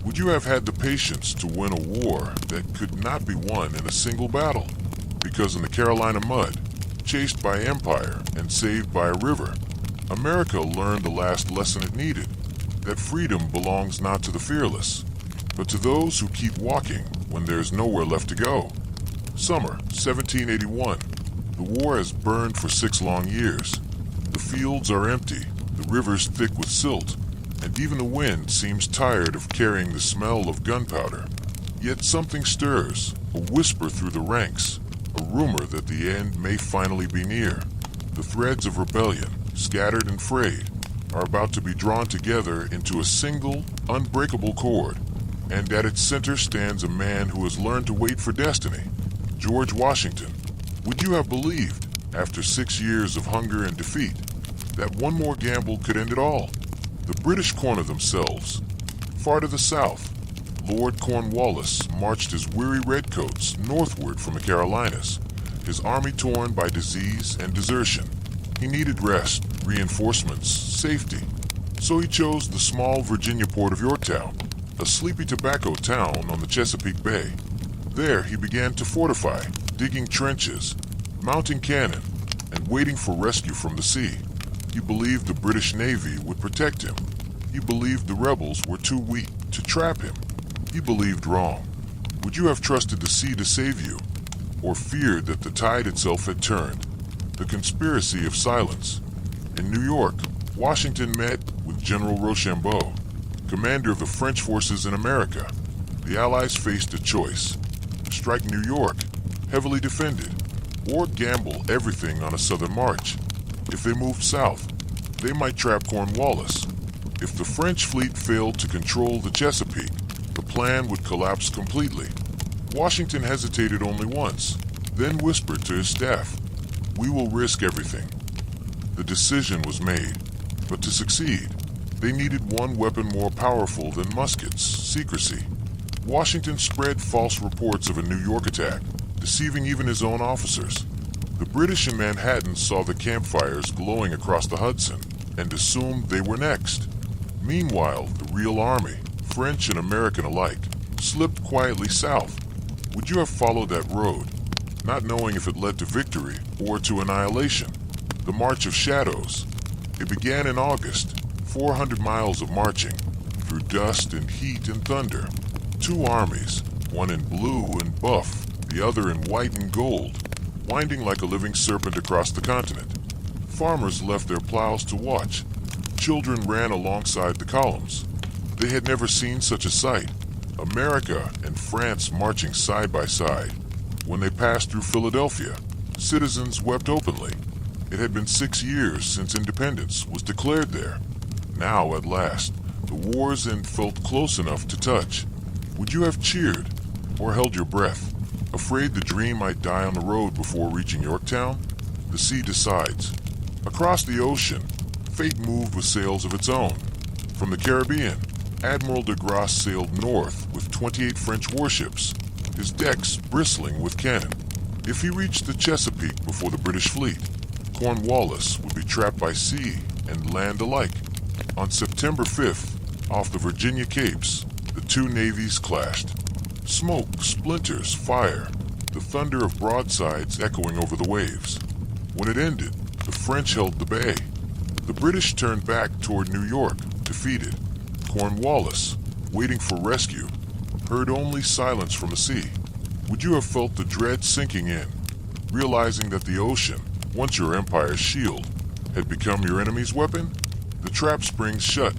Would you have had the patience to win a war that could not be won in a single battle? Because in the Carolina mud, chased by empire and saved by a river, America learned the last lesson it needed, that freedom belongs not to the fearless, but to those who keep walking when there's nowhere left to go. Summer 1781. The war has burned for 6 long years. The fields are empty, the rivers thick with silt, and even the wind seems tired of carrying the smell of gunpowder. Yet something stirs, a whisper through the ranks, a rumor that the end may finally be near. The threads of rebellion, scattered and frayed, are about to be drawn together into a single, unbreakable cord. And at its center stands a man who has learned to wait for destiny, George Washington. Would you have believed, after 6 years of hunger and defeat, that one more gamble could end it all? The British corner themselves. Far to the south, Lord Cornwallis marched his weary redcoats northward from the Carolinas, his army torn by disease and desertion. He needed rest, reinforcements, safety. So he chose the small Virginia port of Yorktown, a sleepy tobacco town on the Chesapeake Bay. There he began to fortify, digging trenches, mounting cannon, and waiting for rescue from the sea. He believed the British Navy would protect him. He believed the rebels were too weak to trap him. He believed wrong. Would you have trusted the sea to save you, or feared that the tide itself had turned? The conspiracy of silence. In New York, Washington met with General Rochambeau, commander of the French forces in America. The Allies faced a choice: strike New York, heavily defended, or gamble everything on a southern march. If they moved south, they might trap Cornwallis. If the French fleet failed to control the Chesapeake, the plan would collapse completely. Washington hesitated only once, then whispered to his staff, "We will risk everything." The decision was made, but to succeed, they needed one weapon more powerful than muskets: secrecy. Washington spread false reports of a New York attack, deceiving even his own officers. The British in Manhattan saw the campfires glowing across the Hudson and assumed they were next. Meanwhile, the real army, French and American alike, slipped quietly south. Would you have followed that road, not knowing if it led to victory or to annihilation? The March of Shadows. It began in August, 400 miles of marching, through dust and heat and thunder. Two armies, one in blue and buff, the other in white and gold, winding like a living serpent across the continent. Farmers left their plows to watch. Children ran alongside the columns. They had never seen such a sight. America and France marching side by side. When they passed through Philadelphia, citizens wept openly. It had been 6 years since independence was declared there. Now, at last, the war's end felt close enough to touch. Would you have cheered or held your breath, afraid the dream might die on the road before reaching Yorktown? The sea decides. Across the ocean, fate moved with sails of its own. From the Caribbean, Admiral de Grasse sailed north with 28 French warships, his decks bristling with cannon. If he reached the Chesapeake before the British fleet, Cornwallis would be trapped by sea and land alike. On September 5th, off the Virginia Capes, the two navies clashed. Smoke, splinters, fire, the thunder of broadsides echoing over the waves. When it ended, the French held the bay. The British turned back toward New York, defeated. Cornwallis, waiting for rescue, heard only silence from the sea. Would you have felt the dread sinking in, realizing that the ocean, once your empire's shield, had become your enemy's weapon? The trap springs shut.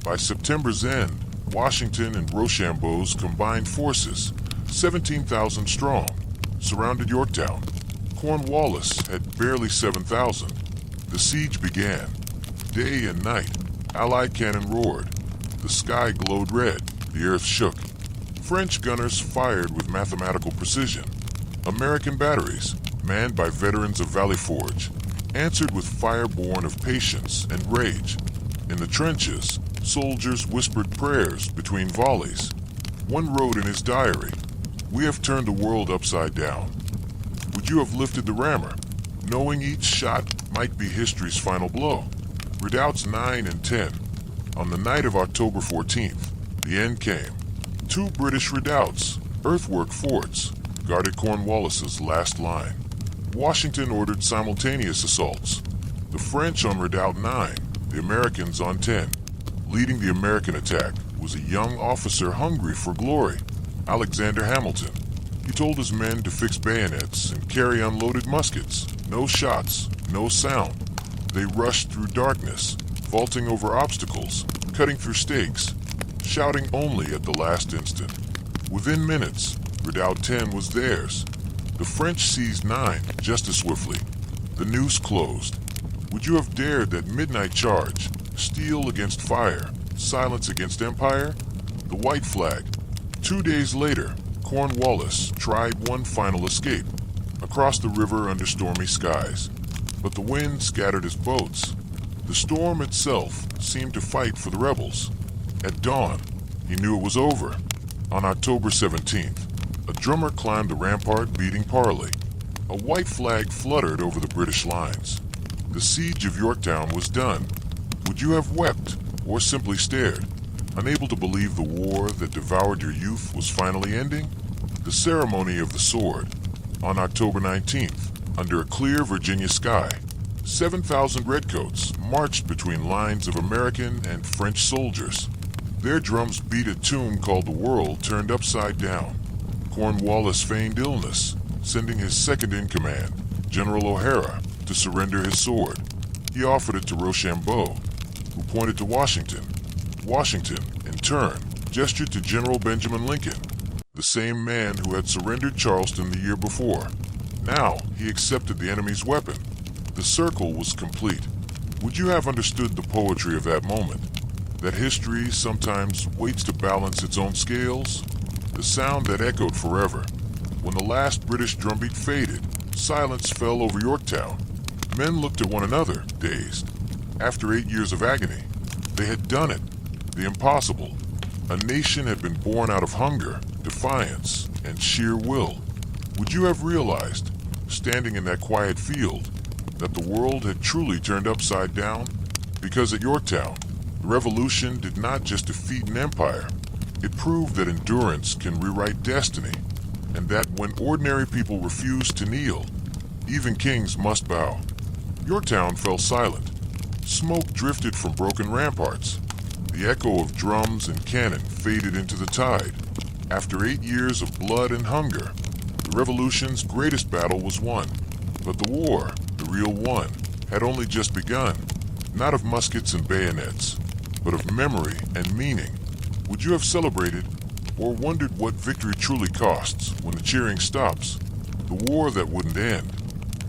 By September's end, Washington and Rochambeau's combined forces, 17,000 strong, surrounded Yorktown. Cornwallis had barely 7,000. The siege began. Day and night, Allied cannon roared. The sky glowed red, the earth shook. French gunners fired with mathematical precision. American batteries, manned by veterans of Valley Forge, answered with fire born of patience and rage. In the trenches, soldiers whispered prayers between volleys. One wrote in his diary, "We have turned the world upside down." Would you have lifted the rammer, knowing each shot might be history's final blow? Redoubts 9 and 10. On the night of October 14th, the end came. Two British redoubts, earthwork forts, guarded Cornwallis's last line. Washington ordered simultaneous assaults. The French on Redoubt 9, the Americans on 10. Leading the American attack was a young officer hungry for glory, Alexander Hamilton. He told his men to fix bayonets and carry unloaded muskets. No shots, no sound. They rushed through darkness, vaulting over obstacles, cutting through stakes, shouting only at the last instant. Within minutes, Redoubt 10 was theirs. The French seized 9 just as swiftly. The noose closed. Would you have dared that midnight charge? Steel against fire, silence against empire? The white flag. 2 days later, Cornwallis tried one final escape, across the river under stormy skies. But the wind scattered his boats. The storm itself seemed to fight for the rebels. At dawn, he knew it was over. On October 17th, a drummer climbed the rampart beating parley. A white flag fluttered over the British lines. The siege of Yorktown was done. Would you have wept or simply stared, unable to believe the war that devoured your youth was finally ending? The ceremony of the sword. On October 19th, under a clear Virginia sky, 7,000 redcoats marched between lines of American and French soldiers. Their drums beat a tune called The World Turned Upside Down. Cornwallis feigned illness, sending his second-in-command, General O'Hara, to surrender his sword. He offered it to Rochambeau, who pointed to Washington. Washington, in turn, gestured to General Benjamin Lincoln, the same man who had surrendered Charleston the year before. Now he accepted the enemy's weapon. The circle was complete. Would you have understood the poetry of that moment? That history sometimes waits to balance its own scales? The sound that echoed forever. When the last British drumbeat faded, silence fell over Yorktown. Men looked at one another, dazed. After 8 years of agony, they had done it. The impossible. A nation had been born out of hunger, defiance, and sheer will. Would you have realized, standing in that quiet field, that the world had truly turned upside down? Because at Yorktown, the revolution did not just defeat an empire, it proved that endurance can rewrite destiny, and that when ordinary people refuse to kneel, even kings must bow. Yorktown fell silent. Smoke drifted from broken ramparts. The echo of drums and cannon faded into the tide. After 8 years of blood and hunger, the revolution's greatest battle was won. But the war, the real one, had only just begun. Not of muskets and bayonets, but of memory and meaning. Would you have celebrated or wondered what victory truly costs when the cheering stops? The war that wouldn't end.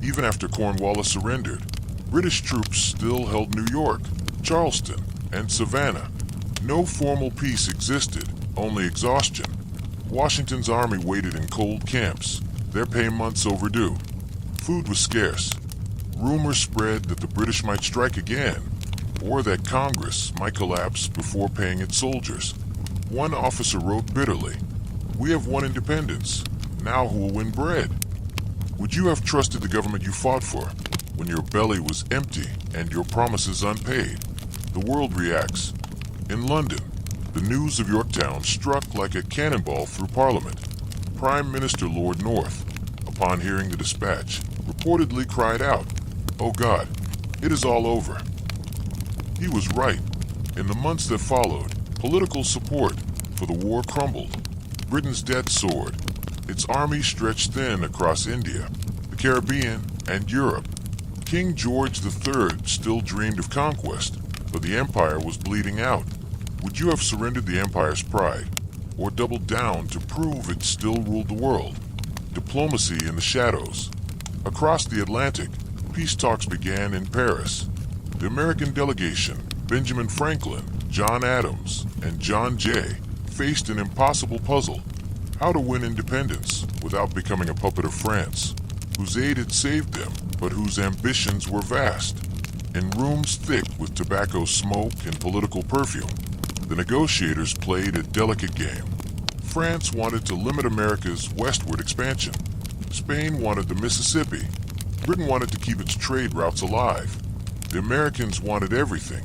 Even after Cornwallis surrendered, British troops still held New York, Charleston, and Savannah. No formal peace existed, only exhaustion. Washington's army waited in cold camps, their pay months overdue. Food was scarce. Rumors spread that the British might strike again, or that Congress might collapse before paying its soldiers. One officer wrote bitterly, "We have won independence. Now who will win bread?" Would you have trusted the government you fought for when your belly was empty and your promises unpaid? The world reacts. In London, the news of Yorktown struck like a cannonball through Parliament. Prime Minister Lord North, upon hearing the dispatch, reportedly cried out, "Oh God, it is all over." He was right. In the months that followed, political support for the war crumbled. Britain's debt soared. Its army stretched thin across India, the Caribbean, and Europe. King George III still dreamed of conquest, but the empire was bleeding out. Would you have surrendered the empire's pride, or doubled down to prove it still ruled the world? Diplomacy in the shadows. Across the Atlantic, peace talks began in Paris. The American delegation, Benjamin Franklin, John Adams, and John Jay, faced an impossible puzzle: how to win independence without becoming a puppet of France, whose aid had saved them, but whose ambitions were vast. In rooms thick with tobacco smoke and political perfume, the negotiators played a delicate game. France wanted to limit America's westward expansion. Spain wanted the Mississippi. Britain wanted to keep its trade routes alive. The Americans wanted everything.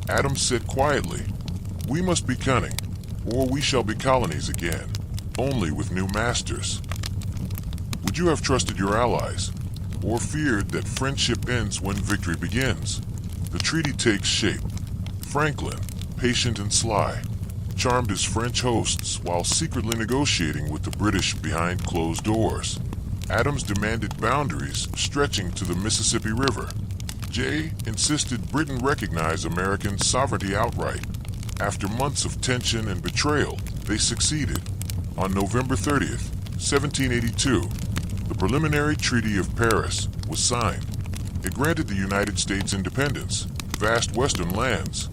Adams said quietly, "We must be cunning, or we shall be colonies again, only with new masters." Would you have trusted your allies, or feared that friendship ends when victory begins? The treaty takes shape. Franklin, patient and sly, charmed his French hosts while secretly negotiating with the British behind closed doors. Adams demanded boundaries stretching to the Mississippi River. Jay insisted Britain recognize American sovereignty outright. After months of tension and betrayal, they succeeded. On November 30th, 1782, the preliminary Treaty of Paris was signed. It granted the United States independence, vast western lands,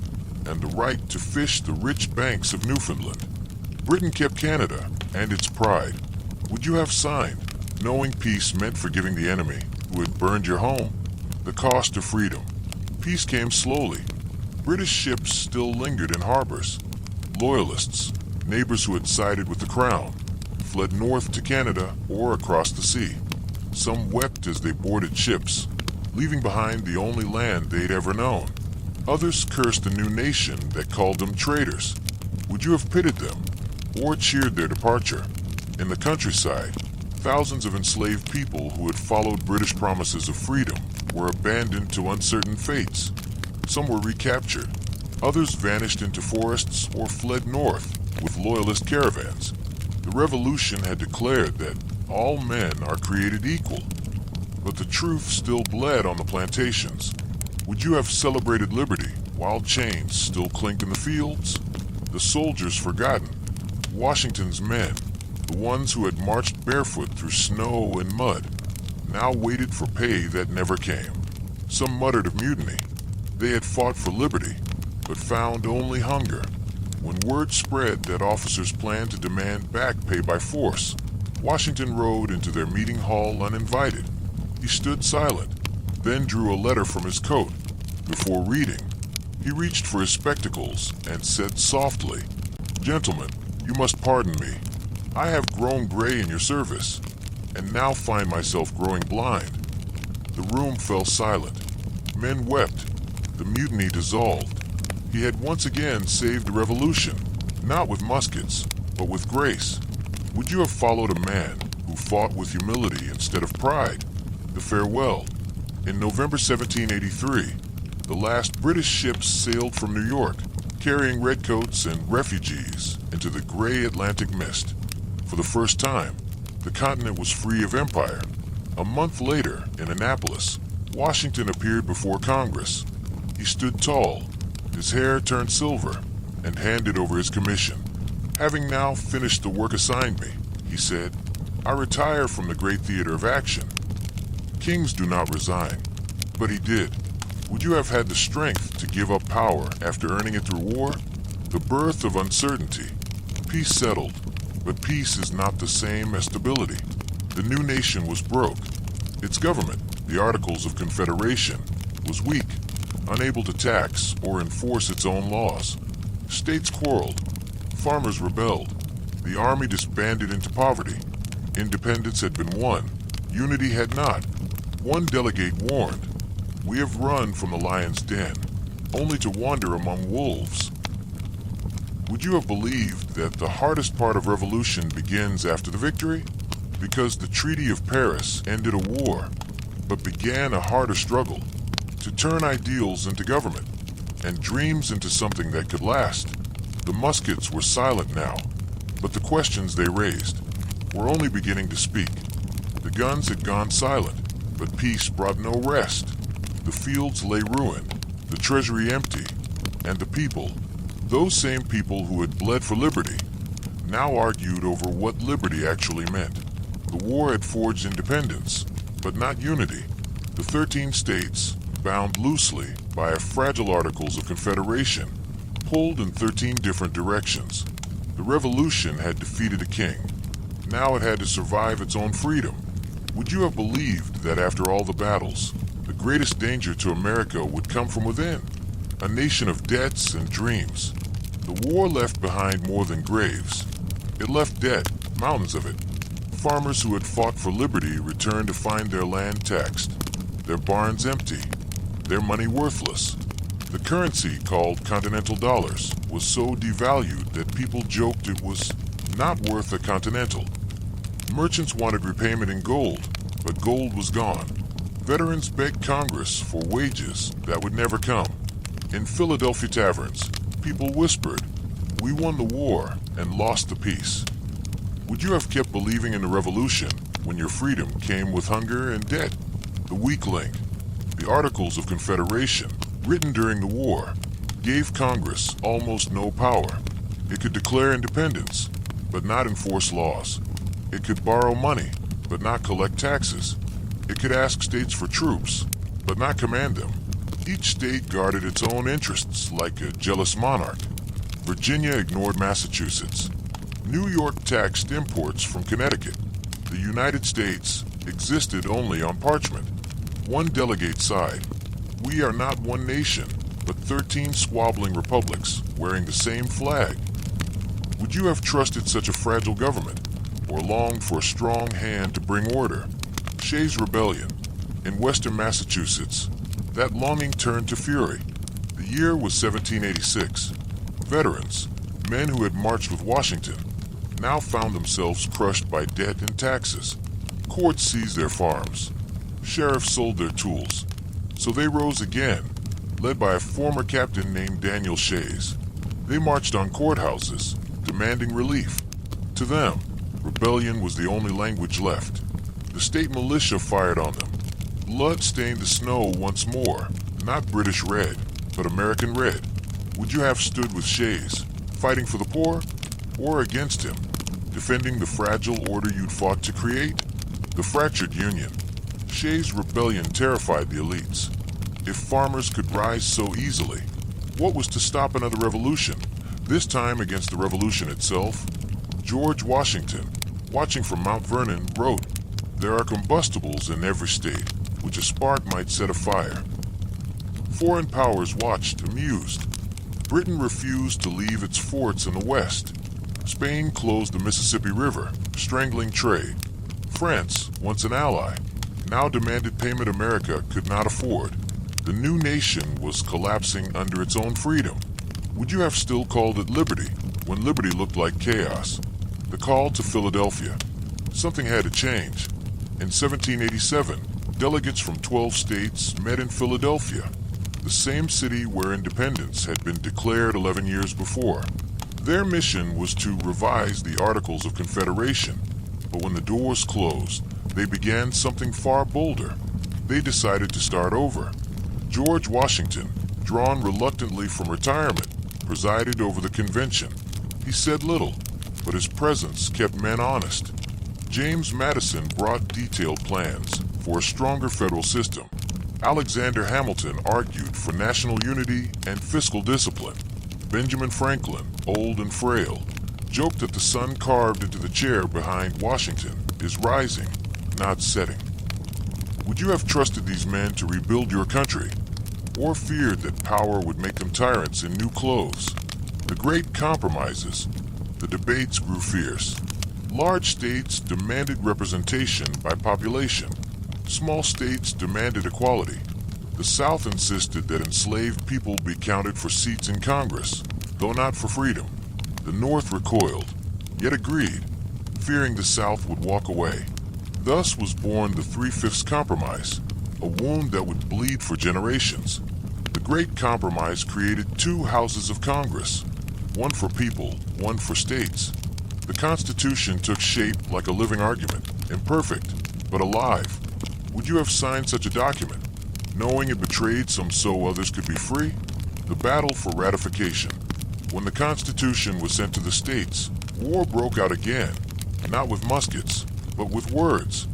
and the right to fish the rich banks of Newfoundland. Britain kept Canada and its pride. Would you have signed, knowing peace meant forgiving the enemy who had burned your home? The cost of freedom. Peace came slowly. British ships still lingered in harbors. Loyalists, neighbors who had sided with the crown, fled north to Canada or across the sea. Some wept as they boarded ships, leaving behind the only land they'd ever known. Others cursed the new nation that called them traitors. Would you have pitied them or cheered their departure? In the countryside, thousands of enslaved people who had followed British promises of freedom were abandoned to uncertain fates. Some were recaptured. Others vanished into forests or fled north with loyalist caravans. The revolution had declared that all men are created equal, but the truth still bled on the plantations. Would you have celebrated liberty while chains still clinked in the fields? The soldiers forgotten, Washington's men, the ones who had marched barefoot through snow and mud, now waited for pay that never came. Some muttered of mutiny. They had fought for liberty, but found only hunger. When word spread that officers planned to demand back pay by force, Washington rode into their meeting hall uninvited. He stood silent, then drew a letter from his coat. Before reading, he reached for his spectacles and said softly, "Gentlemen, you must pardon me. I have grown gray in your service, and now find myself growing blind." The room fell silent. Men wept. The mutiny dissolved. He had once again saved the revolution, not with muskets, but with grace. Would you have followed a man who fought with humility instead of pride? The farewell. In November 1783, the last British ships sailed from New York, carrying redcoats and refugees into the gray Atlantic mist. For the first time, the continent was free of empire. A month later, in Annapolis, Washington appeared before Congress. He stood tall, his hair turned silver, and handed over his commission. "Having now finished the work assigned me," he said, "I retire from the great theater of action." Kings do not resign, but he did. Would you have had the strength to give up power after earning it through war? The birth of uncertainty. Peace settled, but peace is not the same as stability. The new nation was broke. Its government, the Articles of Confederation, was weak, unable to tax or enforce its own laws. States quarreled. Farmers rebelled. The army disbanded into poverty. Independence had been won. Unity had not. One delegate warned, "We have run from the lion's den, only to wander among wolves." Would you have believed that the hardest part of revolution begins after the victory? Because the Treaty of Paris ended a war, but began a harder struggle to turn ideals into government and dreams into something that could last. The muskets were silent now, but the questions they raised were only beginning to speak. The guns had gone silent, but peace brought no rest. The fields lay ruined, the treasury empty, and the people, those same people who had bled for liberty, now argued over what liberty actually meant. The war had forged independence, but not unity. The 13 states, bound loosely by a fragile Articles of Confederation, pulled in 13 different directions. The revolution had defeated a king. Now it had to survive its own freedom. Would you have believed that after all the battles, the greatest danger to America would come from within? A nation of debts and dreams. The war left behind more than graves. It left debt, mountains of it. Farmers who had fought for liberty returned to find their land taxed, their barns empty, their money worthless. The currency, called continental dollars, was so devalued that people joked it was not worth a continental. Merchants wanted repayment in gold, but gold was gone. Veterans begged Congress for wages that would never come. In Philadelphia taverns, people whispered, "We won the war and lost the peace." Would you have kept believing in the revolution when your freedom came with hunger and debt? The weak link, the Articles of Confederation, written during the war, gave Congress almost no power. It could declare independence, but not enforce laws. It could borrow money, but not collect taxes. It could ask states for troops, but not command them. Each state guarded its own interests like a jealous monarch. Virginia ignored Massachusetts. New York taxed imports from Connecticut. The United States existed only on parchment. One delegate sighed. We are not one nation, but 13 squabbling republics wearing the same flag. Would you have trusted such a fragile government, or longed for a strong hand to bring order? Shays' Rebellion. In western Massachusetts, that longing turned to fury. The year was 1786. Veterans, men who had marched with Washington, now found themselves crushed by debt and taxes. Courts seized their farms. Sheriffs sold their tools. So they rose again, led by a former captain named Daniel Shays. They marched on courthouses, demanding relief. To them, rebellion was the only language left. The state militia fired on them. Blood stained the snow once more, not British red, but American red. Would you have stood with Shays, fighting for the poor, or against him, defending the fragile order you'd fought to create? The fractured Union. Shays' rebellion terrified the elites. If farmers could rise so easily, what was to stop another revolution, this time against the revolution itself? George Washington, watching from Mount Vernon, wrote, "There are combustibles in every state, which a spark might set afire." Foreign powers watched, amused. Britain refused to leave its forts in the west. Spain closed the Mississippi River, strangling trade. France, once an ally, now demanded payment America could not afford. The new nation was collapsing under its own freedom. Would you have still called it liberty when liberty looked like chaos? The call to Philadelphia. Something had to change. In 1787, delegates from 12 states met in Philadelphia, the same city where independence had been declared 11 years before. Their mission was to revise the Articles of Confederation, but when the doors closed, they began something far bolder. They decided to start over. George Washington, drawn reluctantly from retirement, presided over the convention. He said little, but his presence kept men honest. James Madison brought detailed plans for a stronger federal system. Alexander Hamilton argued for national unity and fiscal discipline. Benjamin Franklin, old and frail, joked that the sun carved into the chair behind Washington is rising, not setting. Would you have trusted these men to rebuild your country, or feared that power would make them tyrants in new clothes? The great compromises. The debates grew fierce. Large states demanded representation by population. Small states demanded equality. The South insisted that enslaved people be counted for seats in Congress, though not for freedom. The North recoiled, yet agreed, fearing the South would walk away. Thus was born the Three-Fifths Compromise, a wound that would bleed for generations. The Great Compromise created two houses of Congress, one for people, one for states. The Constitution took shape like a living argument, imperfect, but alive. Would you have signed such a document, knowing it betrayed some so others could be free? The battle for ratification. When the Constitution was sent to the states, war broke out again, not with muskets, but with words.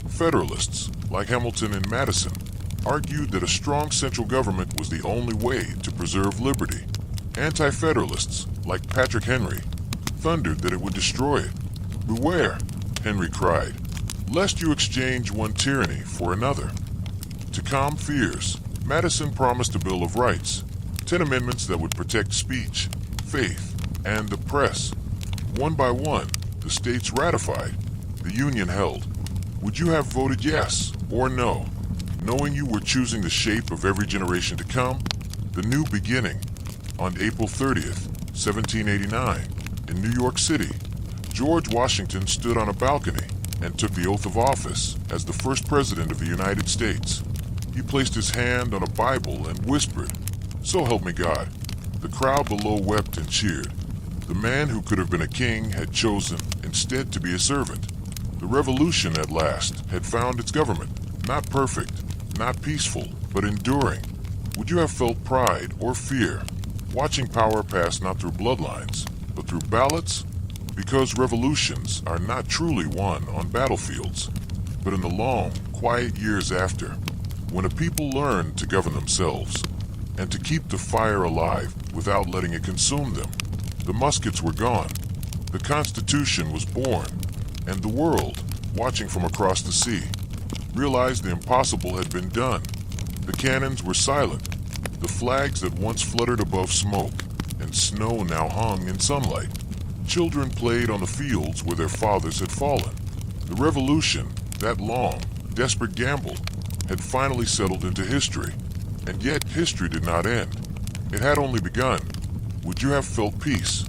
Federalists, like Hamilton and Madison, argued that a strong central government was the only way to preserve liberty. Anti-Federalists, like Patrick Henry, thundered that it would destroy it. "Beware," Henry cried, "lest you exchange one tyranny for another." To calm fears, Madison promised a Bill of Rights, 10 amendments that would protect speech, faith, and the press. One by one, the states ratified. The Union held. Would you have voted yes or no, knowing you were choosing the shape of every generation to come? The new beginning. On April 30th, 1789, in New York City, George Washington stood on a balcony and took the oath of office as the first president of the United States. He placed his hand on a Bible and whispered, "So help me God." The crowd below wept and cheered. The man who could have been a king had chosen instead to be a servant. The revolution at last had found its government, not perfect, not peaceful, but enduring. Would you have felt pride or fear, watching power pass not through bloodlines, but through ballots? Because revolutions are not truly won on battlefields, but in the long, quiet years after. When a people learned to govern themselves and to keep the fire alive without letting it consume them, the muskets were gone, the Constitution was born, and the world, watching from across the sea, realized the impossible had been done. The cannons were silent, the flags that once fluttered above smoke and snow now hung in sunlight. Children played on the fields where their fathers had fallen. The revolution, that long, desperate gamble, had finally settled into history. And yet history did not end. It had only begun. Would you have felt peace?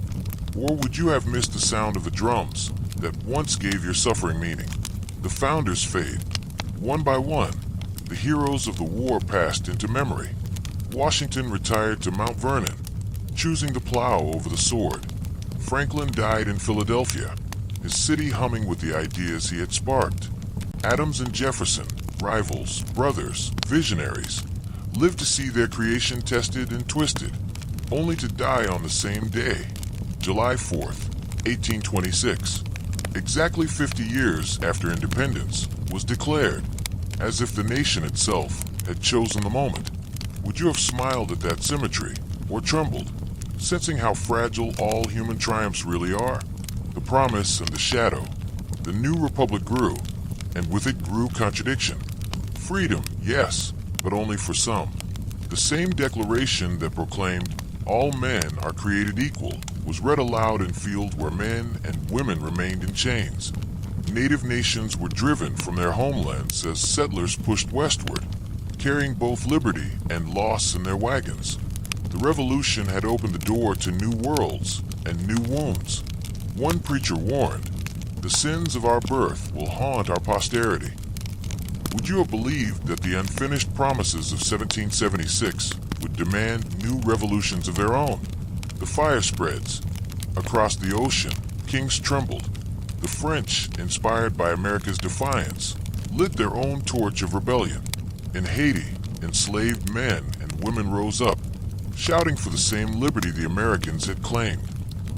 Or would you have missed the sound of the drums that once gave your suffering meaning? The founders fade. One by one, the heroes of the war passed into memory. Washington retired to Mount Vernon, choosing the plow over the sword. Franklin died in Philadelphia, his city humming with the ideas he had sparked. Adams and Jefferson, rivals, brothers, visionaries, lived to see their creation tested and twisted, only to die on the same day, July 4th, 1826. Exactly 50 years after independence was declared, as if the nation itself had chosen the moment. Would you have smiled at that symmetry, or trembled, sensing how fragile all human triumphs really are? The promise and the shadow. The new republic grew, and with it grew contradiction. Freedom, yes, but only for some. The same declaration that proclaimed all men are created equal was read aloud in fields where men and women remained in chains. Native nations were driven from their homelands as settlers pushed westward, carrying both liberty and loss in their wagons. The revolution had opened the door to new worlds and new wounds. One preacher warned, "The sins of our birth will haunt our posterity." Would you have believed that the unfinished promises of 1776 would demand new revolutions of their own? The fire spreads. Across the ocean, kings trembled. The French, inspired by America's defiance, lit their own torch of rebellion. In Haiti, enslaved men and women rose up, shouting for the same liberty the Americans had claimed.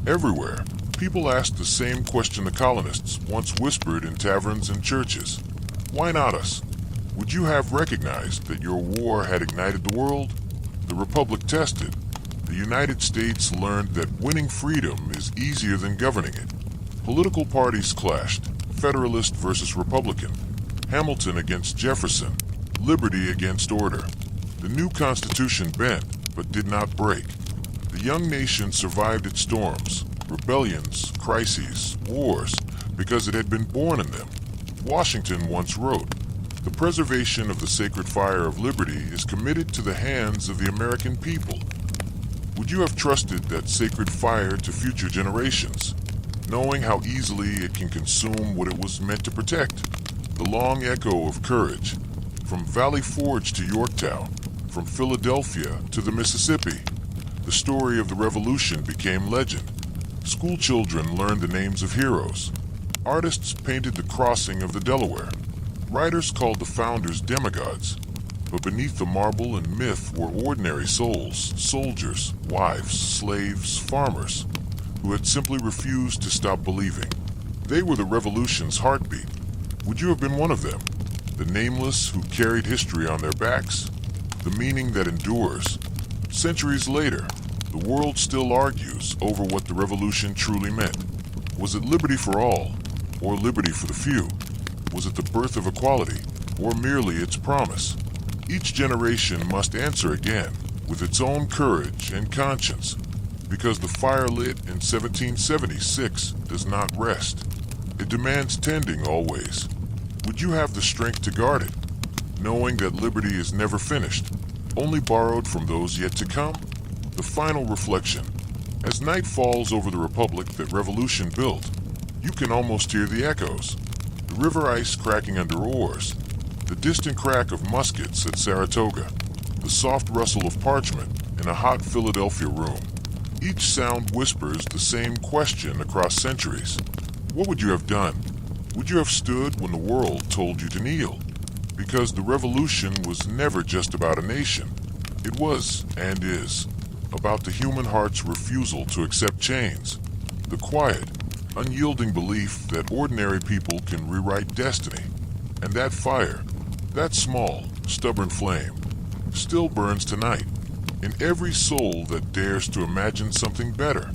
Everywhere, people asked the same question the colonists once whispered in taverns and churches. Why not us? Would you have recognized that your war had ignited the world? The Republic tested. The United States learned that winning freedom is easier than governing it. Political parties clashed, Federalist versus Republican, Hamilton against Jefferson, liberty against order. The new Constitution bent, but did not break. The young nation survived its storms, rebellions, crises, wars, because it had been born in them. Washington once wrote, "The preservation of the sacred fire of liberty is committed to the hands of the American people." Would you have trusted that sacred fire to future generations, knowing how easily it can consume what it was meant to protect? The long echo of courage, from Valley Forge to Yorktown, from Philadelphia to the Mississippi. The story of the Revolution became legend. School children learned the names of heroes. Artists painted the crossing of the Delaware. Writers called the founders demigods. But beneath the marble and myth were ordinary souls, soldiers, wives, slaves, farmers, who had simply refused to stop believing. They were the revolution's heartbeat. Would you have been one of them? The nameless who carried history on their backs? The meaning that endures. Centuries later, the world still argues over what the revolution truly meant. Was it liberty for all, or liberty for the few? Was it the birth of equality, or merely its promise? Each generation must answer again, with its own courage and conscience, because the fire lit in 1776 does not rest. It demands tending always. Would you have the strength to guard it, knowing that liberty is never finished, only borrowed from those yet to come? The final reflection. As night falls over the republic that revolution built, you can almost hear the echoes. The river ice cracking under oars, the distant crack of muskets at Saratoga, the soft rustle of parchment in a hot Philadelphia room. Each sound whispers the same question across centuries. What would you have done? Would you have stood when the world told you to kneel? Because the revolution was never just about a nation. It was, and is, about the human heart's refusal to accept chains. The quiet, unyielding belief that ordinary people can rewrite destiny. And that fire, that small, stubborn flame, still burns tonight in every soul that dares to imagine something better.